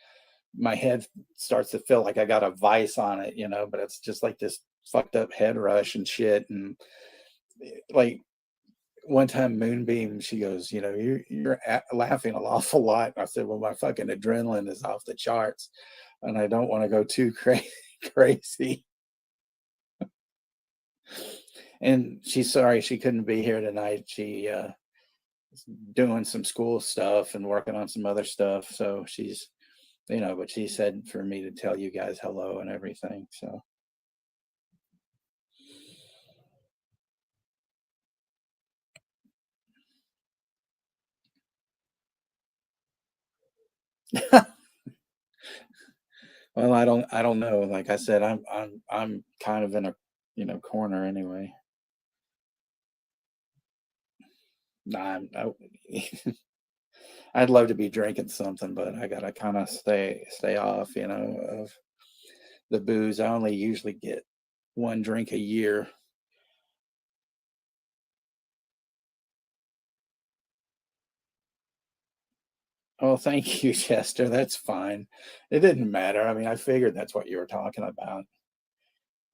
Speaker 3: My head starts to feel like I got a vice on it, but it's just like this fucked up head rush and shit. And like one time Moonbeam, she goes, you're laughing an awful lot. And I said, well, my fucking adrenaline is off the charts and I don't want to go too crazy. And she's sorry she couldn't be here tonight. She doing some school stuff and working on some other stuff. So she's, but she said for me to tell you guys hello and everything. So. Well, I don't know. Like I said, I'm kind of in a corner anyway. Nah, I'd love to be drinking something, but I gotta kind of stay off, of the booze. I only usually get one drink a year. Oh, thank you, Chester. That's fine. It didn't matter. I mean, I figured that's what you were talking about.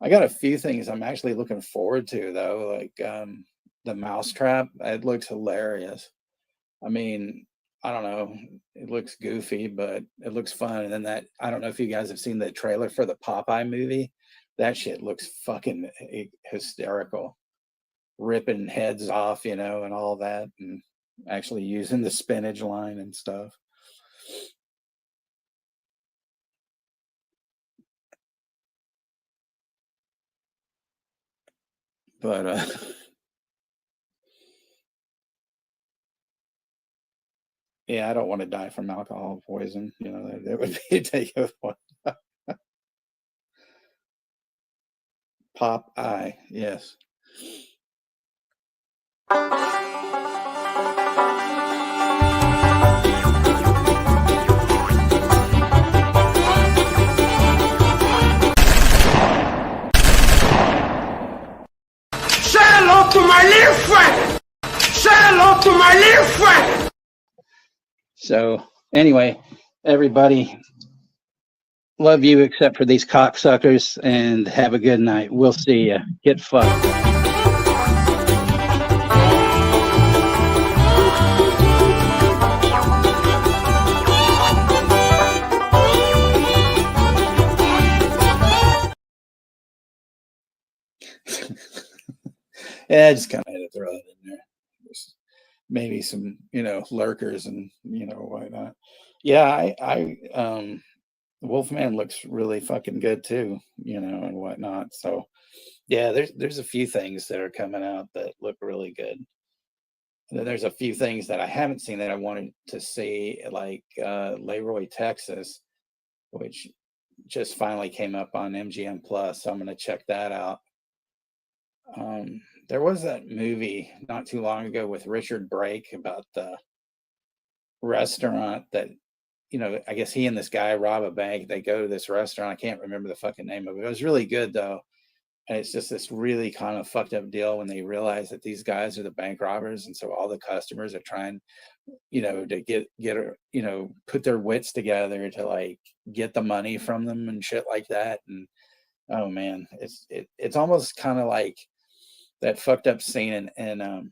Speaker 3: I got a few things I'm actually looking forward to though, like the mousetrap. It looks hilarious. I mean, I don't know. It looks goofy, but it looks fun. And then that I don't know if you guys have seen the trailer for the Popeye movie. That shit looks fucking hysterical. Ripping heads off, and all that, and actually using the spinach line and stuff. But yeah, I don't want to die from alcohol poison. That would be a take of one. Pop eye, yes.
Speaker 6: Say hello to my little friend. Say hello to my little friend.
Speaker 3: So anyway, everybody, love you except for these cocksuckers, and have a good night. We'll see you. Get fucked. Yeah, I just kind of had to throw that in there. There's maybe some, lurkers and whatnot. Yeah, I Wolfman looks really fucking good too, and whatnot. So yeah, there's a few things that are coming out that look really good. And then there's a few things that I haven't seen that I wanted to see, like Leroy, Texas, which just finally came up on MGM Plus. So I'm gonna check that out. There was that movie not too long ago with Richard Brake about the restaurant that, I guess he and this guy rob a bank. They go to this restaurant. I can't remember the fucking name of it. It was really good though. And it's just this really kind of fucked up deal when they realize that these guys are the bank robbers. And so all the customers are trying, to get, put their wits together to like get the money from them and shit like that. And oh man, it's almost kind of like that fucked up scene in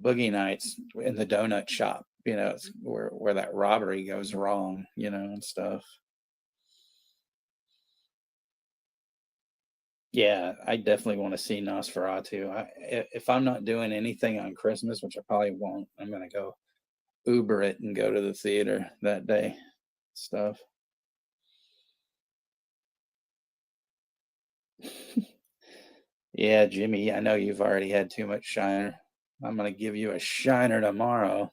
Speaker 3: Boogie Nights in the donut shop, it's where that robbery goes wrong, and stuff. Yeah, I definitely want to see Nosferatu. If I'm not doing anything on Christmas, which I probably won't, I'm gonna go Uber it and go to the theater that day. Stuff. Yeah, Jimmy, I know you've already had too much Shiner. I'm gonna give you a Shiner tomorrow.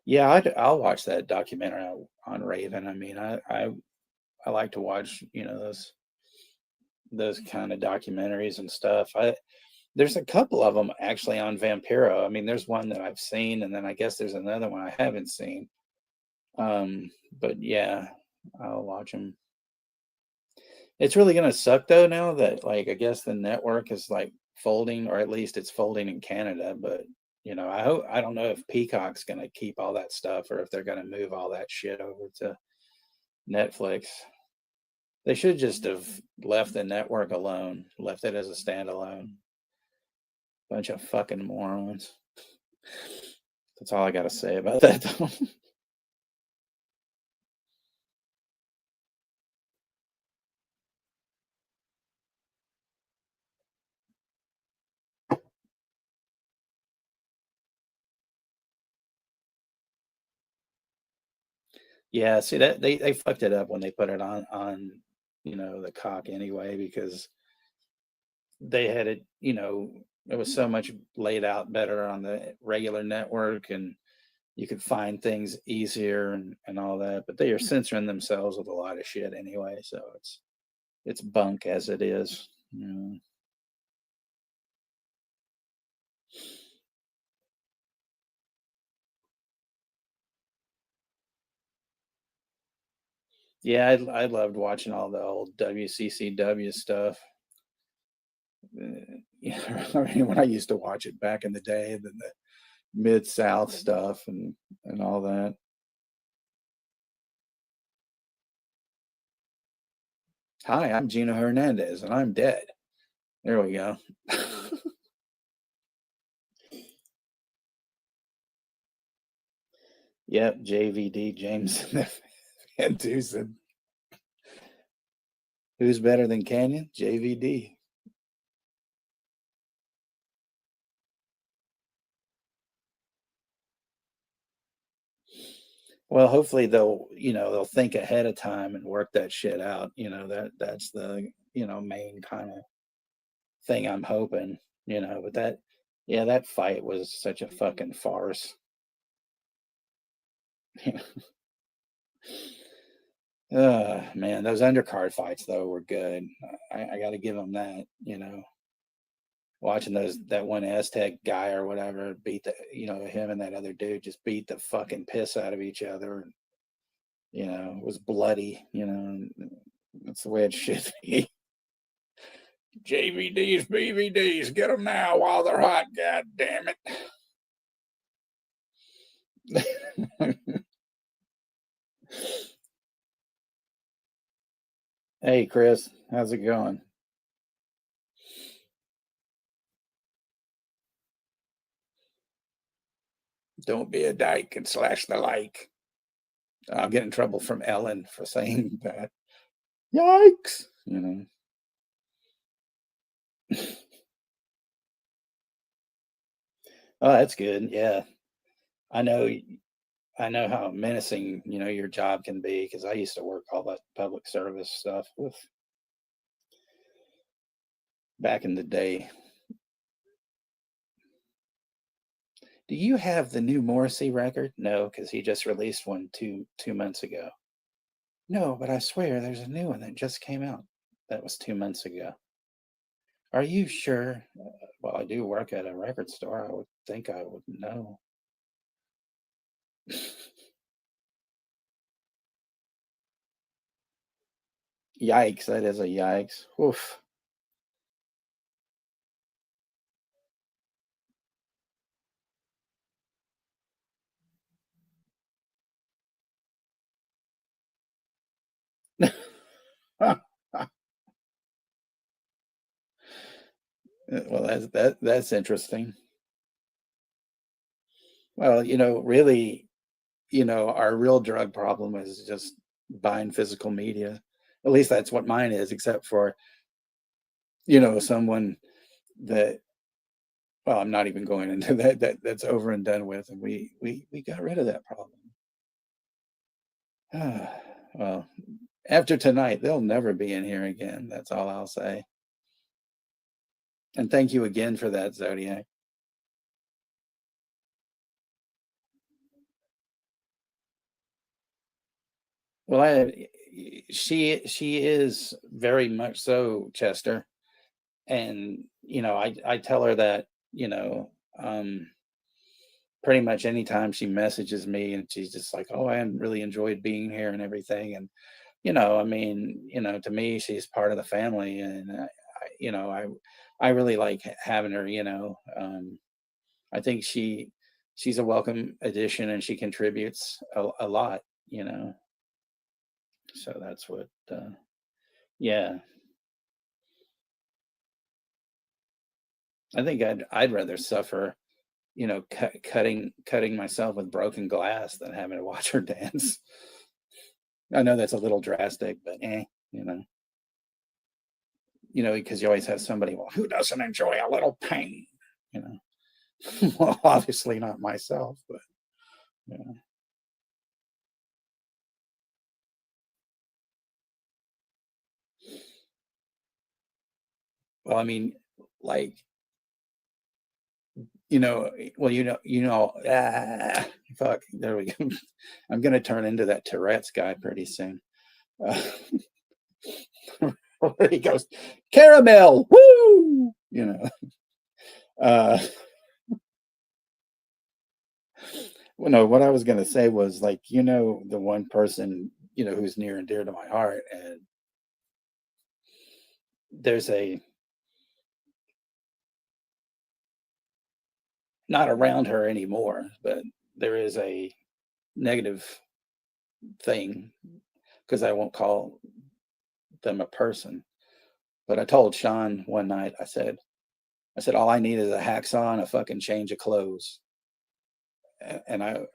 Speaker 3: Yeah, I'll watch that documentary on Raven. I mean, I like to watch, those kind of documentaries and stuff. There's a couple of them actually on Vampiro. I mean, there's one that I've seen, and then I guess there's another one I haven't seen. But yeah, I'll watch them. It's really gonna suck though now that like I guess the network is like folding, or at least it's folding in Canada. But I don't know if Peacock's gonna keep all that stuff or if they're gonna move all that shit over to Netflix. They should just have left the network alone, left it as a standalone. Bunch of fucking morons. That's all I gotta say about that though. Yeah, see that they fucked it up when they put it on the cock anyway, because they had it, it was so much laid out better on the regular network, and you could find things easier and all that. But they are censoring themselves with a lot of shit anyway, so it's bunk as it is. Yeah, I loved watching all the old WCCW stuff. Yeah, I mean, when I used to watch it back in the day, the Mid-South stuff and all that. Hi, I'm Gino Hernandez, and I'm dead. There we go. Yep, JVD, James Van Dusen. Who's better than Canyon? JVD. Well, hopefully they'll think ahead of time and work that shit out. That's the, main kind of thing I'm hoping, but that fight was such a fucking farce. Man, those undercard fights though were good. I got to give them that. Watching that one Aztec guy or whatever beat him and that other dude just beat the fucking piss out of each other, and it was bloody. That's the way it should be. JVDs, BVDs, get them now while they're hot. God damn it. Hey, Chris, how's it going? Don't be a dyke and slash the like. I'll get in trouble from Ellen for saying that. Yikes! Oh, that's good. Yeah, I know how menacing your job can be, because I used to work all that public service stuff back in the day. Do you have the new Morrissey record? No, because he just released one two months ago. No, but I swear there's a new one that just came out. That was 2 months ago. Are you sure? Well, I do work at a record store. I would think I would know. Yikes, that is a yikes. Oof. Well, that's interesting. Well, really, our real drug problem is just buying physical media. At least that's what mine is, except for, someone that, well, I'm not even going into that's over and done with, and we got rid of that problem. Well, after tonight, they'll never be in here again. That's all I'll say. And thank you again for that, Zodiac. Well, she is very much so, Chester. And I tell her that pretty much anytime she messages me, and she's just like, oh, I really enjoyed being here and everything. And I mean, to me, she's part of the family, and I really like having her. I think she's a welcome addition, and she contributes a lot. So that's what. Yeah. I think I'd rather suffer, cutting myself with broken glass than having to watch her dance. I know that's a little drastic, but because you always have somebody, well, who doesn't enjoy a little pain? Well, obviously not myself, but Well, I mean, like, fuck, there we go. I'm going to turn into that Tourette's guy pretty soon. Where he goes, caramel, woo! Well, no, what I was going to say was like, the one person, who's near and dear to my heart, and there's not around her anymore, but there is a negative thing, because I won't call them a person. But I told Sean one night, I said, all I need is a hacksaw and a fucking change of clothes. And that's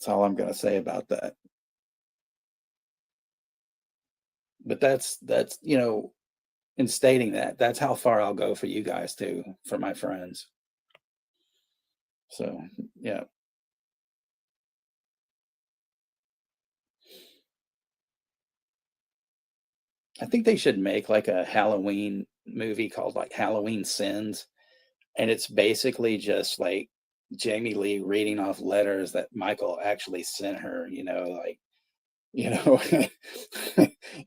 Speaker 3: all I'm going to say about that. But that's, in stating that, that's how far I'll go for you guys too, for my friends. So, yeah. I think they should make like a Halloween movie called like Halloween Sins. And it's basically just like Jamie Lee reading off letters that Michael actually sent her, and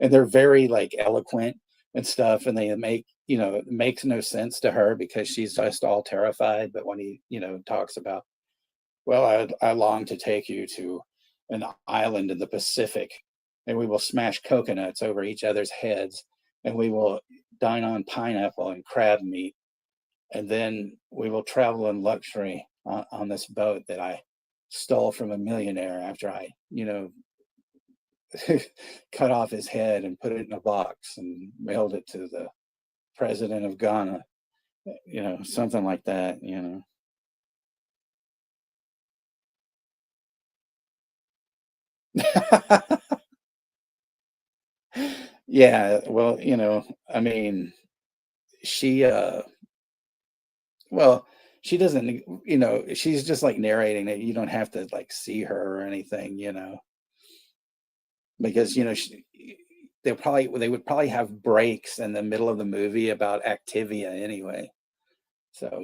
Speaker 3: they're very like eloquent and stuff. And they make, it makes no sense to her because she's just all terrified. But when he, talks about, well, I long to take you to an island in the Pacific, and we will smash coconuts over each other's heads, and we will dine on pineapple and crab meat. And then we will travel in luxury on this boat that I stole from a millionaire after I, cut off his head and put it in a box and mailed it to the president of Ghana, something like that, Yeah, well, I mean, she well, she doesn't, she's just like narrating it. You don't have to like see her or anything, because they would probably have breaks in the middle of the movie about Activia anyway. So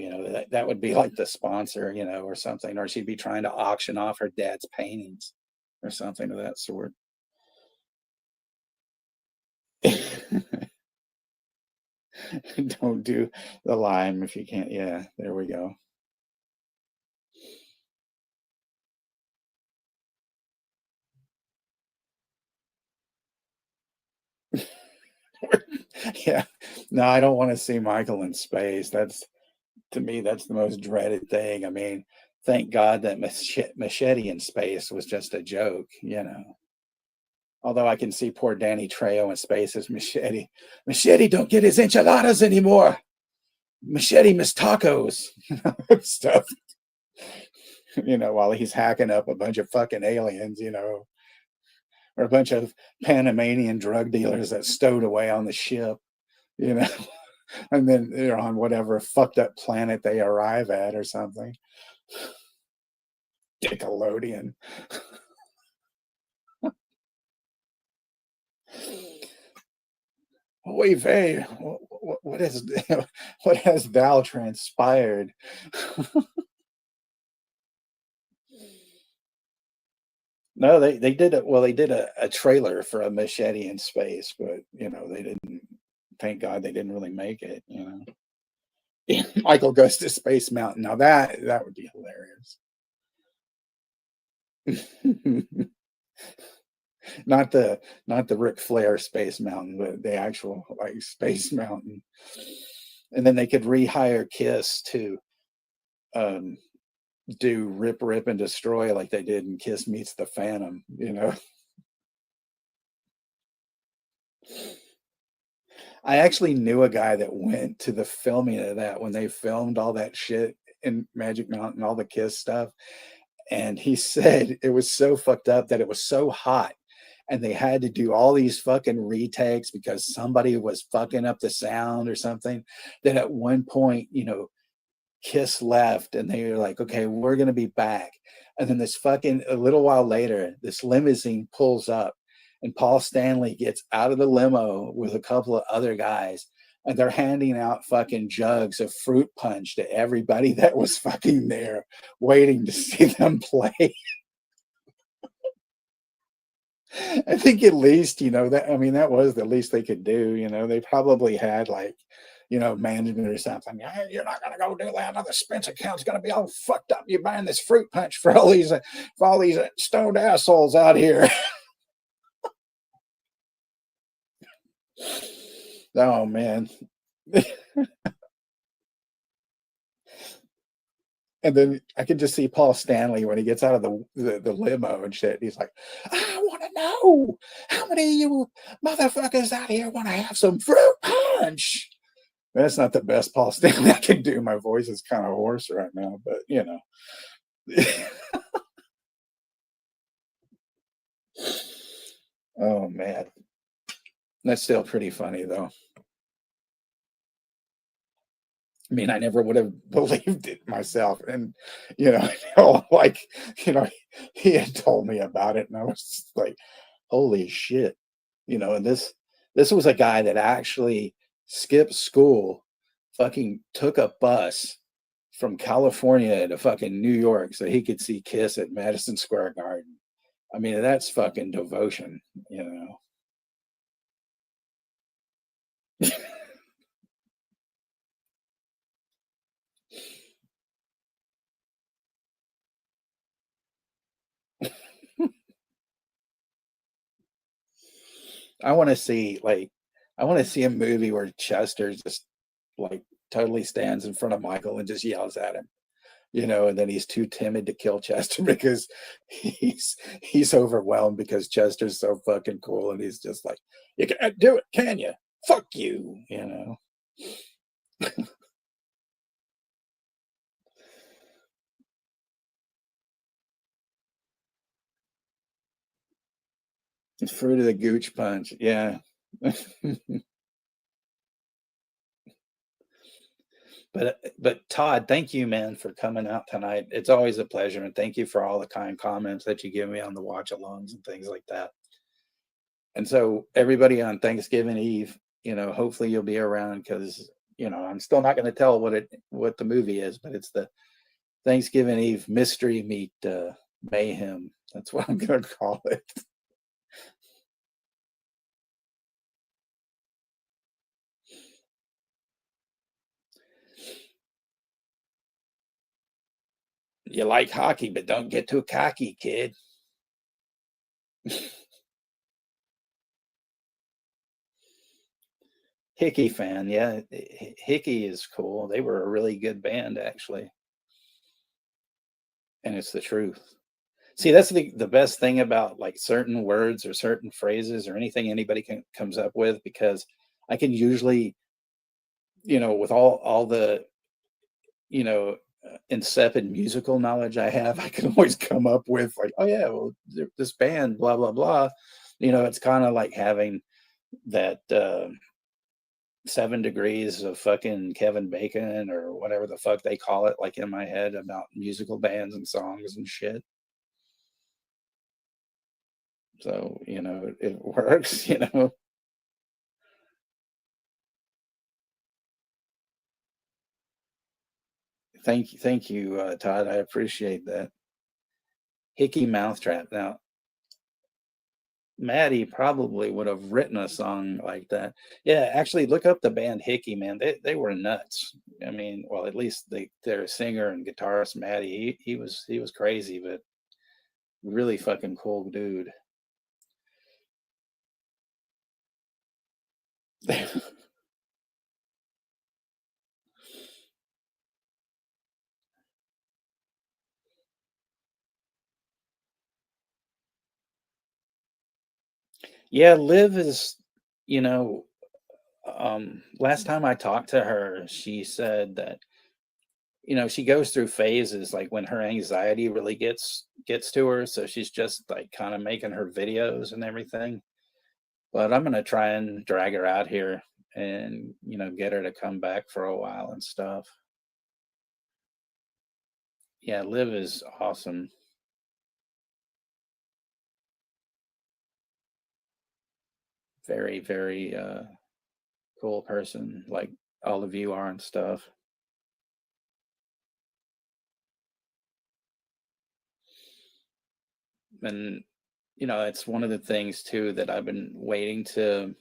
Speaker 3: that would be like the sponsor, or something, or she'd be trying to auction off her dad's paintings or something of that sort. Don't do the lime if you can't. Yeah, there we go. Yeah, no, I don't want to see Michael in space. To me, that's the most dreaded thing. I mean, thank God that Machete in space was just a joke, Although I can see poor Danny Trejo in space as Machete. Machete don't get his enchiladas anymore. Machete miss tacos. Stuff. While he's hacking up a bunch of fucking aliens, or a bunch of Panamanian drug dealers that stowed away on the ship, and then they're on whatever fucked up planet they arrive at or something. Nickelodeon. Oy vey, what has thou transpired? No, they did it. Well, they did a trailer for a Machete in space, but they didn't. Thank God they didn't really make it. Michael goes to Space Mountain. Now that would be hilarious. Not the Ric Flair Space Mountain, but the actual like Space Mountain. And then they could rehire Kiss to do Rip Rip and Destroy like they did in Kiss Meets the Phantom, I actually knew a guy that went to the filming of that when they filmed all that shit in Magic Mountain, all the Kiss stuff. And he said it was so fucked up that it was so hot and they had to do all these fucking retakes because somebody was fucking up the sound or something. That at one point, Kiss left and they were like, okay, we're going to be back. And then a little while later, this limousine pulls up and Paul Stanley gets out of the limo with a couple of other guys, and they're handing out fucking jugs of fruit punch to everybody that was fucking there waiting to see them play. I think at least, that, I mean, that was the least they could do. They probably had like, management or something. Hey, you're not gonna go do that. Another expense account's gonna be all fucked up. You're buying this fruit punch for all these stoned assholes out here. Oh man. And then I can just see Paul Stanley when he gets out of the limo and shit. He's like, I want to know how many of you motherfuckers out here want to have some fruit punch. That's not the best Paul Stanley I can do. My voice is kind of hoarse right now, but Oh man, that's still pretty funny though. I mean, I never would have believed it myself. And, like, he had told me about it and I was just like, holy shit. And this was a guy that actually skipped school, fucking took a bus from California to fucking New York so he could see Kiss at Madison Square Garden. I mean, that's fucking devotion, I want to see a movie where Chester just like totally stands in front of Michael and just yells at him, and then he's too timid to kill Chester because he's overwhelmed because Chester's so fucking cool and he's just like, you can't do it, can you? Fuck you, It's fruit of the gooch punch, yeah. But Todd, thank you, man, for coming out tonight. It's always a pleasure, and thank you for all the kind comments that you give me on the watch alongs and things like that. And so everybody on Thanksgiving Eve, hopefully you'll be around because I'm still not going to tell what the movie is, but it's the Thanksgiving Eve mystery meet mayhem. That's what I'm going to call it. You like hockey, but don't get too cocky, kid. Hickey fan, yeah. Hickey is cool. They were a really good band, actually. And it's the truth. See, that's the best thing about like certain words or certain phrases or anything anybody comes up with, because I can usually, with all the, insipid musical knowledge I have, I can always come up with like, oh yeah, well, this band, blah, blah, blah. It's kind of like having that 7 degrees of fucking Kevin Bacon or whatever the fuck they call it, like in my head about musical bands and songs and shit. So, it works, Thank you, Todd. I appreciate that. Hickey Mousetrap. Now, Maddie probably would have written a song like that. Yeah, actually, look up the band Hickey, man. They were nuts. I mean, well, at least their singer and guitarist Maddie, he was crazy, but really fucking cool dude. Yeah, Liv is, last time I talked to her, she said that, she goes through phases like when her anxiety really gets to her. So she's just like kind of making her videos and everything. But I'm going to try and drag her out here and, get her to come back for a while and stuff. Yeah, Liv is awesome. very, very cool person, like all of you are and stuff. And it's one of the things too that I've been waiting to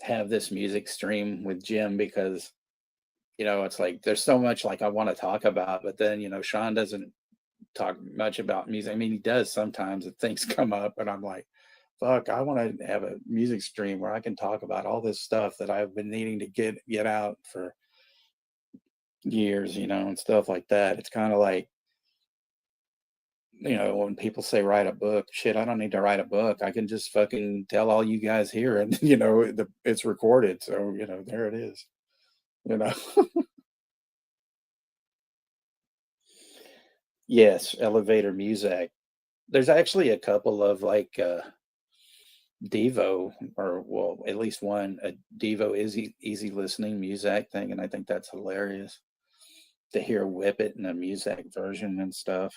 Speaker 3: have this music stream with Jim, because it's like there's so much like I want to talk about, but then Sean doesn't talk much about music. I mean, he does sometimes if things come up, but I'm like, fuck, I want to have a music stream where I can talk about all this stuff that I've been needing to get out for years, and stuff like that. It's kind of like, when people say write a book, shit, I don't need to write a book. I can just fucking tell all you guys here, and it's recorded, so there it is. Yes, elevator music. There's actually a couple of like Devo, or well, at least one, a Devo easy listening music thing, and I think that's hilarious to hear Whip It in a music version and stuff.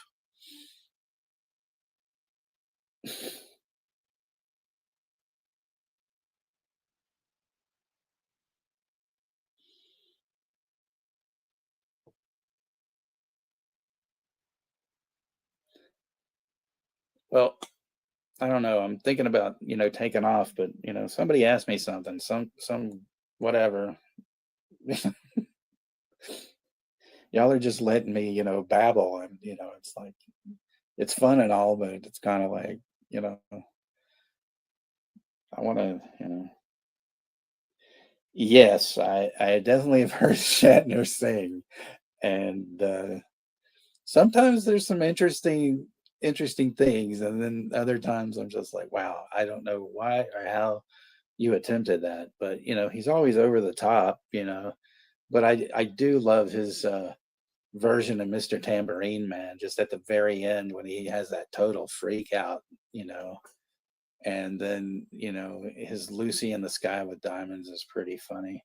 Speaker 3: Well, I don't know. I'm thinking about, taking off, but somebody asked me something, some whatever. Y'all are just letting me, babble, and it's like it's fun and all, but it's kind of like, I want to, Yes, I definitely have heard Shatner sing, and sometimes there's some interesting things, and then other times I'm just like, wow, I don't know why or how you attempted that, but he's always over the top, but I do love his version of Mr. Tambourine Man, just at the very end when he has that total freak out, and then his Lucy in the Sky with Diamonds is pretty funny.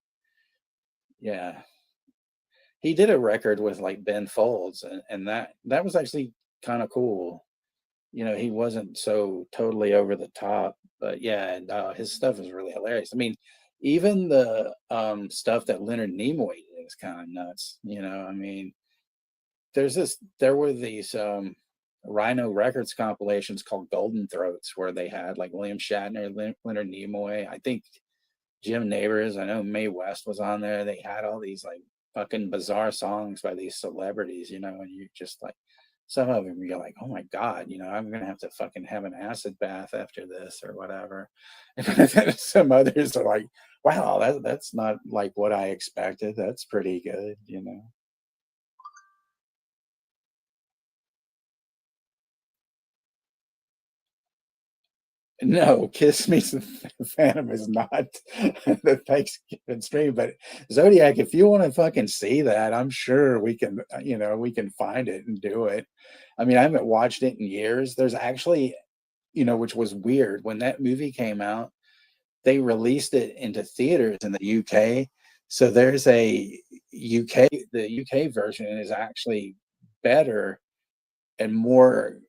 Speaker 3: Yeah, he did a record with like Ben Folds, and that was actually kind of cool. He wasn't so totally over the top, but yeah, and his stuff is really hilarious. I mean, even the stuff that Leonard Nimoy did is kind of nuts. I mean, there were these Rhino Records compilations called Golden Throats, where they had like William Shatner, Leonard Nimoy, I think Jim Neighbors, I know Mae West was on there. They had all these like fucking bizarre songs by these celebrities, and you just like, some of them you're like, oh my God, I'm gonna have to fucking have an acid bath after this or whatever. And then some others are like, wow, that's not like what I expected. That's pretty good. No, Kiss Me Phantom is not the Thanksgiving stream, but Zodiac, if you want to fucking see that, I'm sure we can, we can find it and do it. I mean, I haven't watched it in years. There's actually, which was weird, when that movie came out, they released it into theaters in the UK. So there's the UK version is actually better and more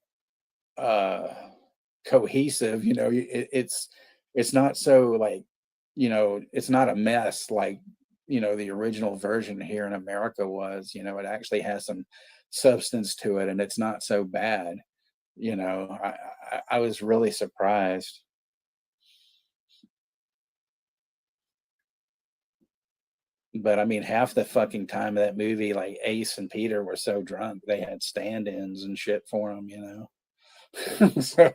Speaker 3: cohesive. It's not so like, it's not a mess like the original version here in America was. It actually has some substance to it, and it's not so bad. I was really surprised. But I mean, half the fucking time of that movie, like Ace and Peter were so drunk they had stand-ins and shit for them. So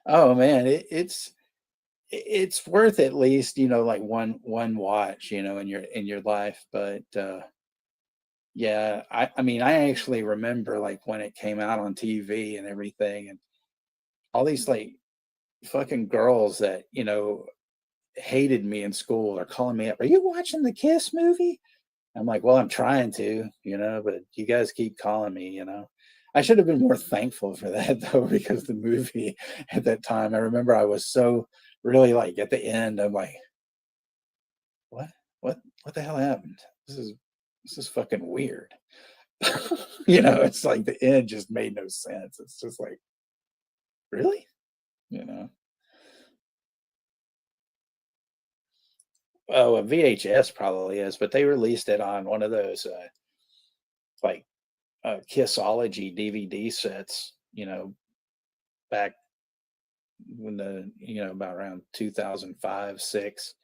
Speaker 3: oh man, it's worth at least like one watch in your life. But yeah, I mean, I actually remember like when it came out on TV and everything, and all these like fucking girls that hated me in school are calling me up, are you watching the Kiss movie? I'm like, well, I'm trying to, but you guys keep calling me. I should have been more thankful for that though, because the movie at that time, I remember I was so really like at the end, I'm like, what the hell happened? This is fucking weird. You know, it's like the end just made no sense. It's just like, really? You know? Oh, a VHS probably is, but they released it on one of those like Kissology DVD sets, you know, back when about around 2005, 6,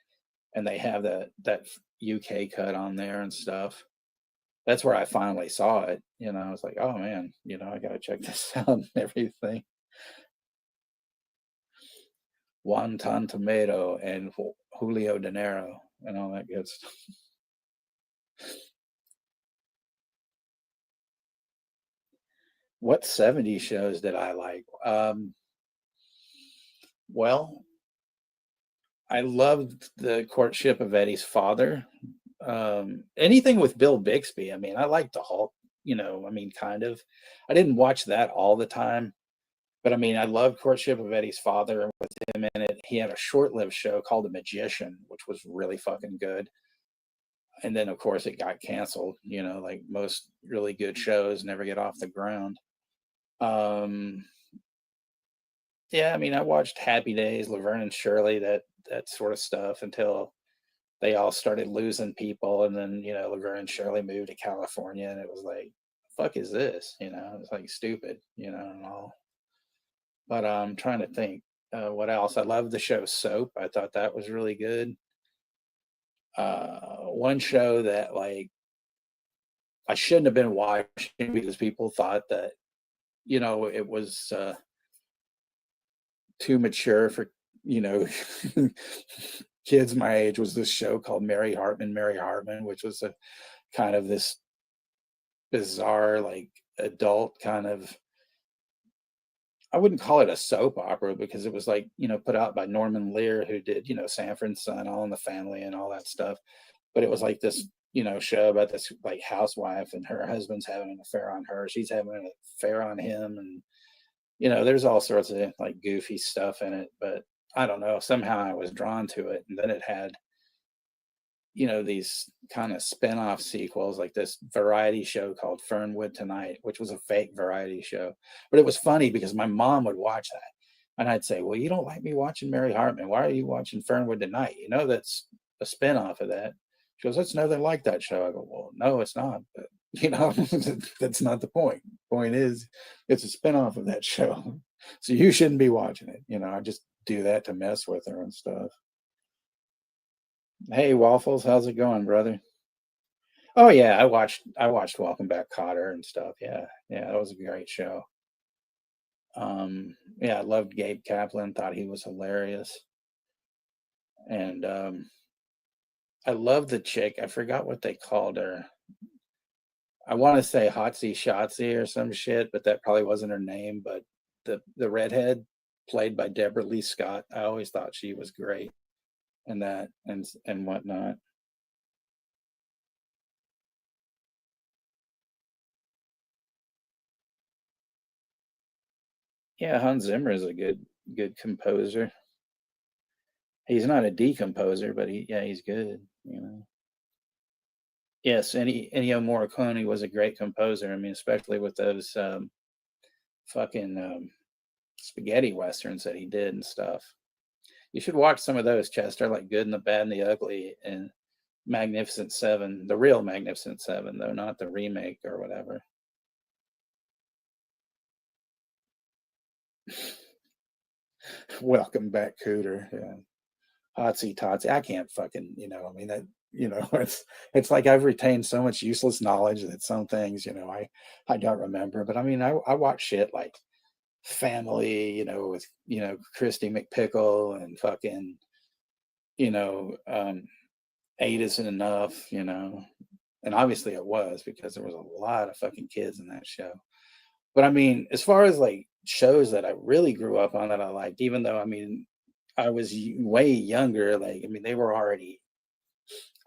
Speaker 3: and they have that UK cut on there and stuff. That's where I finally saw it. You know, I was like, oh man, I gotta check this out and everything. Wonton Tomato and Julio De Niro and all that good stuff. What 70s shows did I like? Well, I loved The Courtship of Eddie's Father. Anything with Bill Bixby. I mean, I liked the Hulk, kind of. I didn't watch that all the time, but I mean, I loved Courtship of Eddie's Father with him in it. He had a short-lived show called The Magician, which was really fucking good. And then, of course, it got canceled, like most really good shows never get off the ground. Yeah, I mean, I watched Happy Days, Laverne and Shirley, that sort of stuff until they all started losing people. And then, Laverne and Shirley moved to California and it was like, fuck is this? It's like stupid, and all. But I'm trying to think what else. I love the show Soap. I thought that was really good. One show that like I shouldn't have been watching because people thought that, it was too mature for, kids my age, was this show called Mary Hartman, which was a kind of this bizarre, like adult kind of, I wouldn't call it a soap opera because it was like, put out by Norman Lear, who did, Sanford and Son, All in the Family and all that stuff. But it was like this, show about this like housewife and her husband's having an affair on her. She's having an affair on him. And, there's all sorts of like goofy stuff in it, but I don't know, somehow I was drawn to it. And then it had, these kind of spin-off sequels, like this variety show called Fernwood Tonight, which was a fake variety show. But it was funny because my mom would watch that. And I'd say, well, you don't like me watching Mary Hartman. Why are you watching Fernwood Tonight? That's a spin-off of that. She goes, it's nothing like that show. I go, well, no, it's not. But, that's not the point. Point is, it's a spin-off of that show. So you shouldn't be watching it. I just do that to mess with her and stuff. Hey, Waffles, how's it going, brother? Oh yeah, I watched Welcome Back, Kotter and stuff. Yeah, that was a great show. Yeah, I loved Gabe Kaplan, thought he was hilarious. And I love the chick. I forgot what they called her. I want to say Hotsy Shotzi or some shit, but that probably wasn't her name. But the redhead played by Deborah Lee Scott, I always thought she was great. And that and whatnot. Yeah, Hans Zimmer is a good composer. He's not a decomposer, but he's good, Yes, Ennio Morricone was a great composer. I mean, especially with those fucking spaghetti westerns that he did and stuff. You should watch some of those, Chester, like Good and the Bad and the Ugly and Magnificent Seven, the real Magnificent Seven, though, not the remake or whatever. Welcome Back, Cooter. Yeah. Hotsy Totsy. I can't fucking, I mean, that, it's like I've retained so much useless knowledge that some things, I don't remember. But I mean, I watch shit like Family, with, Christy McPickle and fucking, Eight Isn't Enough, and obviously it was because there was a lot of fucking kids in that show. But I mean, as far as like shows that I really grew up on that I liked, even though, I mean, I was way younger, like, I mean, they were already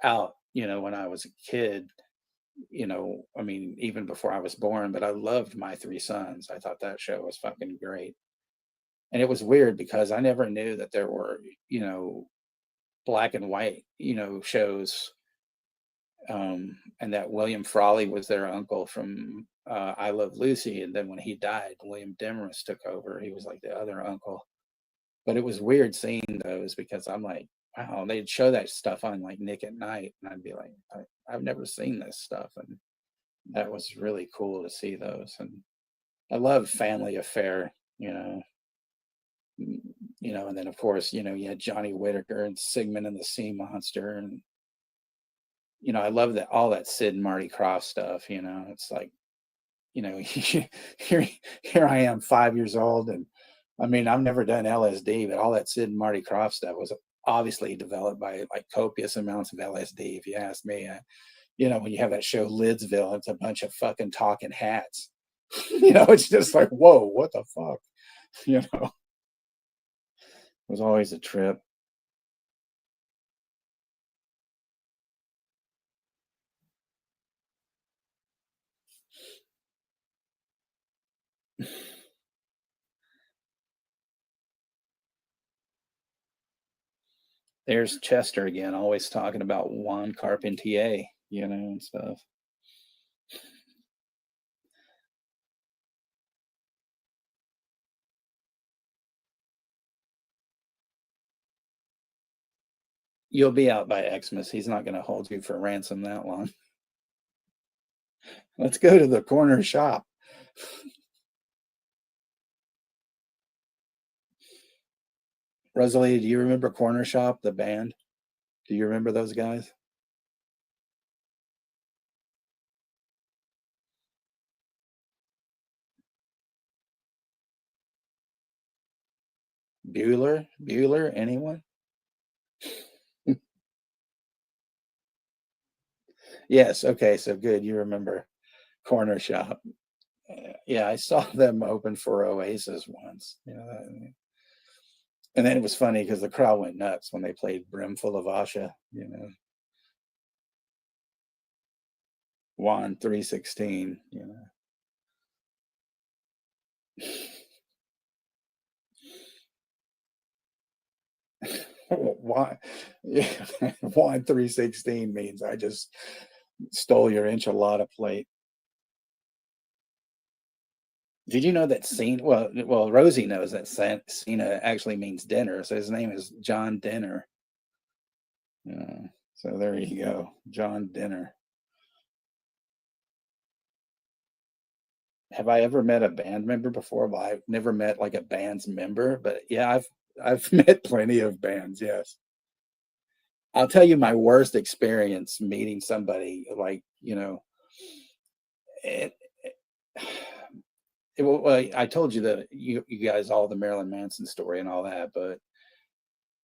Speaker 3: out, when I was a kid, I mean, even before I was born, but I loved My Three Sons. I thought that show was fucking great. And it was weird because I never knew that there were, black and white, shows and that William Frawley was their uncle from I Love Lucy. And then when he died, William Demarest took over. He was like the other uncle. But it was weird seeing those because I'm like, wow, they'd show that stuff on like Nick at Night, and I'd be like, I've never seen this stuff, and that was really cool to see those. And I love Family Affair, and then of course, you had Johnny Whitaker and Sigmund and the Sea Monster, and I love that all that Sid and Marty Krofft stuff. It's like, here I am, 5 years old, and I mean, I've never done LSD, but all that Sid and Marty Krofft stuff was obviously developed by like copious amounts of LSD, if you ask me. When you have that show Lidsville, it's a bunch of fucking talking hats. It's just like, whoa, what the fuck? It was always a trip. There's Chester again, always talking about Juan Carpentier, and stuff. You'll be out by Xmas. He's not going to hold you for ransom that long. Let's go to the corner shop. Rosalie, do you remember Corner Shop, the band? Do you remember those guys? Bueller, anyone? Yes, okay, so good. You remember Corner Shop. Yeah, I saw them open for Oasis once. And then it was funny because the crowd went nuts when they played Brimful of Asha, Juan 316, Why? Yeah, Juan 316 means I just stole your enchilada plate. Did you know that Cena? Well, Rosie knows that Cena actually means dinner, so his name is John Dinner. So there you go, John Dinner. Have I ever met a band member before? Well, I've never met like a band's member, but yeah, I've met plenty of bands. Yes, I'll tell you my worst experience meeting somebody. Like I told you that you guys all the Marilyn Manson story and all that, but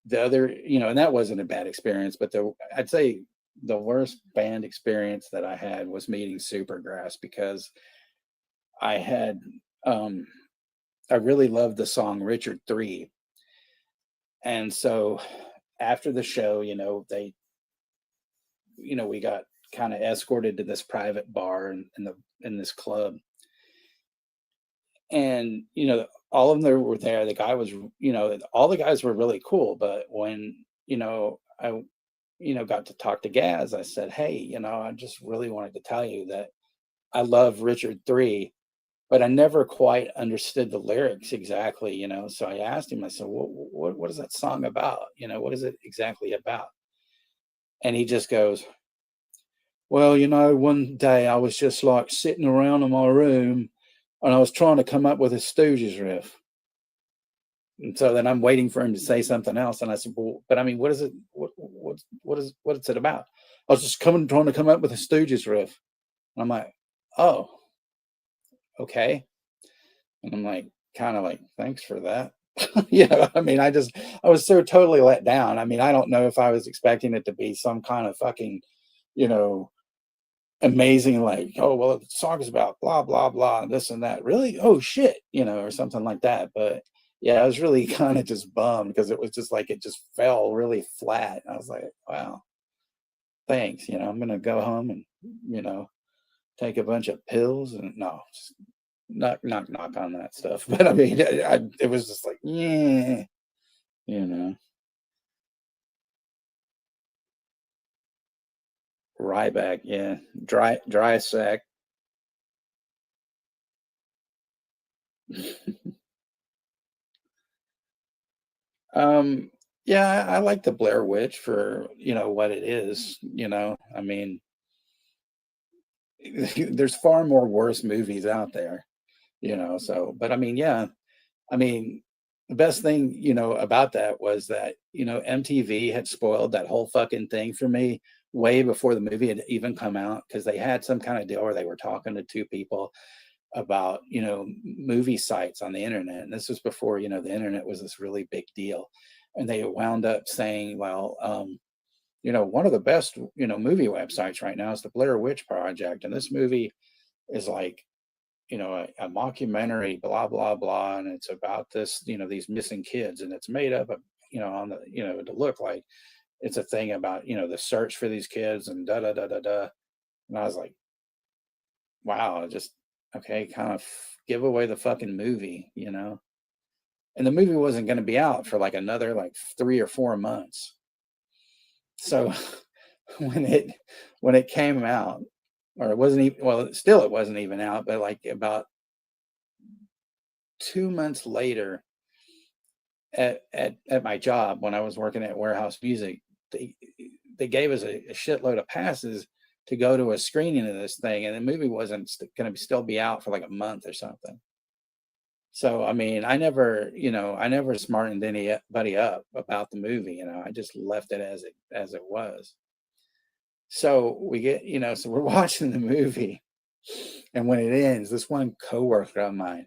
Speaker 3: the other, and that wasn't a bad experience, but I'd say the worst band experience that I had was meeting Supergrass, because I had I really loved the song Richard 3. And so after the show, they we got kind of escorted to this private bar in this club. And all of them were there. The guy was, all the guys were really cool. But when I got to talk to Gaz, I said, hey, I just really wanted to tell you that I love Richard 3, but I never quite understood the lyrics exactly, So I asked him, I said, what is that song about? What is it exactly about? And he just goes, well, one day I was just like sitting around in my room and I was trying to come up with a Stooges riff. And so then I'm waiting for him to say something else. And I said, well, but I mean, what is it? What is it about? I was just trying to come up with a Stooges riff. And I'm like, oh, okay. And I'm like, kind of like, thanks for that. I mean, I was so totally let down. I mean, I don't know if I was expecting it to be some kind of fucking, amazing, like, oh, well, the song is about blah, blah, blah, and this and that. Really? Oh, shit, or something like that. But yeah, I was really kind of just bummed because it was just like, it just fell really flat. And I was like, wow, thanks. I'm going to go home and, take a bunch of pills and no, just knock on that stuff. But I mean, it was just like, yeah, Ryback, yeah. Dry sack. Yeah, I like the Blair Witch for, what it is, I mean, there's far more worse movies out there, so, but I mean, yeah, I mean, the best thing, about that was that, MTV had spoiled that whole fucking thing for me way before the movie had even come out, because they had some kind of deal where they were talking to two people about, movie sites on the internet. And this was before, the internet was this really big deal. And they wound up saying, well, one of the best, movie websites right now is the Blair Witch Project. And this movie is like, a mockumentary, blah, blah, blah. And it's about this, these missing kids. And it's made up of, on the, to look like it's a thing about, the search for these kids and da, da, da, da, da. And I was like, wow, just, okay, kind of give away the fucking movie, And the movie wasn't going to be out for like another like 3 or 4 months. So when it came out, or it wasn't even, well, still it wasn't even out, but like about 2 months later at my job when I was working at Warehouse Music, they gave us a shitload of passes to go to a screening of this thing, and the movie wasn't going to still be out for like a month or something. So, I mean, I never smartened anybody up about the movie, I just left it as it was. So we get, so we're watching the movie, and when it ends, this one coworker of mine,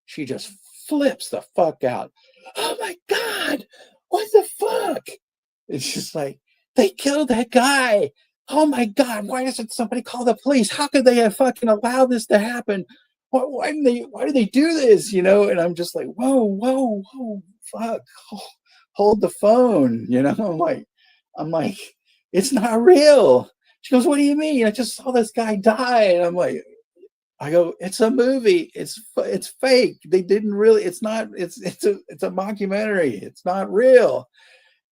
Speaker 3: she just flips the fuck out. Oh my God, what the fuck? It's just like, they killed that guy. Oh my God, why doesn't somebody call the police? How could they have fucking allowed this to happen? Why do they do this? And I'm just like, whoa, fuck, hold the phone. I'm like, it's not real. She goes, what do you mean? I just saw this guy die. And I go, it's a movie. It's fake. They didn't really. It's not. It's a mockumentary. It's not real.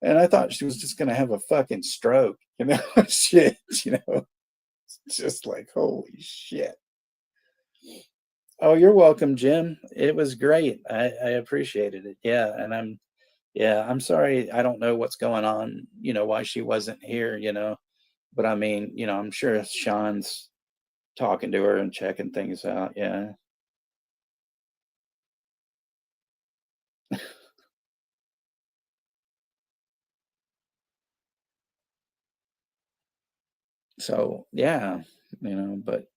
Speaker 3: And I thought she was just gonna have a fucking stroke. Shit. It's just like, holy shit. Oh, you're welcome, Jim. It was great. I appreciated it. Yeah, and I'm sorry. I don't know what's going on. Why she wasn't here. But I mean, I'm sure Sean's talking to her and checking things out. Yeah. So yeah, but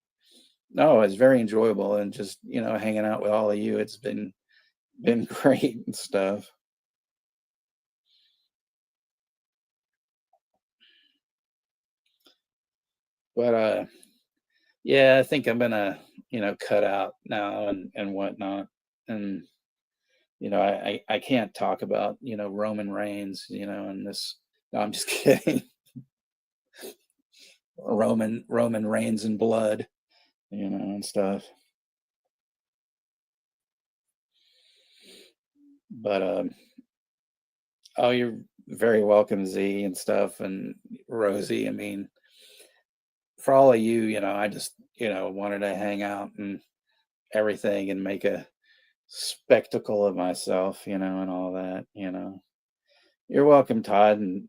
Speaker 3: no, it's very enjoyable, and just hanging out with all of you. It's been great and stuff. But yeah, I think I'm gonna cut out now and whatnot, and I can't talk about Roman Reigns and this. No, I'm just kidding. Roman Reigns and blood, and stuff. But oh, you're very welcome, Z and stuff, and Rosie. I mean, for all of you, I just wanted to hang out and everything and make a spectacle of myself, and all that. You're welcome, Todd, and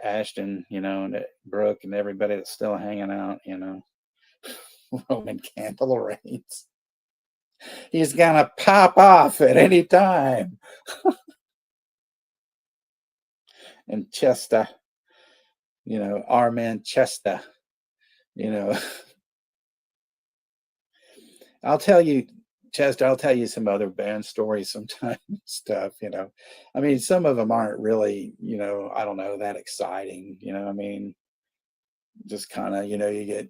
Speaker 3: Ashton, and Brooke, and everybody that's still hanging out. Roman Candle Reigns. He's gonna pop off at any time. And Chester, our man Chester, I'll tell you, Chester, I'll tell you some other band stories sometime. Stuff, I mean, some of them aren't really, I don't know, that exciting. I mean, just kind of, you get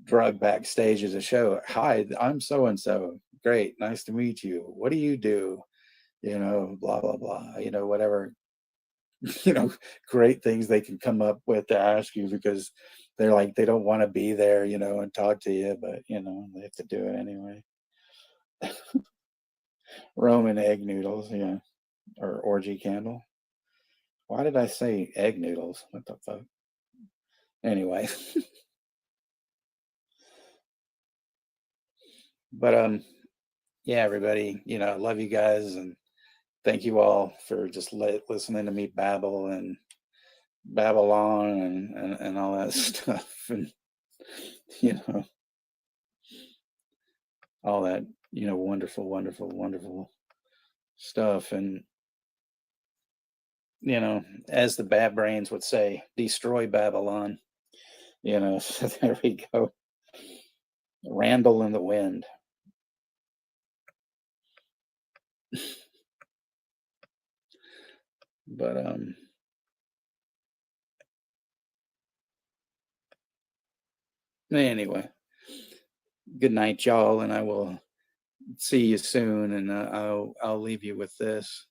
Speaker 3: drugged backstage at a show. Hi, I'm so and so. Great, nice to meet you. What do you do? Blah blah blah. Whatever. Great things they can come up with to ask you, because they're like, they don't want to be there, and talk to you, but they have to do it anyway. Roman egg noodles, yeah, or orgy candle. Why did I say egg noodles? What the fuck? Anyway. But yeah, everybody, I love you guys, and thank you all for just listening to me babble and babble on and all that stuff, and all that wonderful, wonderful, wonderful stuff. And as the bad brains would say, destroy Babylon. So there we go. Randall in the wind. But anyway, good night, y'all, and I will see you soon. And I'll leave you with this.